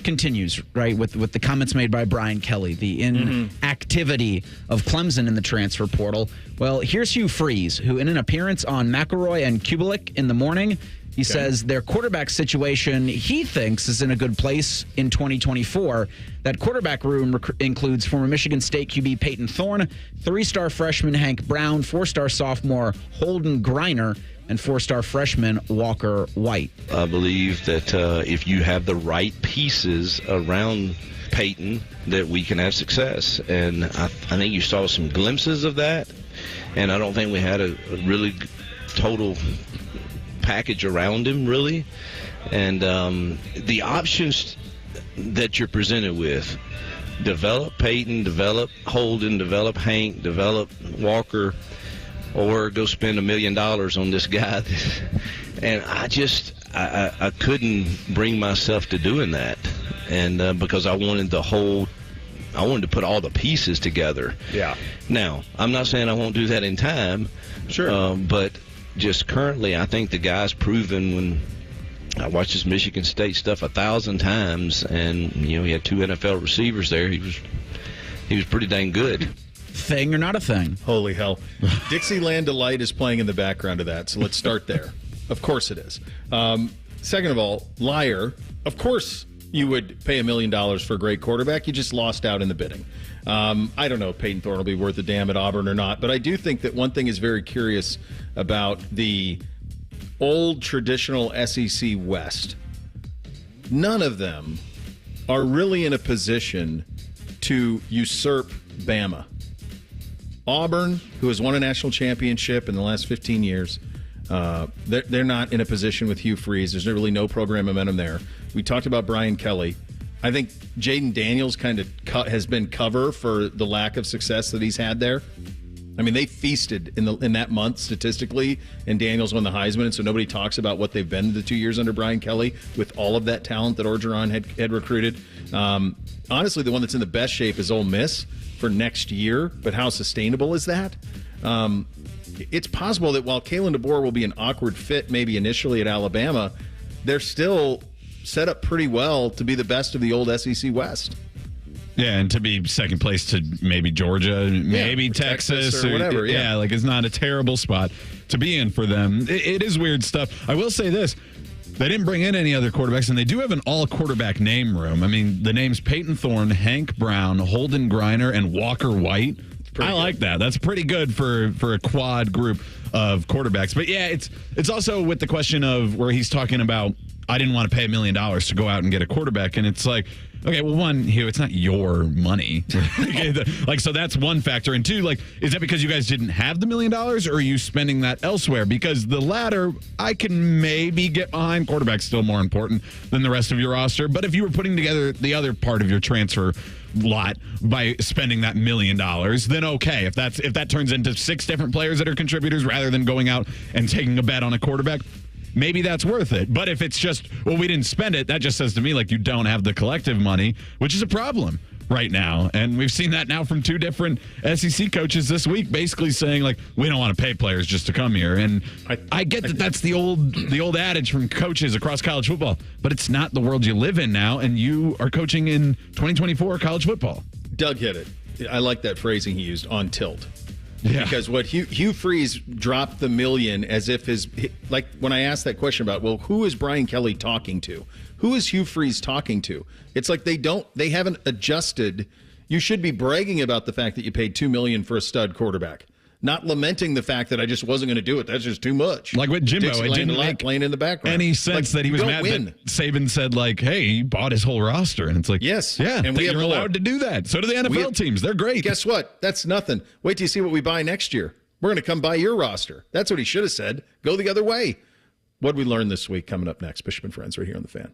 continues, right, with the comments made by Brian Kelly, the inactivity of Clemson in the transfer portal. Well, here's Hugh Freeze, who in an appearance on McElroy and Kubelik in the morning, he says their quarterback situation, he thinks, is in a good place in 2024. That quarterback room includes former Michigan State QB Peyton Thorne, 3-star freshman Hank Brown, 4-star sophomore Holden Greiner, and 4-star freshman Walker White.
I believe that if you have the right pieces around Peyton, that we can have success. And I think you saw some glimpses of that. And I don't think we had a really total package around him, really. And the options that you're presented with. Develop Peyton, develop Holden, develop Hank, develop Walker, or go spend $1 million on this guy. And I couldn't bring myself to doing that. And because I wanted to put all the pieces together.
Yeah.
Now, I'm not saying I won't do that in time.
Sure.
But just currently, I think the guy's proven when I watched his Michigan State stuff 1,000 times, and he had 2 NFL receivers there. He was pretty dang good.
Thing or not a thing?
Holy hell. Dixieland Delight is playing in the background of that, so let's start there. Of course it is. Second of all, liar. Of course you would pay $1 million for a great quarterback. You just lost out in the bidding. I don't know if Peyton Thorne will be worth a damn at Auburn or not, but I do think that one thing is very curious about the old traditional SEC West. None of them are really in a position to usurp Bama. Auburn, who has won a national championship in the last 15 years, they're not in a position with Hugh Freeze. There's really no program momentum there. We talked about Brian Kelly. I think Jaden Daniels kind of has been cover for the lack of success that he's had there. I mean, they feasted in that month statistically, and Daniels won the Heisman, and so nobody talks about what they've been the 2 years under Brian Kelly with all of that talent that Orgeron had recruited. Honestly, the one that's in the best shape is Ole Miss for next year, but how sustainable is that? It's possible that while Kalen DeBoer will be an awkward fit maybe initially at Alabama, they're still set up pretty well to be the best of the old SEC West.
Yeah, and to be second place to maybe Georgia, maybe Texas
or whatever.
Yeah, like it's not a terrible spot to be in for them. It is weird stuff. I will say this. They didn't bring in any other quarterbacks, and they do have an all-quarterback name room. I mean, the names Peyton Thorne, Hank Brown, Holden Griner, and Walker White. I like that. That's pretty good for a quad group of quarterbacks. But, yeah, it's also with the question of where he's talking about, I didn't want to pay $1 million to go out and get a quarterback. And it's like, okay, well, one, Hugh, it's not your money. So that's one factor. And two, is that because you guys didn't have the $1 million, or are you spending that elsewhere? Because the latter, I can maybe get behind. Quarterback's still more important than the rest of your roster. But if you were putting together the other part of your transfer lot by spending that $1 million, then okay. If that turns into 6 different players that are contributors rather than going out and taking a bet on a quarterback, maybe that's worth it. But if it's just, well, we didn't spend it, that just says to me you don't have the collective money, which is a problem right now. And we've seen that now from 2 different SEC coaches this week, basically saying we don't want to pay players just to come here. And I get that that's the old adage from coaches across college football, but it's not the world you live in now, and you are coaching in 2024 college football.
Doug hit it. I like that phrasing he used, on tilt.
Yeah.
Because what Hugh Freeze dropped the $1 million as if when I asked that question about, well, who is Brian Kelly talking to? Who is Hugh Freeze talking to? It's like they haven't adjusted. You should be bragging about the fact that you paid $2 million for a stud quarterback, not lamenting the fact that I just wasn't going to do it. That's just too much.
Like with Jimbo, it didn't make
playing in the background
any sense that he was mad that Saban said hey, he bought his whole roster, and it's
yes,
yeah,
and
we're allowed to do that. So do the NFL teams. They're great.
Guess what? That's nothing. Wait till you see what we buy next year. We're going to come buy your roster. That's what he should have said. Go the other way. What'd we learn this week? Coming up next, Bishop and Friends, right here on The Fan.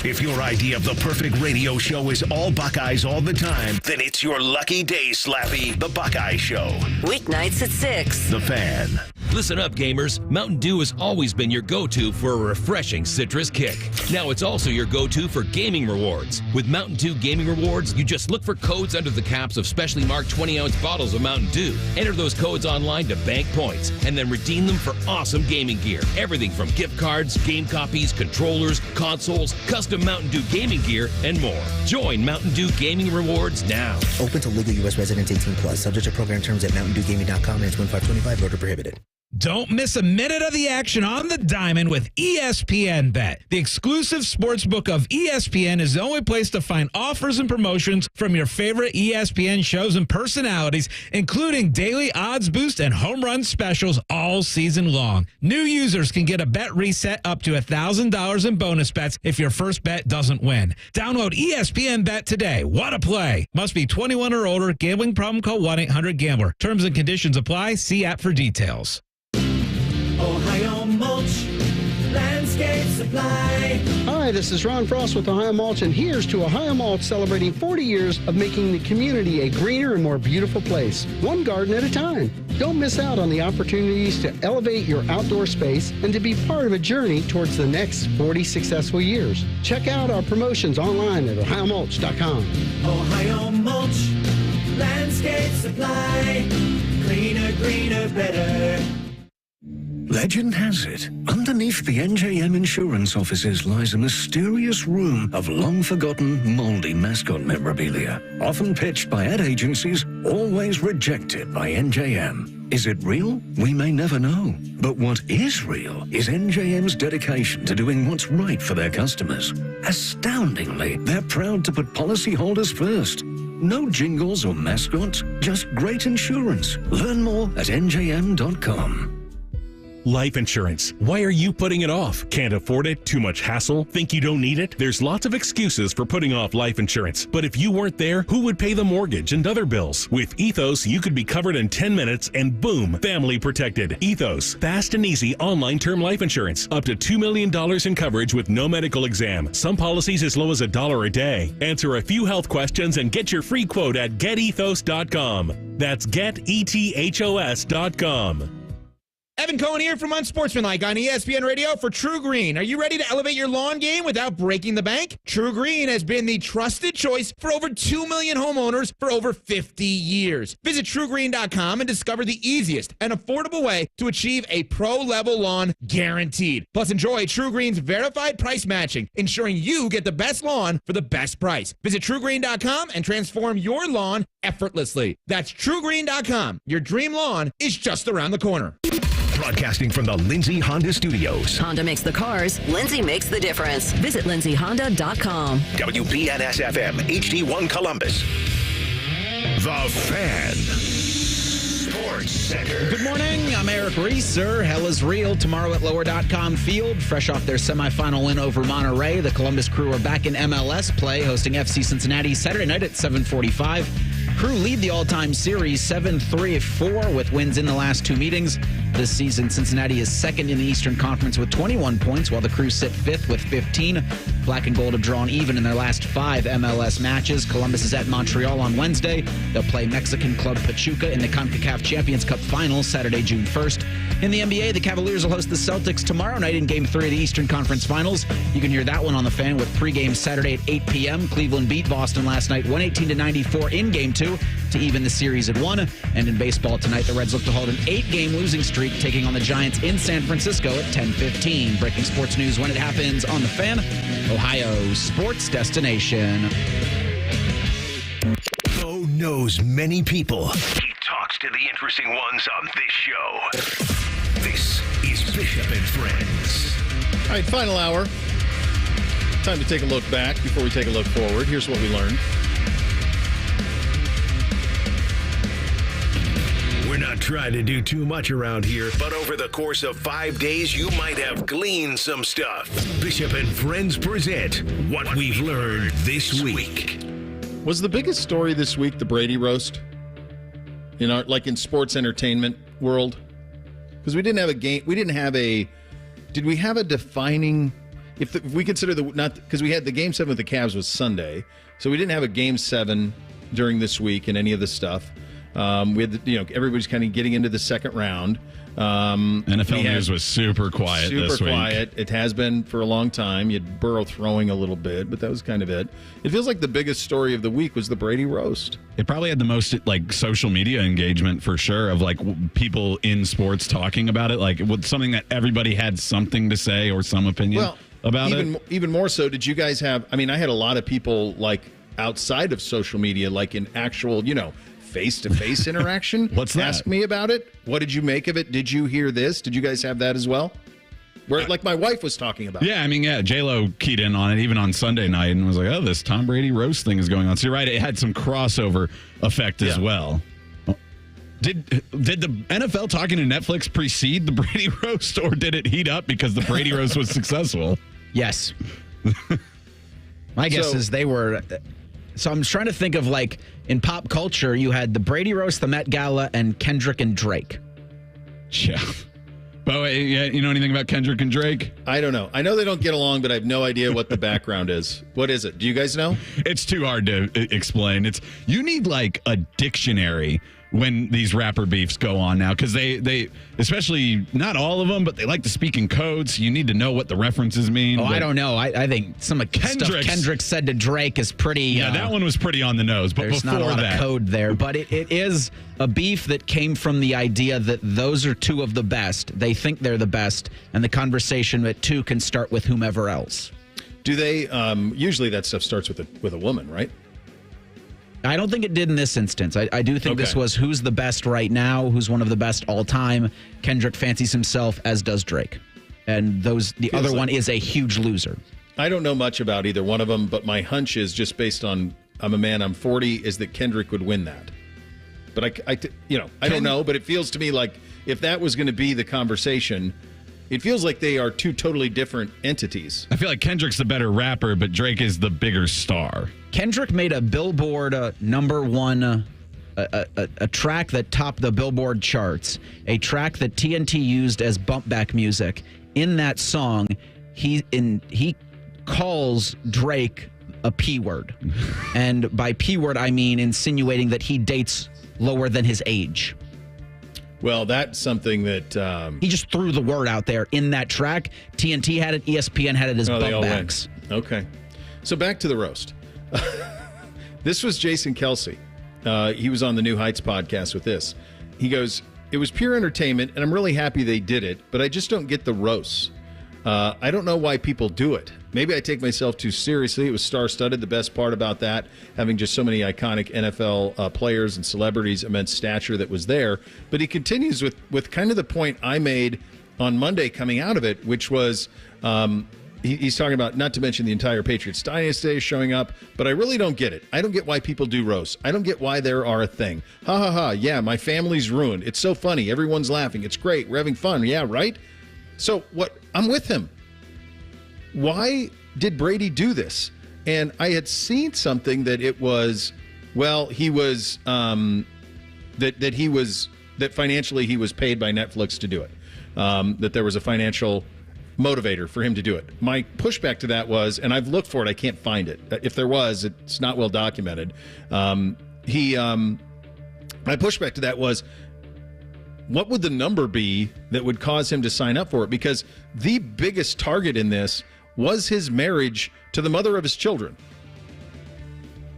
If your idea of the perfect radio show is all Buckeyes all the time, then it's your lucky day, Slappy, the Buckeye Show.
Weeknights at 6.
The Fan.
Listen up, gamers. Mountain Dew has always been your go-to for a refreshing citrus kick. Now it's also your go-to for gaming rewards. With Mountain Dew Gaming Rewards, you just look for codes under the caps of specially marked 20-ounce bottles of Mountain Dew. Enter those codes online to bank points, and then redeem them for awesome gaming gear. Everything from gift cards, game copies, controllers, consoles, custom Mountain Dew gaming gear, and more. Join Mountain Dew Gaming Rewards now.
Open to legal U.S. residents 18+. Subject to program terms at MountainDewGaming.com and 2525. Voter prohibited.
Don't miss a minute of the action on the diamond with ESPN Bet. The exclusive sportsbook of ESPN is the only place to find offers and promotions from your favorite ESPN shows and personalities, including daily odds boost and home run specials all season long. New users can get a bet reset up to $1,000 in bonus bets if your first bet doesn't win. Download ESPN Bet today. What a play. Must be 21 or older. Gambling problem? Call 1-800-GAMBLER. Terms and conditions apply. See app for details.
Ohio Mulch, Landscape Supply.
Hi,
Hi, this is Ron Frost with Ohio Mulch, and here's to Ohio Mulch celebrating 40 years of making the community a greener and more beautiful place, one garden at a time. Don't miss out on the opportunities to elevate your outdoor space and to be part of a journey towards the next 40 successful years. Check out our promotions online at ohiomulch.com.
Ohio Mulch, landscape supply, cleaner, greener, better.
Legend has it, underneath the NJM insurance offices lies a mysterious room of long-forgotten, moldy mascot memorabilia, often pitched by ad agencies, always rejected by NJM. Is it real? We may never know. But what is real is NJM's dedication to doing what's right for their customers. Astoundingly, they're proud to put policyholders first. No jingles or mascots, just great insurance. Learn more at njm.com.
Life insurance. Why are you putting it off? Can't afford it? Too much hassle? Think you don't need it? There's lots of excuses for putting off life insurance. But if you weren't there, who would pay the mortgage and other bills? With Ethos, you could be covered in 10 minutes and boom, family protected. Ethos, fast and easy online term life insurance. Up to $2 million in coverage with no medical exam. Some policies as low as $1 a day. Answer a few health questions and get your free quote at getethos.com. That's getethos.com.
Evan Cohen here from Unsportsmanlike on ESPN Radio for True Green. Are you ready to elevate your lawn game without breaking the bank? True Green has been the trusted choice for over 2 million homeowners for over 50 years. Visit TrueGreen.com and discover the easiest and affordable way to achieve a pro-level lawn guaranteed. Plus, enjoy True Green's verified price matching, ensuring you get the best lawn for the best price. Visit TrueGreen.com and transform your lawn effortlessly. That's TrueGreen.com. Your dream lawn is just around the corner.
Broadcasting from the Lindsay Honda Studios.
Honda makes the cars. Lindsay makes the difference. Visit lindsayhonda.com.
WBNS-FM, HD1 Columbus. The Fan. Sports Center.
Good morning. I'm Eric Reeser. Hell is real tomorrow at Lower.com Field. Fresh off their semifinal win over Monterey, the Columbus Crew are back in MLS play, hosting FC Cincinnati Saturday night at 7:45. Crew lead the all-time series 7-3-4 with wins in the last two meetings. This season, Cincinnati is second in the Eastern Conference with 21 points, while the Crew sit fifth with 15. Black and Gold have drawn even in their last 5 MLS matches. Columbus is at Montreal on Wednesday. They'll play Mexican club Pachuca in the CONCACAF Champions Cup Finals Saturday, June 1st. In the NBA, the Cavaliers will host the Celtics tomorrow night in Game 3 of the Eastern Conference Finals. You can hear that one on the Fan with pregame Saturday at 8 p.m. Cleveland beat Boston last night 118-94 in Game 2 to even the series at 1. And in baseball tonight, the Reds look to hold an 8-game losing streak, taking on the Giants in San Francisco at 10:15. Breaking sports news when it happens on the Fan, Ohio's sports destination.
Bo knows many people. He talks to the interesting ones on this show. This is Bishop and Friends.
All right, final hour. Time to take a look back before we take a look forward. Here's what we learned.
We're not trying to do too much around here, but over the course of 5 days, you might have gleaned some stuff. Bishop and Friends present What We've Learned This Week.
Was the biggest story this week the Brady roast? In our, like in sports entertainment world? Because we didn't have a game. We didn't have a. Did we have a defining? If we consider because we had the Game 7 with the Cavs was Sunday, so we didn't have a Game 7 during this week and any of the stuff. We had, everybody's kind of getting into the second round.
NFL news was super quiet this week.
Super quiet. It has been for a long time. You had Burrow throwing a little bit, but that was kind of it. It feels like the biggest story of the week was the Brady roast.
It probably had the most social media engagement for sure of people in sports talking about it. Something that everybody had something to say or some opinion about it.
Even more so, did you guys have? I mean, I had a lot of people outside of social media, in actual, face-to-face interaction.
What's that?
Ask me about it. What did you make of it? Did you hear this? Did you guys have that as well? Where my wife was talking about.
Yeah, J-Lo keyed in on it even on Sunday night and was like, "Oh, this Tom Brady roast thing is going on." So you're right; it had some crossover effect as well. Did the NFL talking to Netflix precede the Brady roast, or did it heat up because the Brady roast was successful?
Yes. My guess is they were. So I'm trying to think of in pop culture, you had the Brady roast, the Met Gala, and Kendrick and Drake.
Yeah. Bo, you know anything about Kendrick and Drake?
I don't know. I know they don't get along, but I have no idea what the background is. What is it? Do you guys know?
It's too hard to explain. You need like a dictionary when these rapper beefs go on now, because they especially, not all of them, but they like to speak in codes. You need to know what the references mean.
I don't know. I think some of the stuff Kendrick said to Drake is pretty...
Yeah, that one was pretty on the nose. But
there's not a lot of code there. But it is a beef that came from the idea that those are two of the best. They think they're the best, and the conversation at two can start with whomever else.
Do they... usually that stuff starts with a woman, right?
I don't think it did in this instance. I do think this was who's the best right now, who's one of the best all time. Kendrick fancies himself, as does Drake. And the other one is a huge loser.
I don't know much about either one of them, but my hunch is just based on I'm a man, I'm 40, is that Kendrick would win that. But I don't know, but it feels to me like if that was going to be the conversation, it feels like they are two totally different entities.
I feel like Kendrick's the better rapper, but Drake is the bigger star.
Kendrick made a Billboard #1, a track that topped the Billboard charts, a track that TNT used as bump back music. In that song, he calls Drake a P word. And by P word, I mean insinuating that he dates lower than his age.
Well, that's something that...
he just threw the word out there in that track. TNT had it. ESPN had it as bump backs.
Okay. So back to the roast. This was Jason Kelsey. He was on the New Heights podcast with this. He goes, it was pure entertainment, and I'm really happy they did it, but I just don't get the roasts. I don't know why people do it. Maybe I take myself too seriously. It was star-studded. The best part about that, having just so many iconic NFL players and celebrities, immense stature that was there. But he continues with kind of the point I made on Monday coming out of it, which was he's talking about, not to mention the entire Patriots dynasty showing up, but I really don't get it. I don't get why people do roasts. I don't get why there are a thing. Ha, ha, ha. Yeah, my family's ruined. It's so funny. Everyone's laughing. It's great. We're having fun. Yeah, right? So what? I'm with him. Why did Brady do this? And I had seen something that it was, well, he was that financially he was paid by Netflix to do it. That there was a financial motivator for him to do it. My pushback to that was, and I've looked for it, I can't find it. If there was, it's not well documented. My pushback to that was, what would the number be that would cause him to sign up for it? Because the biggest target in this was his marriage to the mother of his children.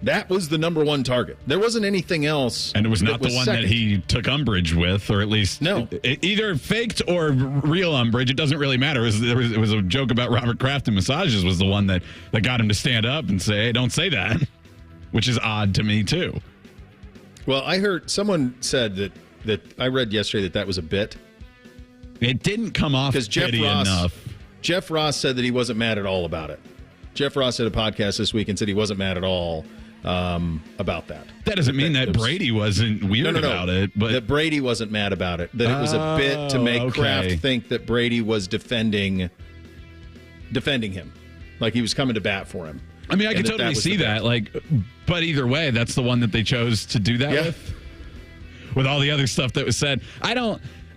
That was the number one target. There wasn't anything else.
And it was not the one that he took umbrage with, or at least either faked or real umbrage. It doesn't really matter. It was a joke about Robert Kraft and massages was the one that got him to stand up and say, hey, don't say that, which is odd to me too.
Well, I heard someone said that I read yesterday that was a bit.
It didn't come off bitty enough.
Jeff Ross said that he wasn't mad at all about it. Jeff Ross had a podcast this week and said he wasn't mad at all about that.
That doesn't mean that Brady wasn't weird about it, but
that Brady wasn't mad about it. That it was a bit to make Kraft think that Brady was defending him, like he was coming to bat for him.
I mean, I can totally see that. But either way, that's the one that they chose to do that with all the other stuff that was said.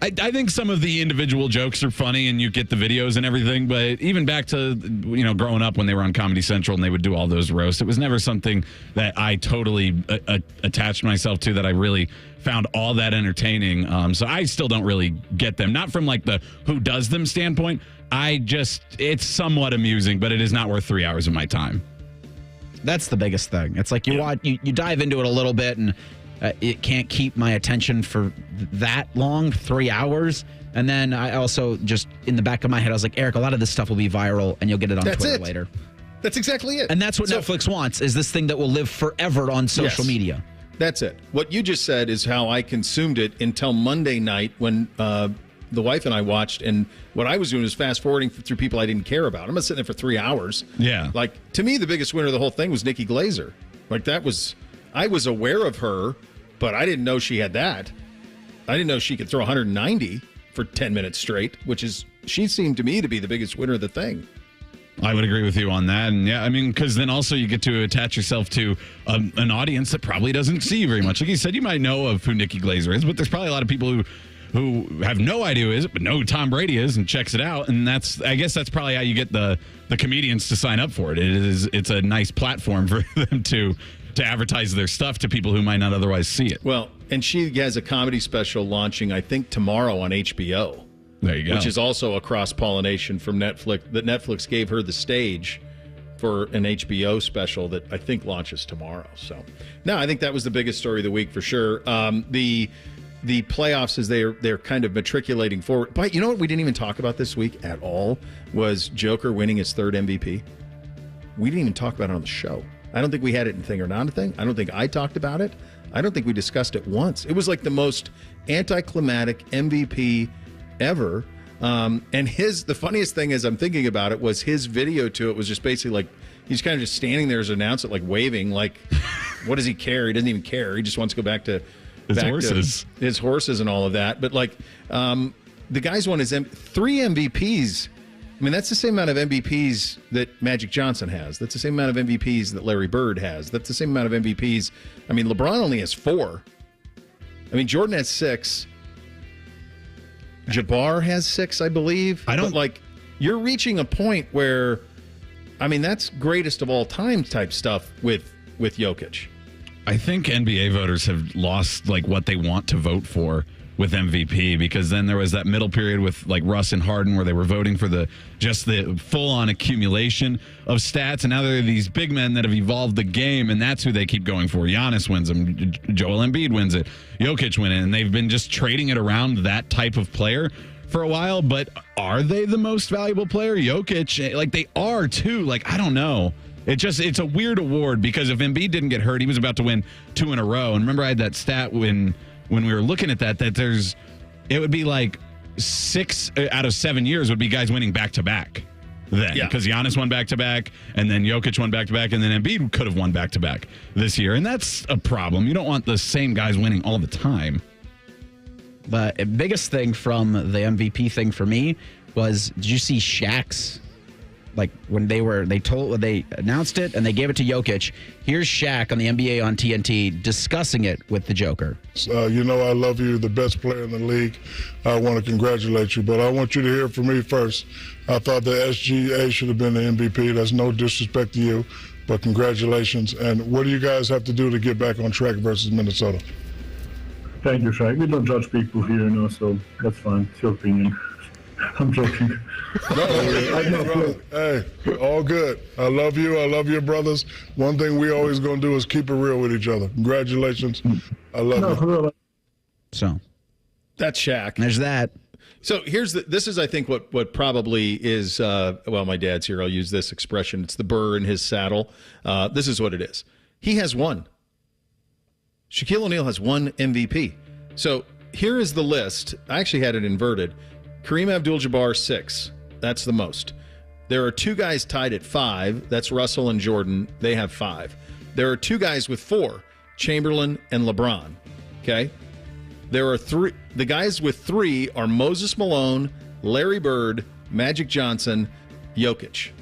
I think some of the individual jokes are funny and you get the videos and everything, but even back to, growing up when they were on Comedy Central and they would do all those roasts, it was never something that I totally attached myself to, that I really found all that entertaining. So I still don't really get them. Not from the who does them standpoint. It's somewhat amusing, but it is not worth 3 hours of my time.
That's the biggest thing. It's like you dive into it a little bit and it can't keep my attention for that long, 3 hours. And then I also just, in the back of my head, I was like, Eric, a lot of this stuff will be viral and you'll get it on Twitter later.
That's exactly it.
And that's what Netflix wants, is this thing that will live forever on social media.
That's it. What you just said is how I consumed it until Monday night when the wife and I watched, and what I was doing was fast forwarding through people I didn't care about. I'm not sitting there for 3 hours.
Yeah.
To me, the biggest winner of the whole thing was Nikki Glaser. I was aware of her, but I didn't know she had that. I didn't know she could throw 190 for 10 minutes straight, she seemed to me to be the biggest winner of the thing.
I would agree with you on that. And yeah, I mean, because then also you get to attach yourself to an audience that probably doesn't see you very much. Like you said, you might know of who Nikki Glaser is, but there's probably a lot of people who have no idea who is it, but know who Tom Brady is and checks it out. And I guess that's probably how you get the comedians to sign up for it. It's a nice platform for them to advertise their stuff to people who might not otherwise see it.
Well, and she has a comedy special launching, I think, tomorrow on HBO.
There you go.
Which is also a cross-pollination from Netflix, that Netflix gave her the stage for an HBO special that I think launches tomorrow. So, no, I think that was the biggest story of the week for sure. The playoffs, as they're kind of matriculating forward. But you know what we didn't even talk about this week at all was Joker winning his third MVP. We didn't even talk about it on the show. I don't think we had it in Thing or Not a Thing. I don't think I talked about it. I don't think we discussed it once. It was like the most anticlimactic MVP ever. And the funniest thing as I'm thinking about it was his video to it was just basically like, he's kind of just standing there as an announcer, like waving, like, what does he care? He doesn't even care. He just wants to go back to his horses and all of that. But like, the guy's won his 3 MVPs. I mean, that's the same amount of MVPs that Magic Johnson has. That's the same amount of MVPs that Larry Bird has. That's the same amount of MVPs. I mean, LeBron only has 4. I mean, Jordan has 6. Jabbar has 6, I believe. But like, you're reaching a point where, I mean, that's greatest of all time type stuff with Jokic.
I think NBA voters have lost like what they want to vote for with MVP, because then there was that middle period with like Russ and Harden where they were voting for the full-on accumulation of stats, and now there are these big men that have evolved the game, and that's who they keep going for. Giannis wins them, Joel Embiid wins it, Jokic win it, and they've been just trading it around that type of player for a while. But are they the most valuable player? Jokic, like they are too. Like, I don't know. It's a weird award, because if Embiid didn't get hurt, he was about to win 2 in a row. And remember, I had that stat when we were looking at that it would be like 6 out of 7 years would be guys winning back-to-back then. Because Giannis won back-to-back, and then Jokic won back-to-back, and then Embiid could have won back-to-back this year. And that's a problem. You don't want the same guys winning all the time.
The biggest thing from the MVP thing for me was, did you see Shaq's? Like when they announced it and they gave it to Jokic. Here's Shaq on the NBA on TNT discussing it with the Joker.
You know I love you, the best player in the league. I want to congratulate you, but I want you to hear from me first. I thought the SGA should have been the MVP. That's no disrespect to you, but congratulations. And what do you guys have to do to get back on track versus Minnesota?
Thank you, Shaq. We don't judge people here, so that's fine. It's your opinion. I'm joking.
Hey, all good. I love you. I love your brothers. One thing we always going to do is keep it real with each other. Congratulations. I love you.
So
that's Shaq.
There's that.
So this is I think what probably is well, my dad's here. I'll use this expression. It's the burr in his saddle. This is what it is. He has 1. Shaquille O'Neal has 1 MVP. So here is the list. I actually had it inverted. Kareem Abdul-Jabbar 6. That's the most. There are 2 guys tied at 5. That's Russell and Jordan. They have 5. There are 2 guys with 4. Chamberlain and LeBron. Okay? There are 3. The guys with 3 are Moses Malone, Larry Bird, Magic Johnson, Jokic.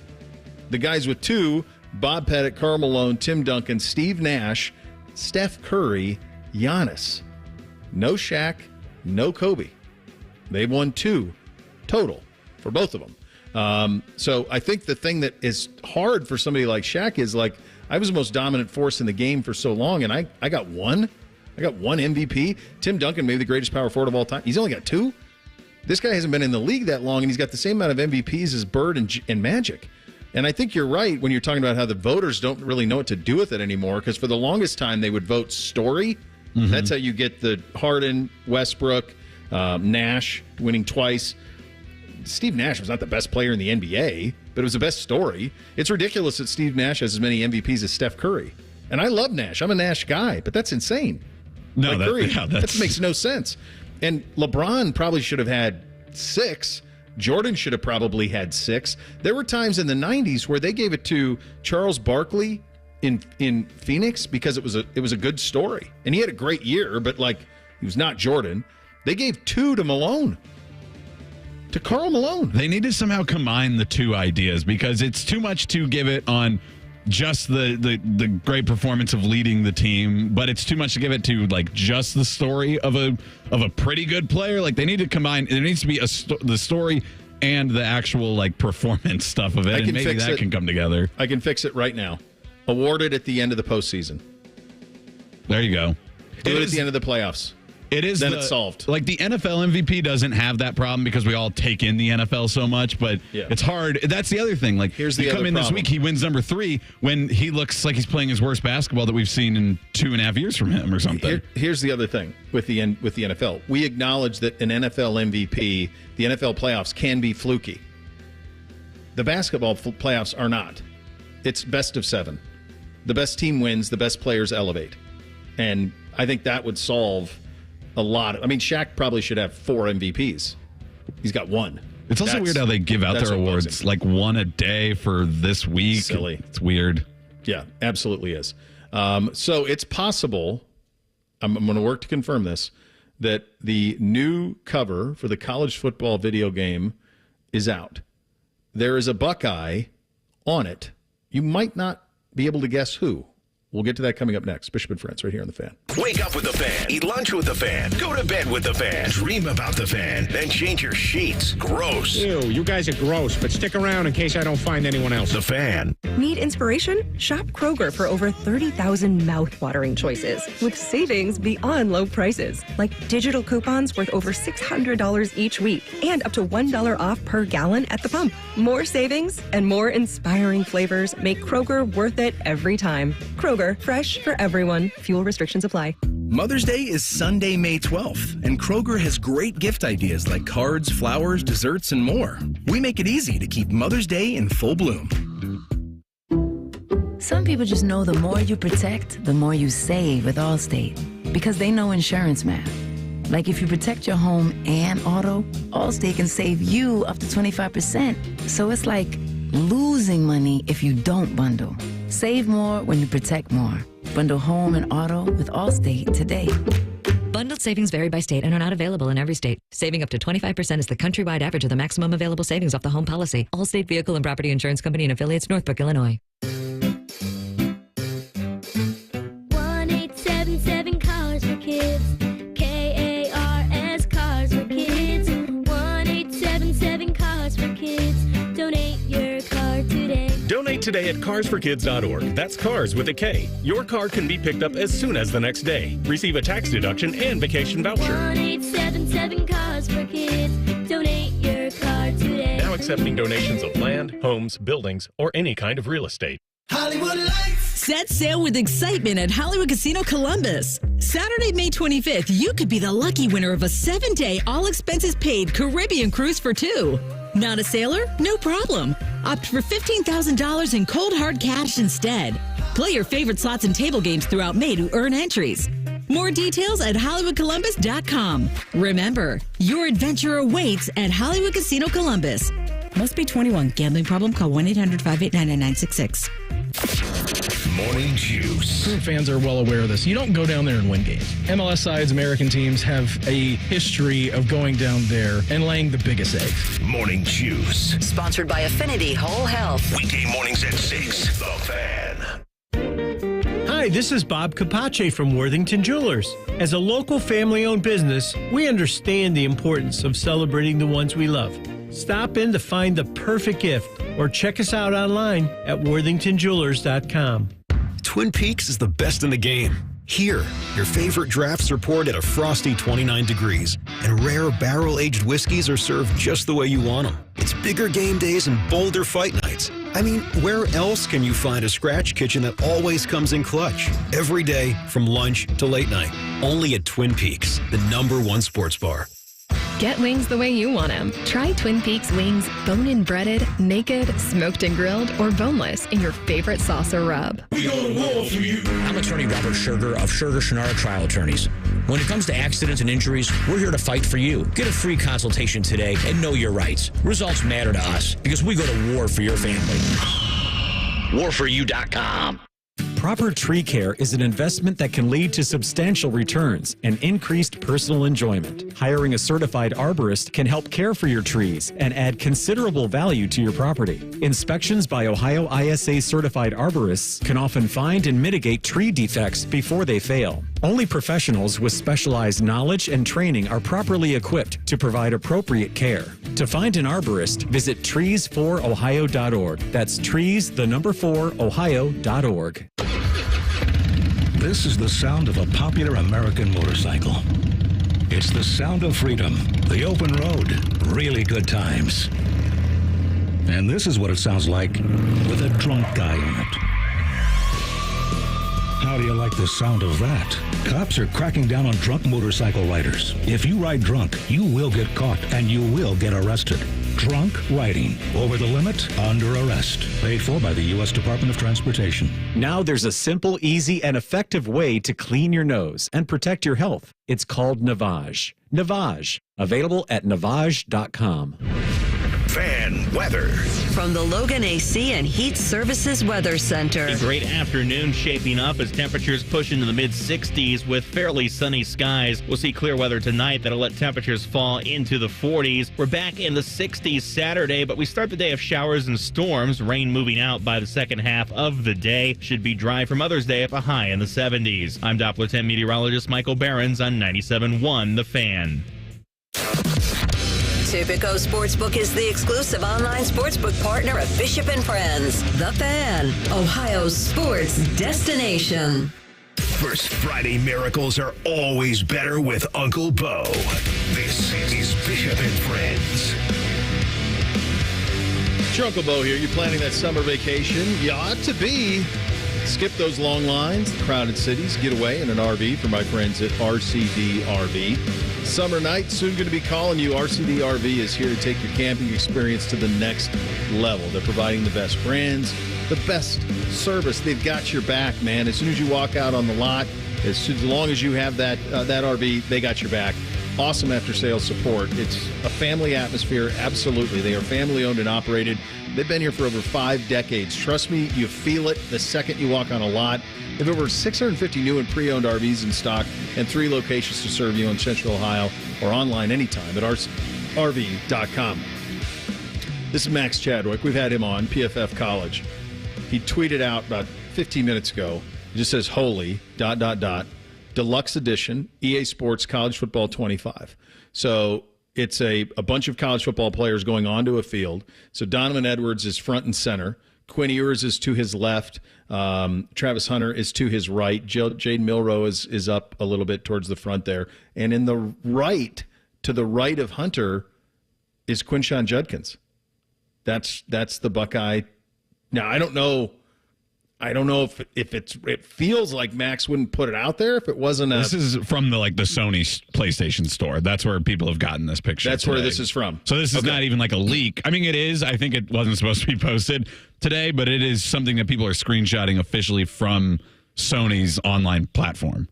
The guys with 2, Bob Pettit, Karl Malone, Tim Duncan, Steve Nash, Steph Curry, Giannis. No Shaq, no Kobe. They've won 2 total for both of them. So I think the thing that is hard for somebody like Shaq is like, I was the most dominant force in the game for so long, and I got 1. I got 1 MVP. Tim Duncan, maybe the greatest power forward of all time. He's only got 2. This guy hasn't been in the league that long, and he's got the same amount of MVPs as Bird and Magic. And I think you're right when you're talking about how the voters don't really know what to do with it anymore, because for the longest time they would vote story. Mm-hmm. That's how you get the Harden, Westbrook, Nash winning twice. Steve Nash was not the best player in the NBA, but it was the best story. It's ridiculous that Steve Nash has as many MVPs as Steph Curry. And I love Nash. I'm a Nash guy, but that's insane.
No,
like Curry, that makes no sense. And LeBron probably should have had 6. Jordan should have probably had 6. There were times in the 90s where they gave it to Charles Barkley in Phoenix because it was a good story. And he had a great year, but like he was not Jordan. They gave 2 to Malone. To Karl Malone.
They need to somehow combine the 2 ideas, because it's too much to give it on just the great performance of leading the team, but it's too much to give it to like just the story of a pretty good player. Like they need to combine. There needs to be the story and the actual like performance stuff of it, and maybe that can come together.
I can fix it right now. Awarded at the end of the postseason.
There you go.
Do it at the end of the playoffs.
It is.
Then it's solved.
Like the NFL MVP doesn't have that problem because we all take in the NFL so much, but it's hard. That's the other thing. Like
here's the
you come
other
in
problem.
this week, he wins number 3 when he looks like he's playing his worst basketball that we've seen in 2.5 years from him or something.
Here's the other thing with the NFL. We acknowledge that an NFL MVP, the NFL playoffs can be fluky. The basketball playoffs are not. It's best of 7. The best team wins. The best players elevate, and I think that would solve a lot. I mean, Shaq probably should have 4 MVPs. He's got 1.
It's also weird how they give out their awards like one a day for this week.
Silly.
It's weird.
Yeah, absolutely is. So it's possible, I'm going to work to confirm this, that the new cover for the college football video game is out. There is a Buckeye on it. You might not be able to guess who. We'll get to that coming up next. Bishop and Friends right here on The Fan.
Wake up with The Fan. Eat lunch with The Fan. Go to bed with The Fan. Dream about The Fan. Then change your sheets. Gross.
Ew, you guys are gross, but stick around in case I don't find anyone else.
The Fan.
Need inspiration? Shop Kroger for over 30,000 mouth-watering choices with savings beyond low prices. Like digital coupons worth over $600 each week and up to $1 off per gallon at the pump. More savings and more inspiring flavors make Kroger worth it every time. Kroger, fresh for everyone. Fuel restrictions apply.
Mother's Day is Sunday, May 12th, and Kroger has great gift ideas like cards, flowers, desserts, and more. We make it easy to keep Mother's Day in full bloom.
Some people just know the more you protect, the more you save with Allstate, because they know insurance math. Like if you protect your home and auto, Allstate can save you up to 25%. So it's like losing money if you don't bundle. Save more when you protect more. Bundle home and auto with Allstate today.
Bundled savings vary by state and are not available in every state. Saving up to 25% is the countrywide average of the maximum available savings off the home policy. Allstate Vehicle and Property Insurance Company and affiliates, Northbrook, Illinois.
1-877 Cars for Kids. KARS Cars for Kids. 1-877 Cars for Kids. Donate your car today.
Donate today at carsforkids.org. That's cars with a K. Your car can be picked up as soon as the next day. Receive a tax deduction and vacation voucher.
1-877 Cars for Kids. Donate your car today.
Now accepting donations of land, homes, buildings, or any kind of real estate.
Hollywood Lights. Set sail with excitement at Hollywood Casino Columbus. Saturday, May 25th, you could be the lucky winner of a 7-day, all-expenses-paid Caribbean cruise for 2. Not a sailor? No problem. Opt for $15,000 in cold hard cash instead. Play your favorite slots and table games throughout May to earn entries. More details at HollywoodColumbus.com. Remember, your adventure awaits at Hollywood Casino Columbus. Must be 21. Gambling problem? Call 1-800-589-9966.
Morning Juice.
Current fans are well aware of this. You don't go down there and win games. MLS sides, American teams have a history of going down there and laying the biggest eggs.
Morning Juice.
Sponsored by Affinity Whole Health.
Weekday mornings at 6. The Fan.
Hi, this is Bob Capace from Worthington Jewelers. As a local family-owned business, we understand the importance of celebrating the ones we love. Stop in to find the perfect gift or check us out online at worthingtonjewelers.com.
Twin Peaks is the best in the game. Here, your favorite drafts are poured at a frosty 29 degrees, and rare barrel-aged whiskeys are served just the way you want them. It's bigger game days and bolder fight nights. I mean, where else can you find a scratch kitchen that always comes in clutch? Every day, from lunch to late night. Only at Twin Peaks, the #1 sports bar.
Get wings the way you want them. Try Twin Peaks wings bone-in breaded, naked, smoked and grilled, or boneless in your favorite sauce or rub.
We go to war for you. I'm attorney Robert Sugar of Sugar Shannara Trial Attorneys. When it comes to accidents and injuries, we're here to fight for you. Get a free consultation today and know your rights. Results matter to us because we go to war for your family. Warforyou.com.
Proper tree care is an investment that can lead to substantial returns and increased personal enjoyment. Hiring a certified arborist can help care for your trees and add considerable value to your property. Inspections by Ohio ISA certified arborists can often find and mitigate tree defects before they fail. Only professionals with specialized knowledge and training are properly equipped to provide appropriate care. To find an arborist, visit trees4ohio.org. That's trees4ohio.org.
This is the sound of a popular American motorcycle. It's the sound of freedom, the open road, really good times. And this is what it sounds like with a drunk guy on it. How do you like the sound of that? Cops are cracking down on drunk motorcycle riders. If you ride drunk, you will get caught and you will get arrested. Drunk riding. Over the limit, under arrest. Paid for by the U.S. Department of Transportation.
Now there's a simple, easy, and effective way to clean your nose and protect your health. It's called Navage. Navage. Available at Navage.com.
Fan weather.
From the Logan AC and Heat Services Weather Center.
A great afternoon shaping up as temperatures push into the mid-60s with fairly sunny skies. We'll see clear weather tonight that'll let temperatures fall into the 40s. We're back in the 60s Saturday, but we start the day of showers and storms. Rain moving out by the second half of the day. Should be dry for Mother's Day at a high in the 70s. I'm Doppler 10 meteorologist Michael Behrens on 97.1 The Fan.
Tipico Sportsbook is the exclusive online sportsbook partner of Bishop & Friends. The Fan, Ohio's sports destination.
First Friday miracles are always better with Uncle Bo. This is Bishop & Friends.
It's your Uncle Bo here. You're planning that summer vacation. You ought to be. Skip those long lines, the crowded cities, get away in an RV for my friends at RCD RV. Summer night, soon going to be calling you. RCD RV is here to take your camping experience to the next level. They're providing the best brands, the best service. They've got your back, man. As soon as you walk out on the lot, as long as you have that RV, they got your back. Awesome after-sales support. It's a family atmosphere, absolutely. They are family-owned and operated. They've been here for over 5 decades. Trust me, you feel it the second you walk on a lot. They have over 650 new and pre-owned RVs in stock and 3 locations to serve you in Central Ohio or online anytime at rv.com. This is Max Chadwick. We've had him on, PFF College. He tweeted out about 15 minutes ago. It just says, holy, ... Deluxe edition, EA Sports College Football 25. So it's a bunch of college football players going onto a field. So Donovan Edwards is front and center. Quinn Ewers is to his left. Travis Hunter is to his right. Jaden Milroe is up a little bit towards the front there. And in the right, to the right of Hunter, is Quinshon Judkins. That's the Buckeye. Now, I don't know if it feels like Max wouldn't put it out there if it wasn't
This is from the Sony PlayStation store. That's where people have gotten this picture.
That's
today.
where this is from.
So this is not even like a leak. I mean, it is. I think it wasn't supposed to be posted today, but it is something that people are screenshotting officially from Sony's online platform.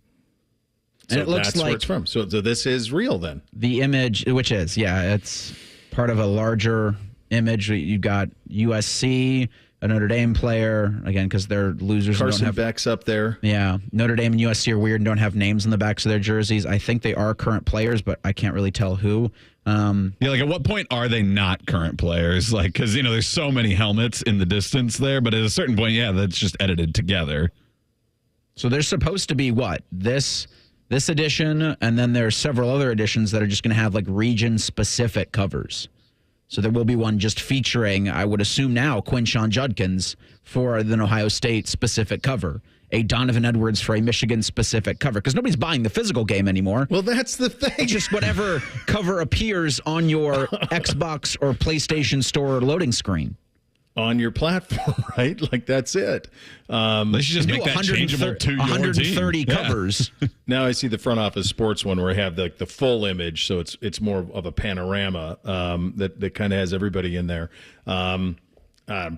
And it looks
that's
like
where it's from. So this is real then.
The image, which is, it's part of a larger image. You've got USC, a Notre Dame player, again, because they're losers.
Carson Beck's up there.
Yeah. Notre Dame and USC are weird and don't have names on the backs of their jerseys. I think they are current players, but I can't really tell who.
At what point are they not current players? Because, there's so many helmets in the distance there, but at a certain point, that's just edited together.
So there's supposed to be what? This edition, and then there's several other editions that are just going to have region-specific covers. So there will be one just featuring, I would assume now, Quinshon Judkins for an Ohio State-specific cover. A Donovan Edwards for a Michigan-specific cover. Because nobody's buying the physical game anymore.
Well, that's the thing.
It's just whatever cover appears on your Xbox or PlayStation Store loading screen.
On your platform, right? That's it.
They should just make that changeable to your
130
team.
covers.
Now I see the Front Office Sports one where I have the full image, so it's more of a panorama that kind of has everybody in there. I'm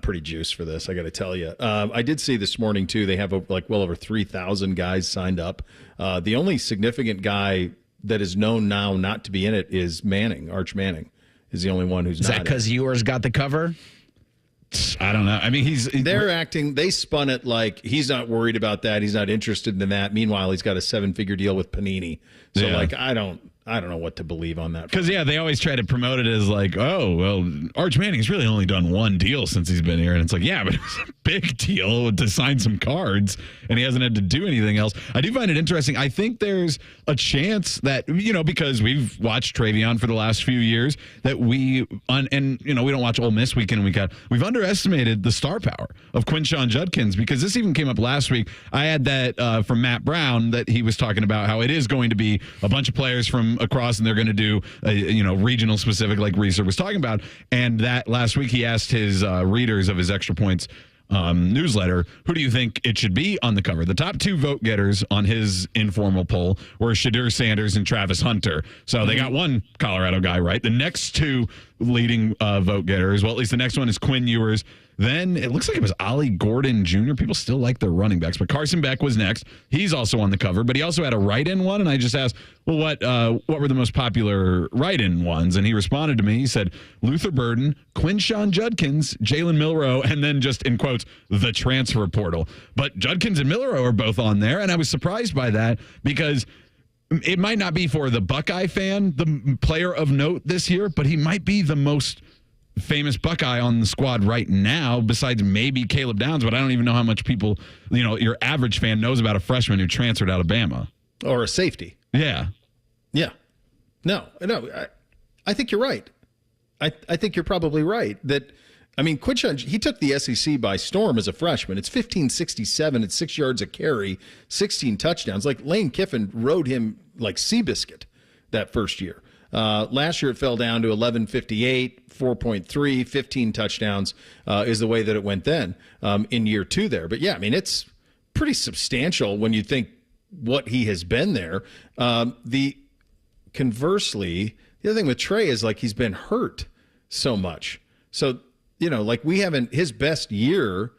pretty juiced for this, I got to tell you. I did see this morning too. They have well over 3,000 guys signed up. The only significant guy that is known now not to be in it is Manning. Arch Manning is the only one who's not.
Is that because yours got the cover?
I don't know. I mean,
they spun it like he's not worried about that. He's not interested in that. Meanwhile, he's got a 7-figure deal with Panini. So, I don't know what to believe on that.
Because, they always try to promote it as like, oh, well, Arch Manning's really only done one deal since he's been here. And it's like, yeah, but it's a big deal to sign some cards, and he hasn't had to do anything else. I do find it interesting. I think there's a chance that, because we've watched Travion for the last few years, that we don't watch Ole Miss week in and week out. We've underestimated the star power of Quinshon Judkins, because this even came up last week. I had that from Matt Brown that he was talking about how it is going to be a bunch of players from across, and they're going to do regional specific, like Reeser was talking about. And that last week he asked his readers of his Extra Points newsletter, who do you think it should be on the cover? The top 2 vote getters on his informal poll were Shadur Sanders and Travis Hunter. So they got one Colorado guy right. The next 2 leading vote getters, well, at least the next one is Quinn Ewers. Then it looks like it was Ollie Gordon Jr. People still like their running backs, but Carson Beck was next. He's also on the cover, but he also had a write-in one, and I just asked, well, what were the most popular write-in ones? And he responded to me. He said, Luther Burden, Quinshon Judkins, Jalen Milroe, and then just in quotes, the transfer portal. But Judkins and Milroe are both on there, and I was surprised by that because it might not be for the Buckeye fan, the player of note this year, but he might be the most famous Buckeye on the squad right now, besides maybe Caleb Downs, but I don't even know how much people, your average fan knows about a freshman who transferred out of Bama.
Or a safety.
Yeah.
Yeah. No, I think you're right. I think you're probably right that, Quinshon, he took the SEC by storm as a freshman. It's 1567 at 6 yards a carry, 16 touchdowns. Like Lane Kiffin rode him like Seabiscuit that first year. Last year it fell down to 1158, 4.3, 15 touchdowns is the way that it went then in year 2 there. But yeah, it's pretty substantial when you think what he has been there. Conversely, the other thing with Trey is like he's been hurt so much. So, we haven't, his best year,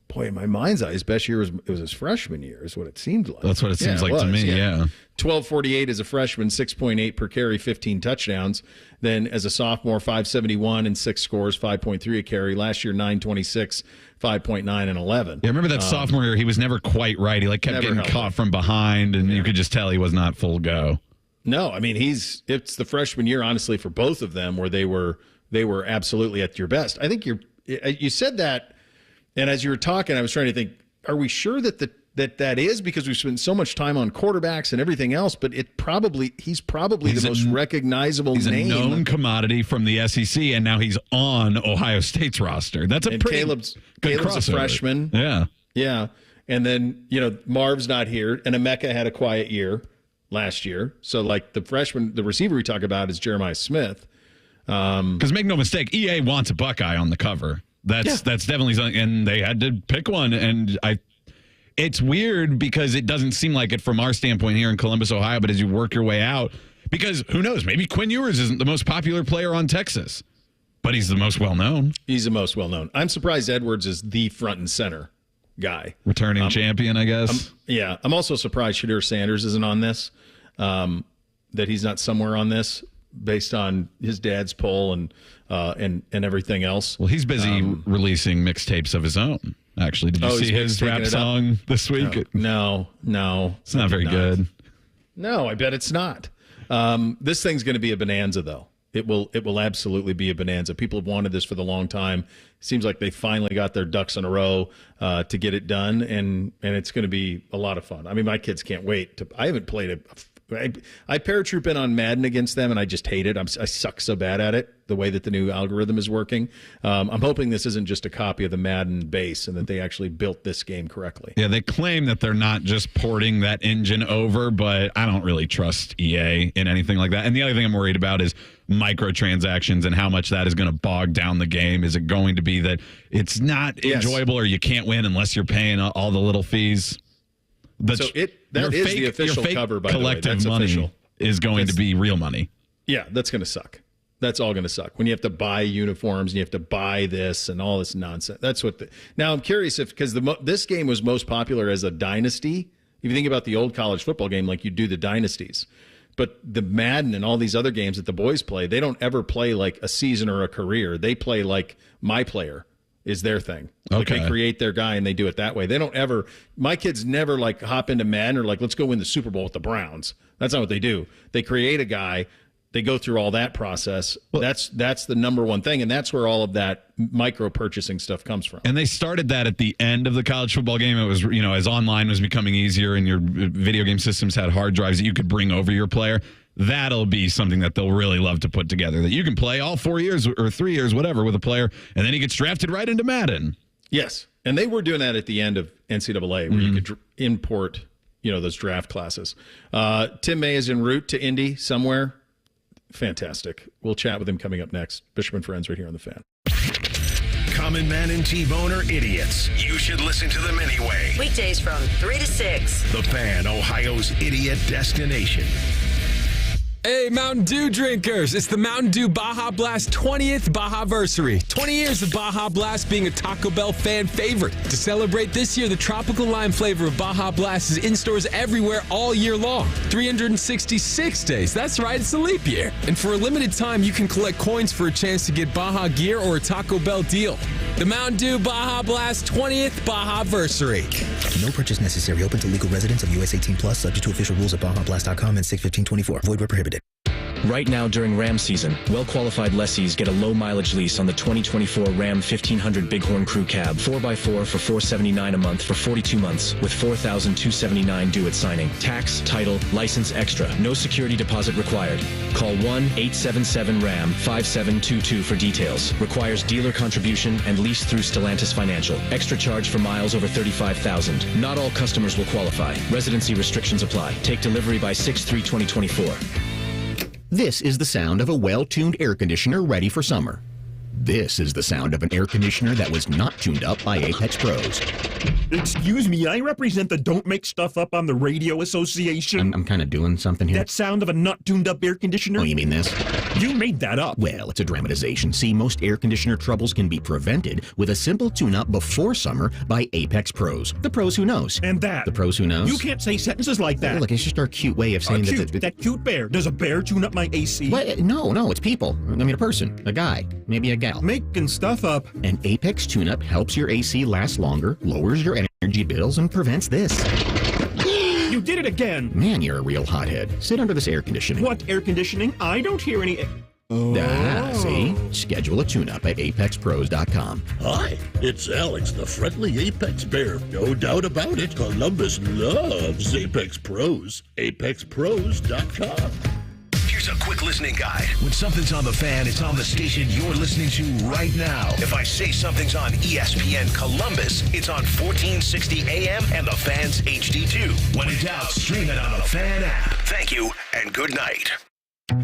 boy, in my mind's eye, his best year was his freshman year, is what it seemed like.
That's what it seems like to me, yeah.
1248 as a freshman, 6.8 per carry, 15 touchdowns. Then as a sophomore, 571 and 6 scores, 5.3 a carry. Last year, 926, 5.9 and 11.
Yeah, remember that sophomore year, he was never quite right. He kept getting caught from behind, and you could just tell he was not full go.
No, it's the freshman year, honestly, for both of them where they were absolutely at your best. I think you said that, and as you were talking, I was trying to think, are we sure that is because we've spent so much time on quarterbacks and everything else, but he's probably the most recognizable name.
He's a known commodity from the SEC, and now he's on Ohio State's roster. That's a pretty
Caleb's
crossover.
A freshman.
Yeah.
Yeah. And then, Marv's not here, and Emeka had a quiet year last year. So, the receiver we talk about is Jeremiah Smith.
Because make no mistake, EA wants a Buckeye on the cover. That's definitely something, and they had to pick one. And it's weird because it doesn't seem like it from our standpoint here in Columbus, Ohio. But as you work your way out, because who knows, maybe Quinn Ewers isn't the most popular player on Texas, but he's the most well known.
He's the most well known. I'm surprised Edwards is the front and center guy,
returning champion, I guess.
I'm also surprised Shadur Sanders isn't on this. That he's not somewhere on this, based on his dad's poll and everything else.
Well, he's busy releasing mixtapes of his own. Actually, did you see his rap song this week?
No,
it's not very good.
No, I bet it's not. This thing's going to be a bonanza, though. It will absolutely be a bonanza. People have wanted this for the long time. It seems like they finally got their ducks in a row to get it done, and it's going to be a lot of fun. My kids can't wait to. I haven't played it. I paratroop in on Madden against them, and I just hate it. I suck so bad at it, the way that the new algorithm is working. I'm hoping this isn't just a copy of the Madden base and that they actually built this game correctly.
Yeah, they claim that they're not just porting that engine over, but I don't really trust EA in anything like that. And the other thing I'm worried about is microtransactions and how much that is going to bog down the game. Is it going to be that it's not enjoyable or you can't win unless you're paying all the little fees?
That is the official cover, by the way.
Collective money official. Is going to be real money.
Yeah, that's going to suck. That's all going to suck. When you have to buy uniforms and you have to buy this and all this nonsense. That's what. Now I'm curious because this game was most popular as a dynasty. If you think about the old college football game, like you do the dynasties, but the Madden and all these other games that the boys play, they don't ever play like a season or a career. They play like my player is their thing. Like
Okay.
they create their guy and they do it that way. They don't ever, my kids never like hop into Madden or like, let's go win the Super Bowl with the Browns. That's not what they do. They create a guy. They go through all that process. That's the number one thing. And that's where all of that micro purchasing stuff comes from.
And they started that at the end of the college football game. It was, as online was becoming easier and your video game systems had hard drives that you could bring over your player. That'll be something that they'll really love to put together, that you can play all 4 years or 3 years, whatever, with a player, and then he gets drafted right into Madden.
Yes. And they were doing that at the end of NCAA, where you could import, those draft classes. Tim May is en route to Indy somewhere. Fantastic. We'll chat with him coming up next. Bishop and Friends right here on The Fan.
Common Man and T-Bone are idiots. You should listen to them anyway.
Weekdays from 3 to 6.
The Fan, Ohio's idiot destination.
Hey, Mountain Dew drinkers. It's the Mountain Dew Baja Blast 20th Baja-versary. 20 years of Baja Blast being a Taco Bell fan favorite. To celebrate this year, the tropical lime flavor of Baja Blast is in stores everywhere all year long. 366 days. That's right, it's a leap year. And for a limited time, you can collect coins for a chance to get Baja gear or a Taco Bell deal. The Mountain Dew Baja Blast 20th Baja-versary.
No purchase necessary. Open to legal residents of US 18+, subject to official rules at BajaBlast.com and 6/15/24. Void where prohibited.
Right now during Ram season, well-qualified lessees get a low-mileage lease on the 2024 Ram 1500 Bighorn Crew Cab, 4x4 for $479 a month for 42 months, with $4,279 due at signing. Tax, title, license extra. No security deposit required. Call 1-877-RAM-5722 for details. Requires dealer contribution and lease through Stellantis Financial. Extra charge for miles over 35,000. Not all customers will qualify. Residency restrictions apply. Take delivery by 6/3/2024.
This is the sound of a well-tuned air conditioner ready for summer. This is the sound of an air conditioner that was not tuned up by Apex Pros.
Excuse me, I represent the Don't Make Stuff Up on the Radio Association.
I'm kind of doing something here.
That sound of a not tuned up air conditioner?
Oh, you mean this?
You made that up.
Well, it's a dramatization. See, most air conditioner troubles can be prevented with a simple tune-up before summer by Apex Pros. The pros who knows.
And that.
The pros who knows.
You can't say sentences like that.
Look, it's just our cute way of saying
that cute bear. Does a bear tune up my AC?
What? No, it's people. I mean, a person, a guy, maybe a gal.
Making stuff up.
An Apex tune-up helps your AC last longer, lowers your energy bills, and prevents this.
You did it again.
Man, you're a real hothead. Sit under this air conditioning.
What air conditioning? I don't hear any.
See? Schedule a tune-up at ApexPros.com.
Hi, it's Alex, the friendly Apex Bear. No doubt about it, Columbus loves Apex Pros. ApexPros.com.
Here's a quick listening guide. When something's on The Fan, it's on the station you're listening to right now. If I say something's on ESPN Columbus, it's on 1460 AM and The Fan's HD2. When in doubt, stream it on the Fan app. Thank you and good night.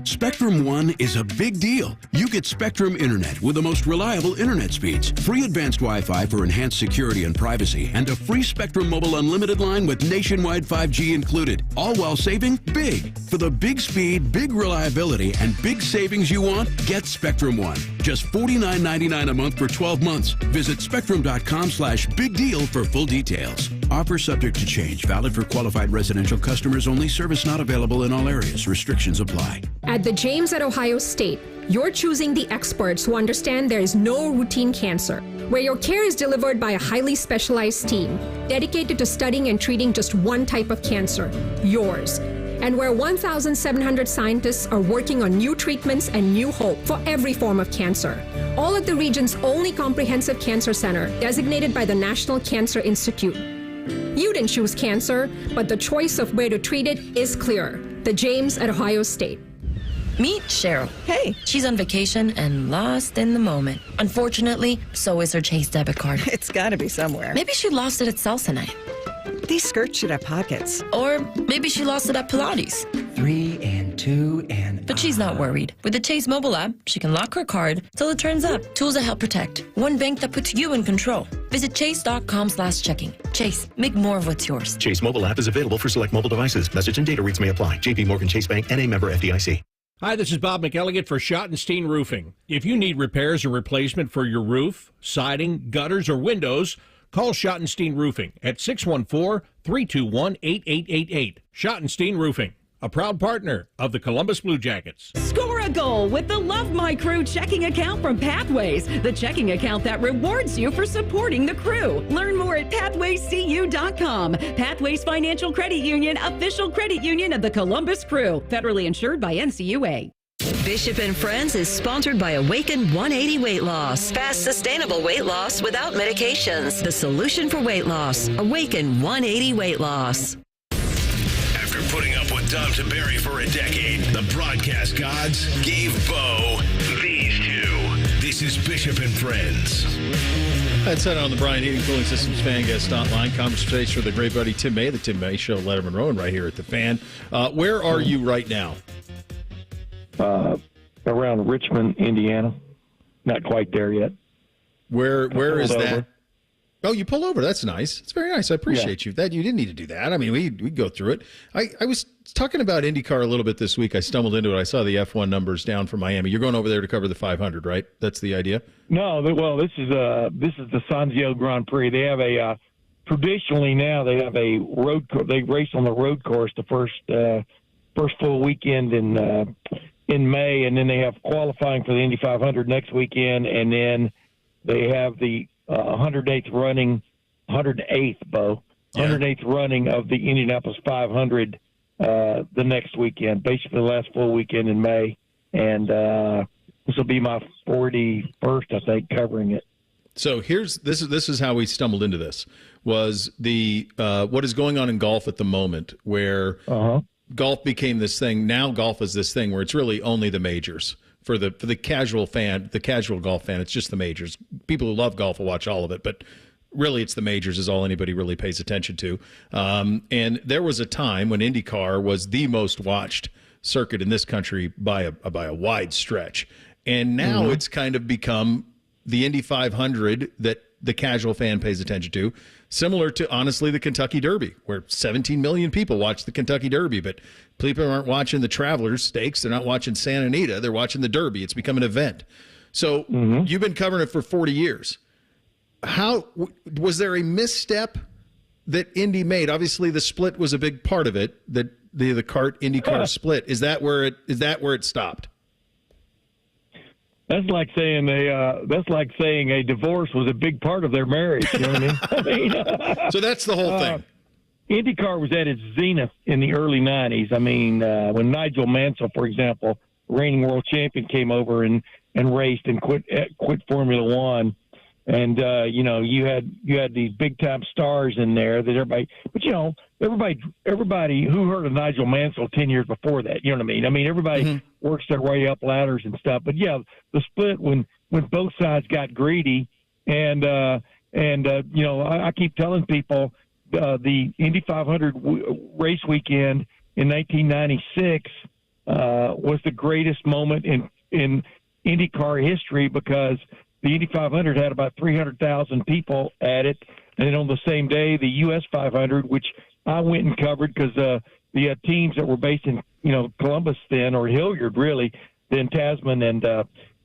Spectrum One is a big deal. You get Spectrum Internet with the most reliable internet speeds, free advanced Wi-Fi for enhanced security and privacy, and a free Spectrum Mobile Unlimited line with nationwide 5G included, all while saving big. For the big speed, big reliability, and big savings you want, get Spectrum One. Just $49.99 a month for 12 months. Visit spectrum.com/big deal for full details. Offer subject to change. Valid for qualified residential customers only. Service not available in all areas. Restrictions apply.
At the James at Ohio State, you're choosing the experts who understand there is no routine cancer, where your care is delivered by a highly specialized team dedicated to studying and treating just one type of cancer, yours, and where 1,700 scientists are working on new treatments and new hope for every form of cancer. All at the region's only comprehensive cancer center, designated by the National Cancer Institute. You didn't choose cancer, but the choice of where to treat it is clear. The James at Ohio State.
Meet Cheryl. Hey. She's on vacation and lost in the moment. Unfortunately, so is her Chase debit card.
It's gotta be somewhere.
Maybe she lost it at salsa night.
These skirts should have pockets.
Or maybe she lost it at Pilates.
3 and 2 and...
But she's not worried. With the Chase mobile app, she can lock her card till it turns up. Tools that help protect. One bank that puts you in control. Visit chase.com/checking. Chase, make more of what's yours.
Chase mobile app is available for select mobile devices. Message and data rates may apply. JP Morgan Chase Bank, N.A. member FDIC.
Hi, this is Bob McElligott for Schottenstein Roofing. If you need repairs or replacement for your roof, siding, gutters, or windows, call Schottenstein Roofing at 614-321-8888. Schottenstein Roofing. a proud partner of the Columbus Blue Jackets.
Score a goal with the Love My Crew checking account from Pathways, the checking account that rewards you for supporting the crew. Learn more at pathwayscu.com. Pathways Financial Credit Union, official credit union of the Columbus Crew, federally insured by NCUA.
Bishop and Friends is sponsored by Awaken 180 Weight Loss. Fast, sustainable weight loss without medications. The solution for weight loss. Awaken 180 Weight Loss.
After putting up with Dom Tiberi for a decade, the broadcast gods gave Bo these two. This is Bishop and Friends.
That's it on the Brian Heating Cooling Systems Fan Guest Hotline. Conversation with the great buddy Tim May, the Tim May Show, Letterman Rowan, right here at the Fan. Where are you right now?
Around Richmond, Indiana. Not quite there yet.
Where is that? Oh, you pull over. That's nice. It's very nice. I appreciate you. That you didn't need to do that. I mean, we go through it. I was talking about IndyCar a little bit this week. I stumbled into it. I saw the F1 numbers down for Miami. You're going over there to cover the 500, right? That's the idea.
No, well, this is the Sanzio Grand Prix. They have a traditionally now they have a road. They race on the road course the first full weekend in May, and then they have qualifying for the Indy 500 next weekend, and then they have the 108th running of the Indianapolis 500 the next weekend, basically the last full weekend in May, and this will be my 41st, I think, covering it.
So this is how we stumbled into this. Was the what is going on in golf at the moment, where golf became this thing. Now golf is this thing where it's really only the majors. For the casual fan, the casual golf fan, it's just the majors. People who love golf will watch all of it, but really it's the majors is all anybody really pays attention to. And there was a time when IndyCar was the most watched circuit in this country by a wide stretch. And now it's kind of become the Indy 500 that the casual fan pays attention to, similar to, honestly, the Kentucky Derby, where 17 million people watch the Kentucky Derby, but people aren't watching the Travelers Stakes. They're not watching Santa Anita. They're watching the Derby. It's become an event. So you've been covering it for 40 years. How was there a misstep that Indy made? Obviously, the split was a big part of it. The IndyCar split. Is that where it stopped?
That's like saying a divorce was a big part of their marriage. You know what I mean?
So that's the whole thing.
IndyCar was at its zenith in the early 90s. I mean, when Nigel Mansell, for example, reigning world champion, came over and raced and quit Formula One, and you had these big time stars in there that everybody who heard of Nigel Mansell 10 years before that, you know what I mean? I mean, everybody works their way up ladders and stuff. But yeah, the split when both sides got greedy, and I keep telling people the Indy 500 race weekend in 1996 was the greatest moment in IndyCar history, because the Indy 500 had about 300,000 people at it. And then on the same day, the US 500, which I went and covered because the teams that were based in Columbus then, or Hilliard really, then Tasman and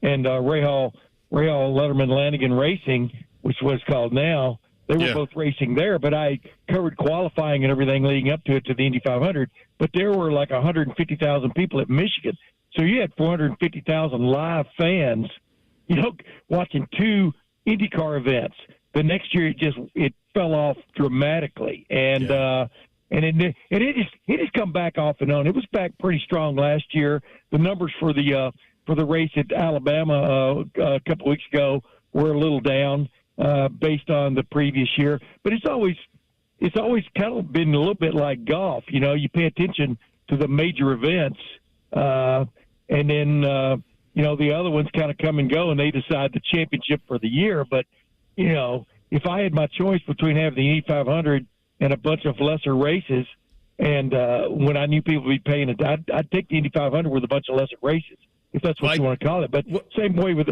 Rahal Letterman Lanigan Racing, which was called now, they were both racing there. But I covered qualifying and everything leading up to it, to the Indy 500. But there were like 150,000 people at Michigan, so you had 450,000 live fans, watching two IndyCar events. The next year it fell off dramatically, and it just come back off and on. It was back pretty strong last year. The numbers for the race at Alabama a couple weeks ago were a little down based on the previous year, but it's always kind of been a little bit like golf. You pay attention to the major events, and then the other ones kind of come and go, and they decide the championship for the year. But if I had my choice between having the Indy 500 and a bunch of lesser races, and when I knew people would be paying it, I'd take the Indy 500 with a bunch of lesser races, if that's what you want to call it. But same way with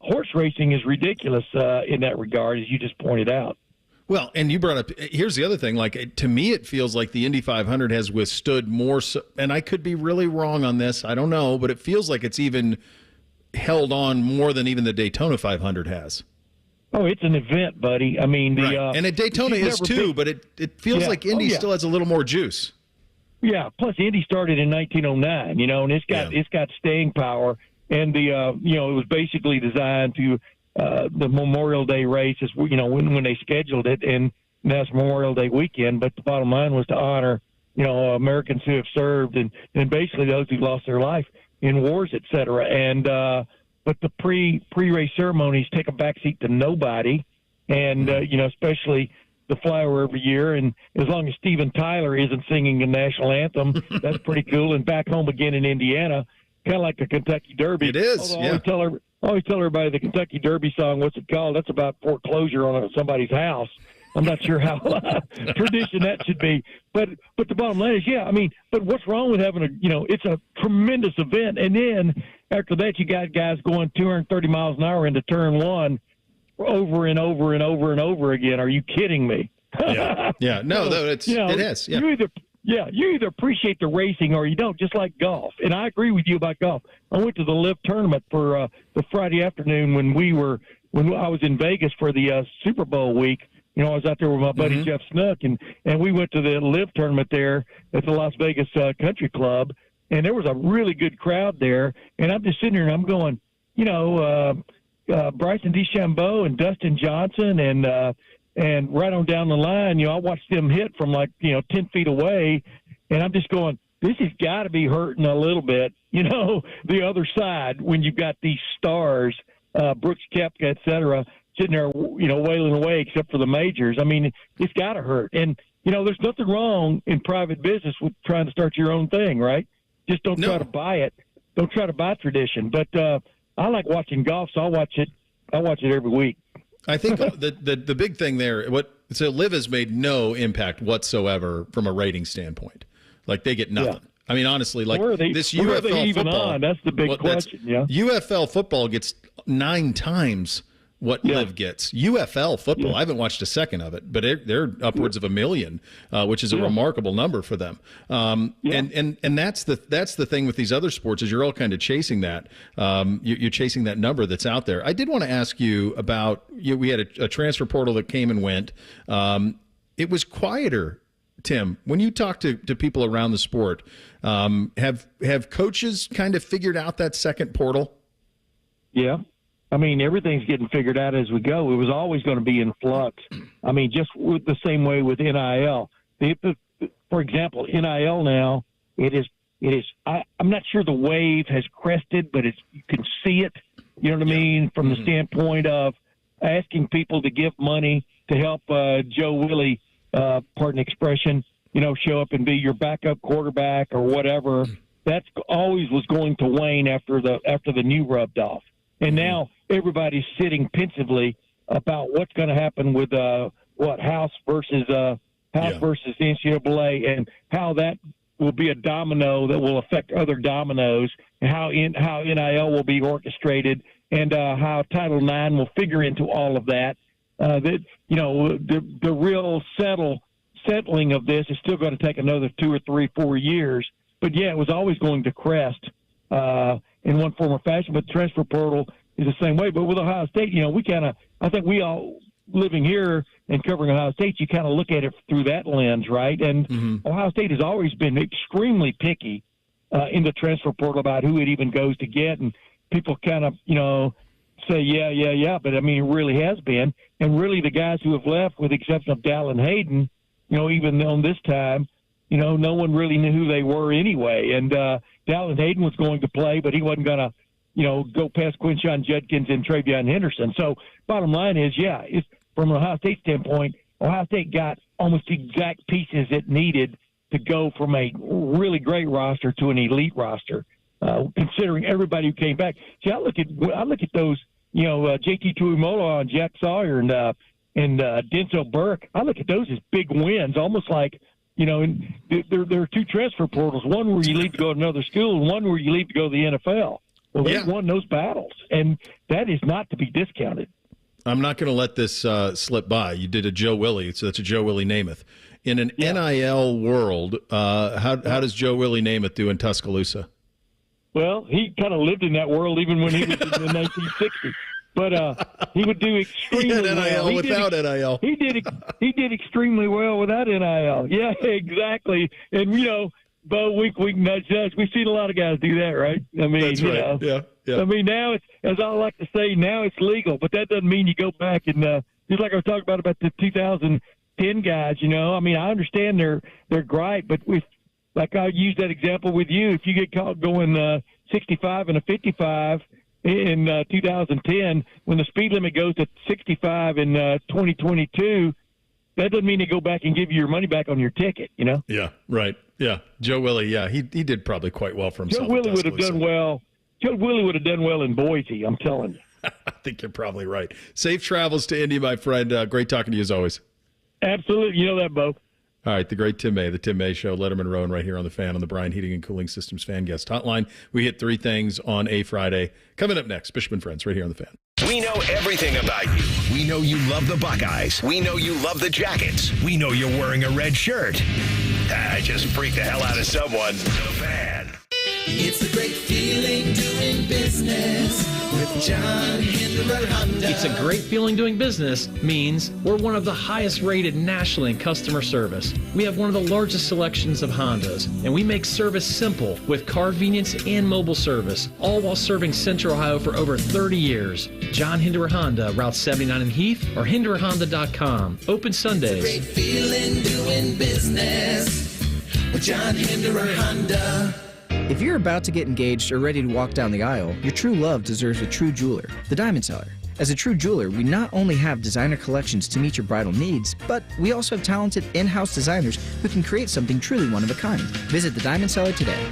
horse racing is ridiculous in that regard, as you just pointed out.
Well, and you brought up, here's the other thing, to me it feels like the Indy 500 has withstood more, and I could be really wrong on this, I don't know, but it feels like it's even held on more than even the Daytona 500 has.
Oh, it's an event, buddy. I mean,
and at Daytona is too, but it feels like Indy still has a little more juice.
Yeah. Plus, Indy started in 1909. And it's got staying power. And it was basically designed to the Memorial Day race is when they scheduled it, and that's Memorial Day weekend. But the bottom line was to honor Americans who have served and basically those who lost their life in wars, et cetera. And but the pre-race ceremonies take a backseat to nobody, and especially the flyover every year. And as long as Steven Tyler isn't singing the national anthem, that's pretty cool. And back home again in Indiana, kind of like the Kentucky Derby.
It is.
Although I always tell everybody the Kentucky Derby song. What's it called? That's about foreclosure on somebody's house. I'm not sure how tradition that should be, but the bottom line is, but what's wrong with having it's a tremendous event, and then after that you got guys going 230 miles an hour into turn one over and over and over and over again. Are you kidding me?
Yeah. No, it is. Yeah.
You either appreciate the racing or you don't, just like golf. And I agree with you about golf. I went to the LIV tournament for the Friday afternoon when I was in Vegas for the Super Bowl week. I was out there with my buddy Jeff Snook, and we went to the LIV tournament there at the Las Vegas Country Club, and there was a really good crowd there. And I'm just sitting there and I'm going, Bryson DeChambeau and Dustin Johnson and right on down the line, I watched them hit from 10 feet away, and I'm just going, this has got to be hurting a little bit, the other side when you've got these stars, Brooks Koepka, et cetera, sitting there, wailing away except for the majors. I mean, it's got to hurt. And, there's nothing wrong in private business with trying to start your own thing, right? Just don't try to buy it. Don't try to buy tradition. But I like watching golf, so I watch it every week.
I think the big thing there, so LIV has made no impact whatsoever from a rating standpoint. They get nothing. Yeah. I mean, honestly, this UFL football.
That's the big question. Yeah.
UFL football gets 9 times what LIV gets. UFL football, I haven't watched a second of it, but they're upwards of 1 million, which is a remarkable number for them. And that's the thing with these other sports is you're all kind of chasing that. You're chasing that number that's out there. I did want to ask you about, we had a transfer portal that came and went. It was quieter, Tim, when you talk to people around the sport. Have coaches kind of figured out that second portal? Yeah.
I mean, everything's getting figured out as we go. It was always going to be in flux. I mean, just the same way with NIL. For example, NIL now, it is. I'm not sure the wave has crested, but you can see it. You know what I mean? From the standpoint of asking people to give money to help Joe Willie, pardon the expression, show up and be your backup quarterback or whatever. That's always was going to wane after the new rubbed off. And now everybody's sitting pensively about what's going to happen with House versus NCAA, and how that will be a domino that will affect other dominoes, and how NIL will be orchestrated, and how Title IX will figure into all of that. The real settling of this is still going to take another 2 or 3, 4 years. But yeah, it was always going to crest in one form or fashion, but the transfer portal is the same way. But with Ohio State, I think we all living here and covering Ohio State, you kind of look at it through that lens, right? And Ohio State has always been extremely picky in the transfer portal about who it even goes to get. And people kind of, say, yeah. But, I mean, it really has been. And really the guys who have left, with the exception of Dallin Hayden, even on this time, no one really knew who they were anyway. And Dallin Hayden was going to play, but he wasn't going to, go past Quinshon Judkins and Travion Henderson. So bottom line is, it's from an Ohio State standpoint, Ohio State got almost exact pieces it needed to go from a really great roster to an elite roster, considering everybody who came back. See, I look at those, JT Tuimoloau and Jack Sawyer and Denzel Burke. I look at those as big wins, almost like, and there are 2 transfer portals, one where you leave to go to another school and one where you leave to go to the NFL. Well, they've won those battles, and that is not to be discounted.
I'm not going to let this slip by. You did a Joe Willie, so that's a Joe Willie Namath. In an NIL world, how does Joe Willie Namath do in Tuscaloosa?
Well, he kind of lived in that world even when he was in the 1960s. But he would do extremely well.
Without NIL.
He did extremely well without NIL. Yeah, exactly. And, Bo, we can nudge. We've seen a lot of guys do that, right? I mean,
That's
you
right.
know.
Yeah.
I mean, now it's, as I like to say, now it's legal, but that doesn't mean you go back and just like I was talking about the 2010 guys. You know, I mean, I understand their gripe, but like I used that example with you, if you get caught going 65 and a 55 in 2010, when the speed limit goes to 65 in 2022. That doesn't mean they go back and give you your money back on your ticket, you know?
Yeah, right. Yeah. Joe Willie, yeah, he did probably quite well for himself.
Joe Willie would have done well. Joe Willie would have done well in Boise, I'm telling you.
I think you're probably right. Safe travels to Indy, my friend. Great talking to you as always.
Absolutely. You know that, Bo.
All right, the great Tim May, the Tim May Show, Letterman Rowan right here on the Fan, on the Bryan Heating and Cooling Systems Fan Guest Hotline. We hit three things on a Friday. Coming up next, Bishop and Friends right here on the Fan.
We know everything about you. We know you love the Buckeyes. We know you love the Jackets. We know you're wearing a red shirt. I just freaked the hell out of someone. The Fan.
It's a great feeling doing business with John Hinderer Honda.
It's a great feeling doing business means we're one of the highest rated nationally in customer service. We have one of the largest selections of Hondas, and we make service simple with car convenience and mobile service, all while serving Central Ohio for over 30 years. John Hinderer Honda, Route 79 in Heath, or HindererHonda.com. Open Sundays.
It's a great feeling doing business with John Hinderer Honda.
If you're about to get engaged or ready to walk down the aisle, your true love deserves a true jeweler, the Diamond Seller. As a true jeweler, we not only have designer collections to meet your bridal needs, but we also have talented in-house designers who can create something truly one of a kind. Visit the Diamond Seller today.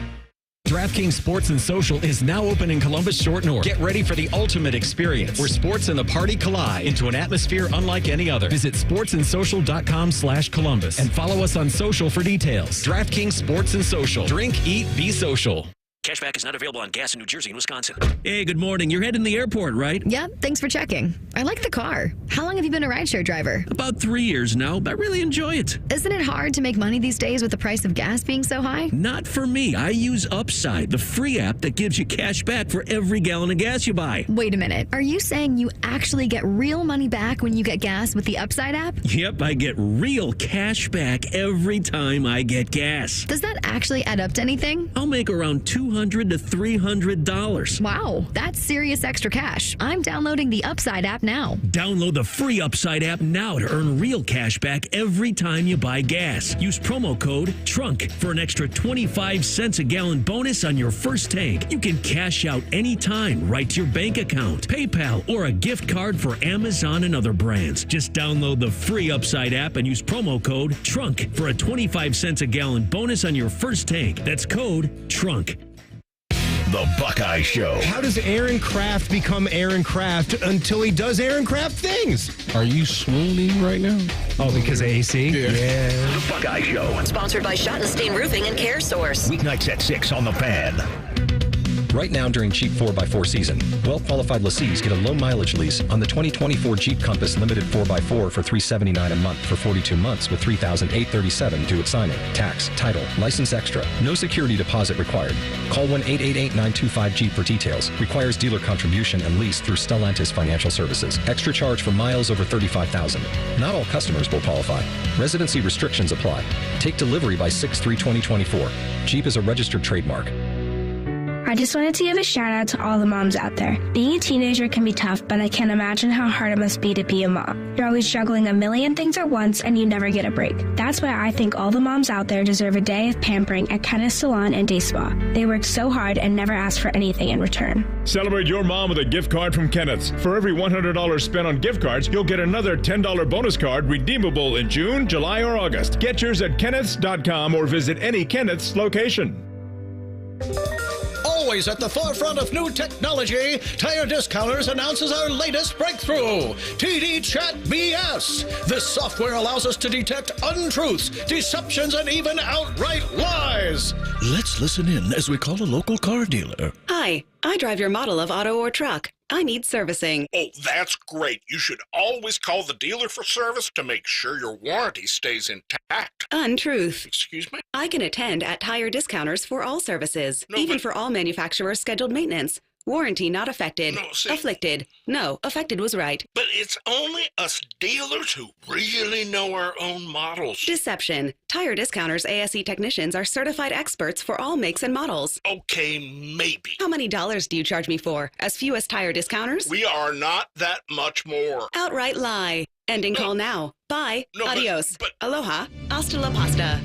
DraftKings Sports and Social is now open in Columbus Short North. Get ready for the ultimate experience where sports and the party collide into an atmosphere unlike any other. Visit sportsandsocial.com/Columbus and follow us on social for details. DraftKings Sports and Social. Drink, eat, be social.
Cashback is not available on gas in New Jersey and Wisconsin.
Hey, good morning. You're heading to the airport, right?
Yep, thanks for checking. I like the car. How long have you been a rideshare driver?
About 3 years now, but I really enjoy it.
Isn't it hard to make money these days with the price of gas being so high?
Not for me. I use Upside, the free app that gives you cash back for every gallon of gas you buy.
Wait a minute. Are you saying you actually get real money back when you get gas with the Upside app?
Yep, I get real cash back every time I get gas.
Does that actually add up to anything?
I'll make around $200 to $300.
Wow, that's serious extra cash. I'm downloading the Upside app now.
Download the free Upside app now to earn real cash back every time you buy gas. Use promo code TRUNK for an extra 25 cents a gallon bonus on your first tank. You can cash out anytime right to your bank account, PayPal, or a gift card for Amazon and other brands. Just download the free Upside app and use promo code TRUNK for a 25 cents a gallon bonus on your first tank. That's code TRUNK.
The Buckeye Show.
How does Aaron Kraft become Aaron Kraft until he does Aaron Kraft things?
Are you swooning right now?
Oh, because of AC? Yeah.
The Buckeye Show.
Sponsored by Schottenstein Roofing and Care Source.
Weeknights at 6 on the Fan.
Right now during cheap 4x4 season, well-qualified lessees get a low-mileage lease on the 2024 Jeep Compass Limited 4x4 for $379 a month for 42 months with $3,837 due at signing. Tax, title, license extra. No security deposit required. Call 1-888-925-JEEP for details. Requires dealer contribution and lease through Stellantis Financial Services. Extra charge for miles over 35,000. Not all customers will qualify. Residency restrictions apply. Take delivery by 6/3/2024. Jeep is a registered trademark.
I just wanted to give a shout out to all the moms out there. Being a teenager can be tough, but I can't imagine how hard it must be to be a mom. You're always juggling a million things at once and you never get a break. That's why I think all the moms out there deserve a day of pampering at Kenneth's Salon and Day Spa. They work so hard and never ask for anything in return.
Celebrate your mom with a gift card from Kenneth's. For every $100 spent on gift cards, you'll get another $10 bonus card redeemable in June, July, or August. Get yours at kenneths.com or visit any Kenneth's location.
Always at the forefront of new technology, Tire Discounters announces our latest breakthrough, TD Chat BS. This software allows us to detect untruths, deceptions, and even outright lies.
Let's listen in as we call a local car dealer.
Hi, I drive your model of auto or truck. I need servicing.
Oh, that's great. You should always call the dealer for service to make sure your warranty stays intact.
Untruth.
Excuse me?
I can attend at Tire Discounters for all services, even for all manufacturers' scheduled maintenance. Warranty not affected.
No, see.
Afflicted. No, affected was right.
But it's only us dealers who really know our own models.
Deception. Tire Discounters ASE technicians are certified experts for all makes and models.
Okay, maybe.
How many dollars do you charge me for? As few as Tire Discounters?
We are not that much more.
Outright lie. Ending call now. Bye.
No,
Adios.
but-
Aloha. Hasta la pasta.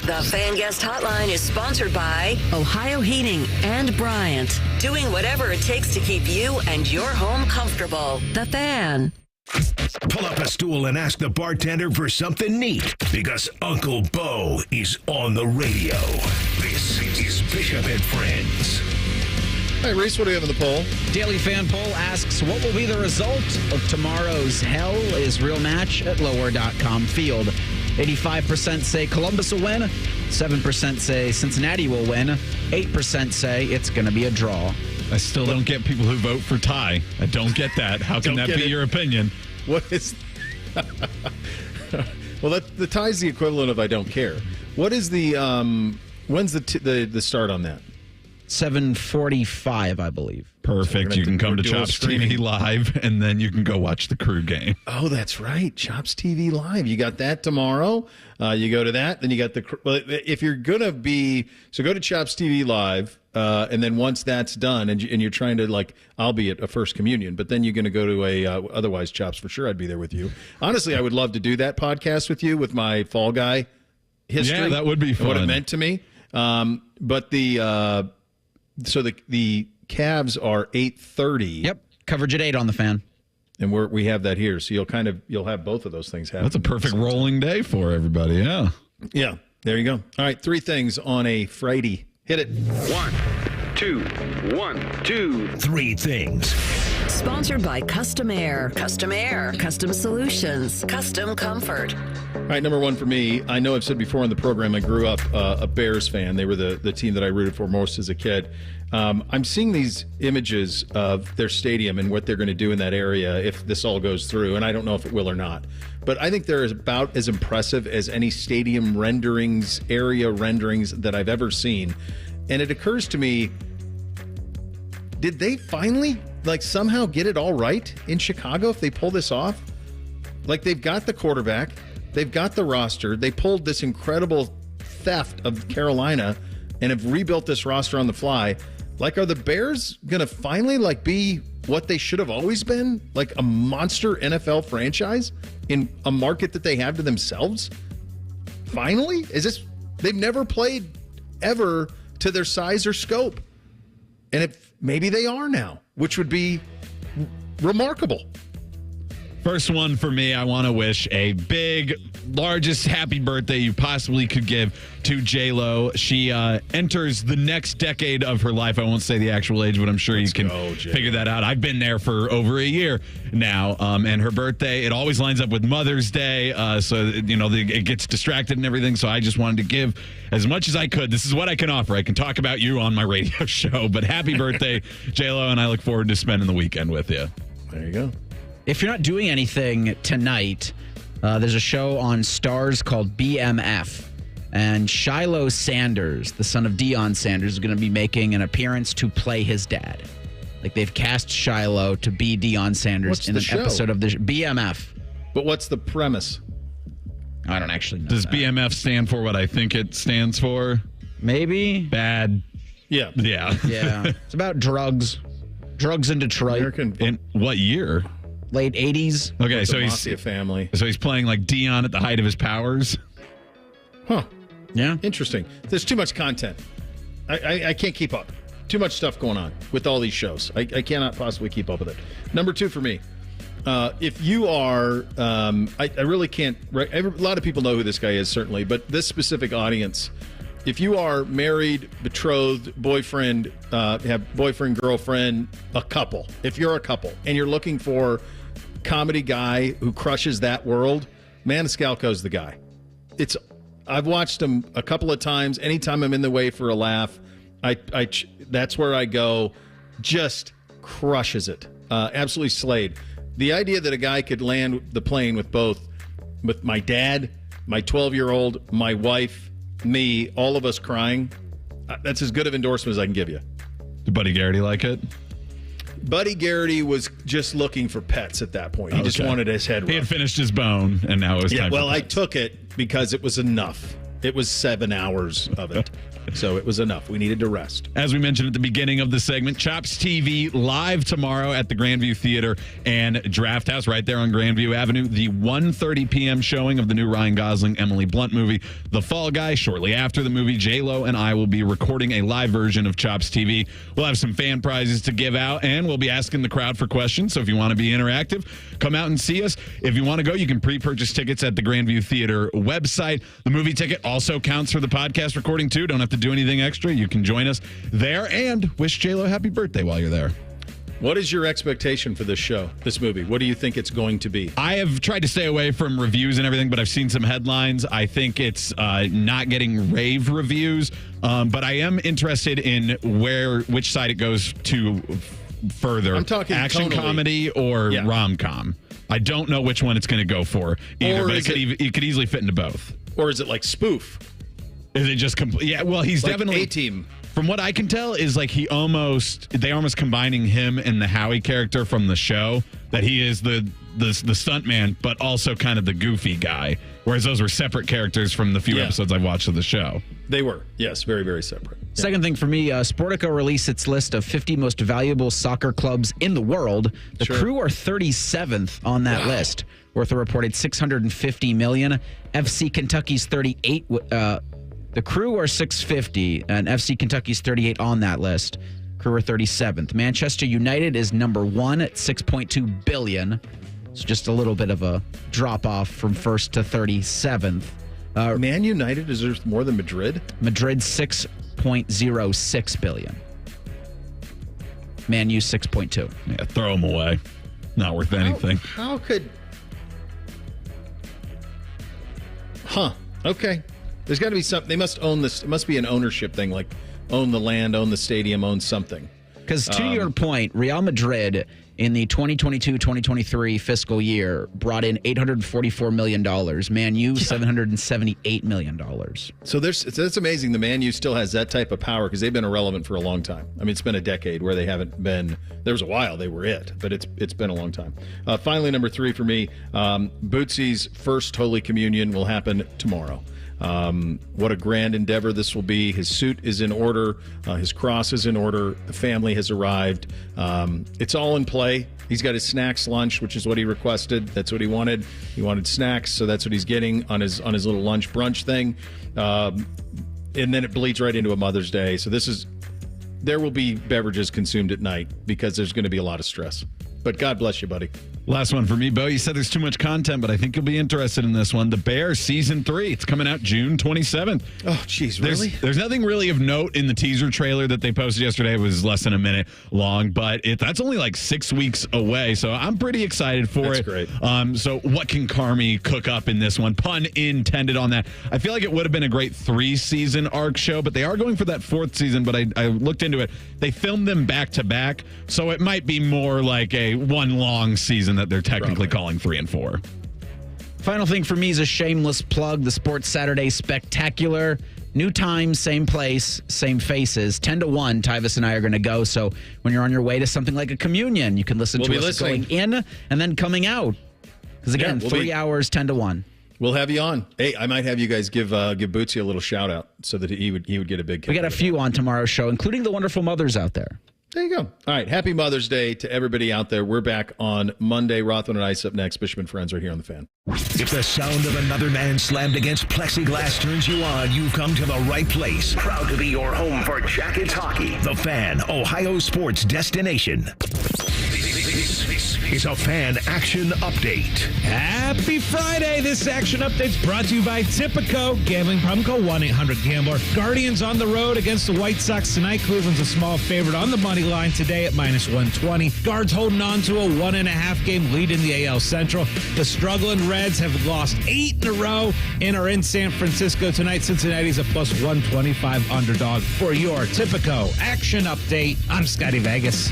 The Fan Guest Hotline is sponsored by Ohio Heating and Bryant. Doing whatever it takes to keep you and your home comfortable. The Fan.
Pull up a stool and ask the bartender for something neat, because Uncle Bo is on the radio. This is Bishop and Friends.
Hey, Reese, what do we have in the poll?
Daily Fan Poll asks, what will be the result of tomorrow's Hell is Real match at lower.com field? 85% say Columbus will win. 7% say Cincinnati will win. 8% say it's going to be a draw.
I still don't get people who vote for tie. I don't get that. How can that be your opinion?
What is... Well, the tie's the equivalent of I don't care. What is the... when's the start on that?
7:45, I believe.
Perfect. You can come to Chops TV Live, and then you can go watch the Crew game.
Oh, that's right. Chops TV Live. You got that tomorrow. You go to that. Then you got the... Well, if you're going to be... So go to Chops TV Live, and then once that's done, and you're trying to, like, I'll be at a First Communion, but then you're going to go to a... otherwise, Chops, for sure, I'd be there with you. Honestly, I would love to do that podcast with you with my Fall Guy history.
Yeah, that would be fun.
What it meant to me. But the... So the Cavs are 8:30.
Yep, coverage at 8 on the Fan,
and we have that here. So you'll have both of those things happen.
That's a perfect rolling day for everybody. Yeah,
yeah. There you go. All right, 3 things on a Friday. Hit it.
1, 2, 1, 2, 3 things.
Sponsored by Custom Air. Custom Air. Custom Solutions. Custom Comfort.
All right, number 1 for me. I know I've said before in the program, I grew up a Bears fan. They were the team that I rooted for most as a kid. I'm seeing these images of their stadium and what they're going to do in that area if this all goes through, and I don't know if it will or not. But I think they're about as impressive as any stadium renderings, area renderings that I've ever seen. And it occurs to me, did they finally, somehow get it all right in Chicago if they pull this off? They've got the quarterback. They've got the roster. They pulled this incredible theft of Carolina and have rebuilt this roster on the fly. Are the Bears going to finally, be what they should have always been? A monster NFL franchise in a market that they have to themselves? Finally? They've never played ever to their size or scope. And if maybe they are now, which would be remarkable.
First one for me, I want to wish a big, largest happy birthday you possibly could give to J-Lo. She enters the next decade of her life. I won't say the actual age, but I'm sure you can figure that out. I've been there for over a year now, and her birthday, it always lines up with Mother's Day, so it gets distracted and everything, so I just wanted to give as much as I could. This is what I can offer. I can talk about you on my radio show, but happy birthday, J-Lo, and I look forward to spending the weekend with you.
There you go.
If you're not doing anything tonight, there's a show on Stars called BMF. And Shiloh Sanders, the son of Deion Sanders, is going to be making an appearance to play his dad. They've cast Shiloh to be Deion Sanders in an episode of the BMF.
But what's the premise?
I don't actually know.
Does BMF stand for what I think it stands for?
Maybe.
Bad.
Yeah.
Yeah.
Yeah. It's about drugs. Drugs in Detroit.
In what year?
Late 80s.
Okay, so he's
Mafia family.
So he's playing Deion at the height of his powers.
Huh.
Yeah.
Interesting. There's too much content. I can't keep up. Too much stuff going on with all these shows. I cannot possibly keep up with it. Number 2 for me. If you are, I really can't. A lot of people know who this guy is, certainly, but this specific audience. If you are married, betrothed, boyfriend, have boyfriend, girlfriend, a couple. If you're a couple and you're looking for comedy guy who crushes that world, Maniscalco's the guy. I've watched him a couple of times. Anytime I'm in the way for a laugh, that's where I go. Just crushes it. Absolutely slayed. The idea that a guy could land the plane with my dad, my 12-year-old, my wife, me, all of us crying, that's as good of endorsement as I can give you.
Did Buddy Garrity like it?
Buddy Garrity was just looking for pets at that point. He just wanted his head rubbed.
He had finished his bone, and now it was time
well,
for
I
pets.
took it because it was enough. It was 7 hours of it. So it was enough. We needed to rest.
As we mentioned at the beginning of the segment, Chops TV live tomorrow at the Grandview Theater and Draft House right there on Grandview Avenue. The 1:30 p.m. showing of the new Ryan Gosling, Emily Blunt movie, The Fall Guy. Shortly after the movie, J-Lo and I will be recording a live version of Chops TV. We'll have some fan prizes to give out, and we'll be asking the crowd for questions. So if you want to be interactive, come out and see us. If you want to go, you can pre-purchase tickets at the Grandview Theater website. The movie ticket also counts for the podcast recording, too. Don't have to do anything extra. You can join us there and wish J-Lo happy birthday while you're there.
What is your expectation for this show, this movie? What do you think it's going to be?
I have tried to stay away from reviews and everything, but I've seen some headlines. I think it's not getting rave reviews, but I am interested in which side it goes to further.
I'm talking
action
tonally.
Comedy or rom-com. I don't know which one it's going to go for either,
Or
but
is
it could easily fit into both.
Or is it like spoof?
Is it just complete? Yeah, well, he's
Like
definitely
A-Team.
From what I can tell, is like they almost combining him and the Howie character from the show. That he is the stunt man, but also kind of the goofy guy. Whereas those were separate characters from the few episodes I've watched of the show.
They were, yes, very, very separate.
Second thing for me, Sportico released its list of 50 most valuable soccer clubs in the world. The Crew are 37th on that list, worth a reported $650 million. FC Kentucky's 38. The Crew are 650, and FC Kentucky's 38 on that list. Crew are 37th. Manchester United is number 1 at $6.2 billion. It's just a little bit of a drop off from first to 37th.
Man United deserves more than Madrid?
Madrid, $6.06 billion. Man U, 6.2.
Yeah, throw them away. Not worth anything.
How could... Okay. There's got to be something. They must own this. It must be an ownership thing, like own the land, own the stadium, own something.
Because to your point, Real Madrid in the 2022-2023 fiscal year brought in $844 million. Man U, $778 million.
So that's amazing. The Man U still has that type of power because they've been irrelevant for a long time. I mean, it's been a decade where they haven't been. There was a while they were it, but it's been a long time. Finally, number 3 for me, Bootsy's first Holy Communion will happen tomorrow. What a grand endeavor this will be. His suit is in order. His cross is in order. The family has arrived. It's all in play. He's got his snacks lunch, which is what he requested. That's what he wanted. He wanted snacks, so that's what he's getting on his little lunch brunch thing. And then it bleeds right into a Mother's Day. So there will be beverages consumed at night because there's going to be a lot of stress. But God bless you, buddy.
Last one for me, Bo. You said there's too much content, but I think you'll be interested in this one. The Bears Season 3. It's coming out June 27th.
Oh, jeez, really?
There's nothing really of note in the teaser trailer that they posted yesterday. It was less than a minute long, but that's only like 6 weeks away, so I'm pretty excited for it.
That's great.
So what can Carmi cook up in this one? Pun intended on that. I feel like it would have been a great 3-season arc show, but they are going for that 4th season, but I looked into it. They filmed them back-to-back, so it might be more like a one long season that they're technically calling 3 and 4.
Final thing for me is a shameless plug. The Sports Saturday Spectacular. New time, same place, same faces. 10 to 1, Tyvis and I are going to go. So when you're on your way to something like a communion, you can listen to us going in and then coming out. Because again, 3 hours, 10 to 1.
We'll have you on. Hey, I might have you guys give Bootsy a little shout out so that he would get a big kick.
We got a few on tomorrow's show, including the wonderful mothers out there.
There you go. All right. Happy Mother's Day to everybody out there. We're back on Monday. Rothman and Ice up next. Bishop and Friends right here on The Fan.
If the sound of another man slammed against plexiglass turns you on, you've come to the right place. Proud to be your home for Jackets hockey. The Fan, Ohio sports destination. This is a Fan Action Update.
Happy Friday. This Action Update's brought to you by Tipico. Gambling problem, call 1-800-GAMBLER. Guardians on the road against the White Sox tonight. Cleveland's a small favorite on the money line today at -120. Guards holding on to a 1.5 game lead in the AL Central. The struggling Reds have lost 8 in a row and are in San Francisco tonight. Cincinnati's a +125 underdog. For your Tipico Action Update, I'm Scotty Vegas.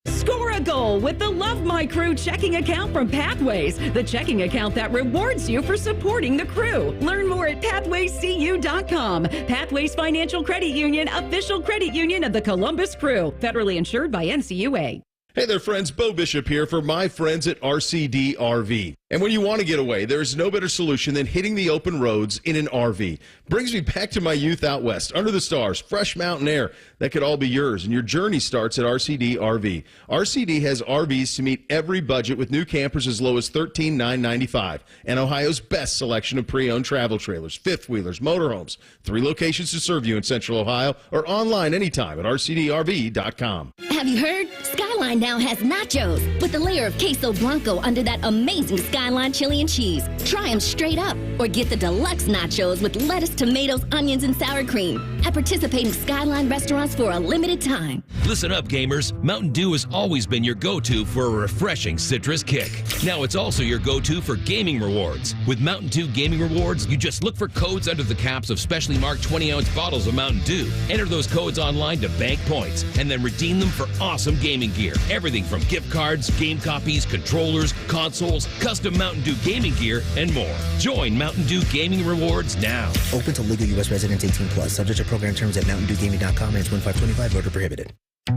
Score a
the goal with the Love My Crew checking account from Pathways, the checking account that rewards you for supporting the crew. Learn more at pathwayscu.com. Pathways Financial Credit Union, official credit union of the Columbus Crew. Federally insured by NCUA.
Hey there, friends. Bo Bishop here for my friends at RCD RV. And when you want to get away, there's no better solution than hitting the open roads in an RV. Brings me back to my youth out west, under the stars, fresh mountain air. That could all be yours, and your journey starts at RCD RV. RCD has RVs to meet every budget with new campers as low as $13,995 and Ohio's best selection of pre-owned travel trailers, fifth-wheelers, motorhomes. 3 locations to serve you in Central Ohio or online anytime at rcdrv.com.
Have you heard? Skyline now has nachos with a layer of queso blanco under that amazing Skyline chili and cheese. Try them straight up or get the deluxe nachos with lettuce, tomatoes, onions, and sour cream at participating Skyline restaurants for a limited time.
Listen up, gamers. Mountain Dew has always been your go-to for a refreshing citrus kick. Now it's also your go-to for gaming rewards. With Mountain Dew Gaming Rewards, you just look for codes under the caps of specially marked 20-ounce bottles of Mountain Dew. Enter those codes online to bank points and then redeem them for awesome gaming gear. Everything from gift cards, game copies, controllers, consoles, custom Mountain Dew gaming gear, and more. Join Mountain Dew Gaming Rewards now.
Open to legal U.S. residents 18+. Subject to program terms at mountaindewgaming.com and 2525. Voter prohibited.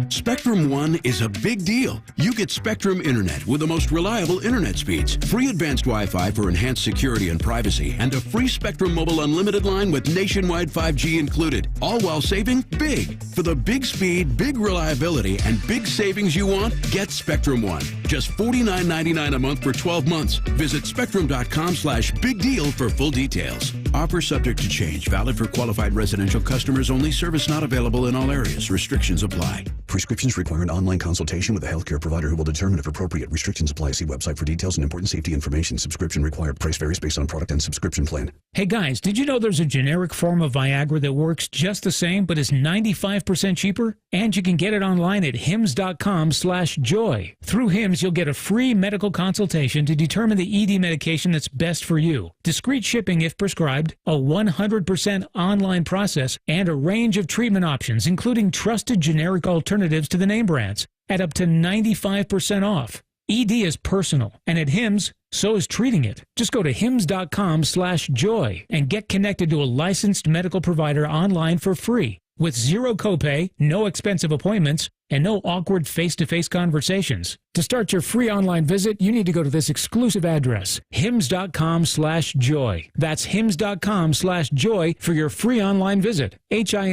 Spectrum One is a big deal. You get Spectrum Internet with the most reliable internet speeds, free advanced Wi-Fi for enhanced security and privacy, and a free Spectrum Mobile Unlimited line with nationwide 5G included, all while saving big. For the big speed, big reliability, and big savings you want, get Spectrum One. Just $49.99 a month for 12 months. Visit spectrum.com/big deal for full details. Offer subject to change. Valid for qualified residential customers only. Service not available in all areas. Restrictions apply.
Prescriptions require an online consultation with a healthcare provider who will determine if appropriate. Restrictions apply. See website for details and important safety information. Subscription required. Price varies based on product and subscription plan.
Hey guys, did you know there's a generic form of Viagra that works just the same but is 95% cheaper? And you can get it online at hims.com/joy. Through Hims, you'll get a free medical consultation to determine the ED medication that's best for you. Discreet shipping if prescribed, a 100% online process, and a range of treatment options, including trusted generic alternatives to the name brands, at up to 95% off. ED is personal, and at Hims, so is treating it. Just go to hims.com/joy and get connected to a licensed medical provider online for free, with zero copay, no expensive appointments, and no awkward face-to-face conversations. To start your free online visit, you need to go to this exclusive address, hims.com/joy. That's hims.com/joy for your free online visit. HIMS.com/JOY.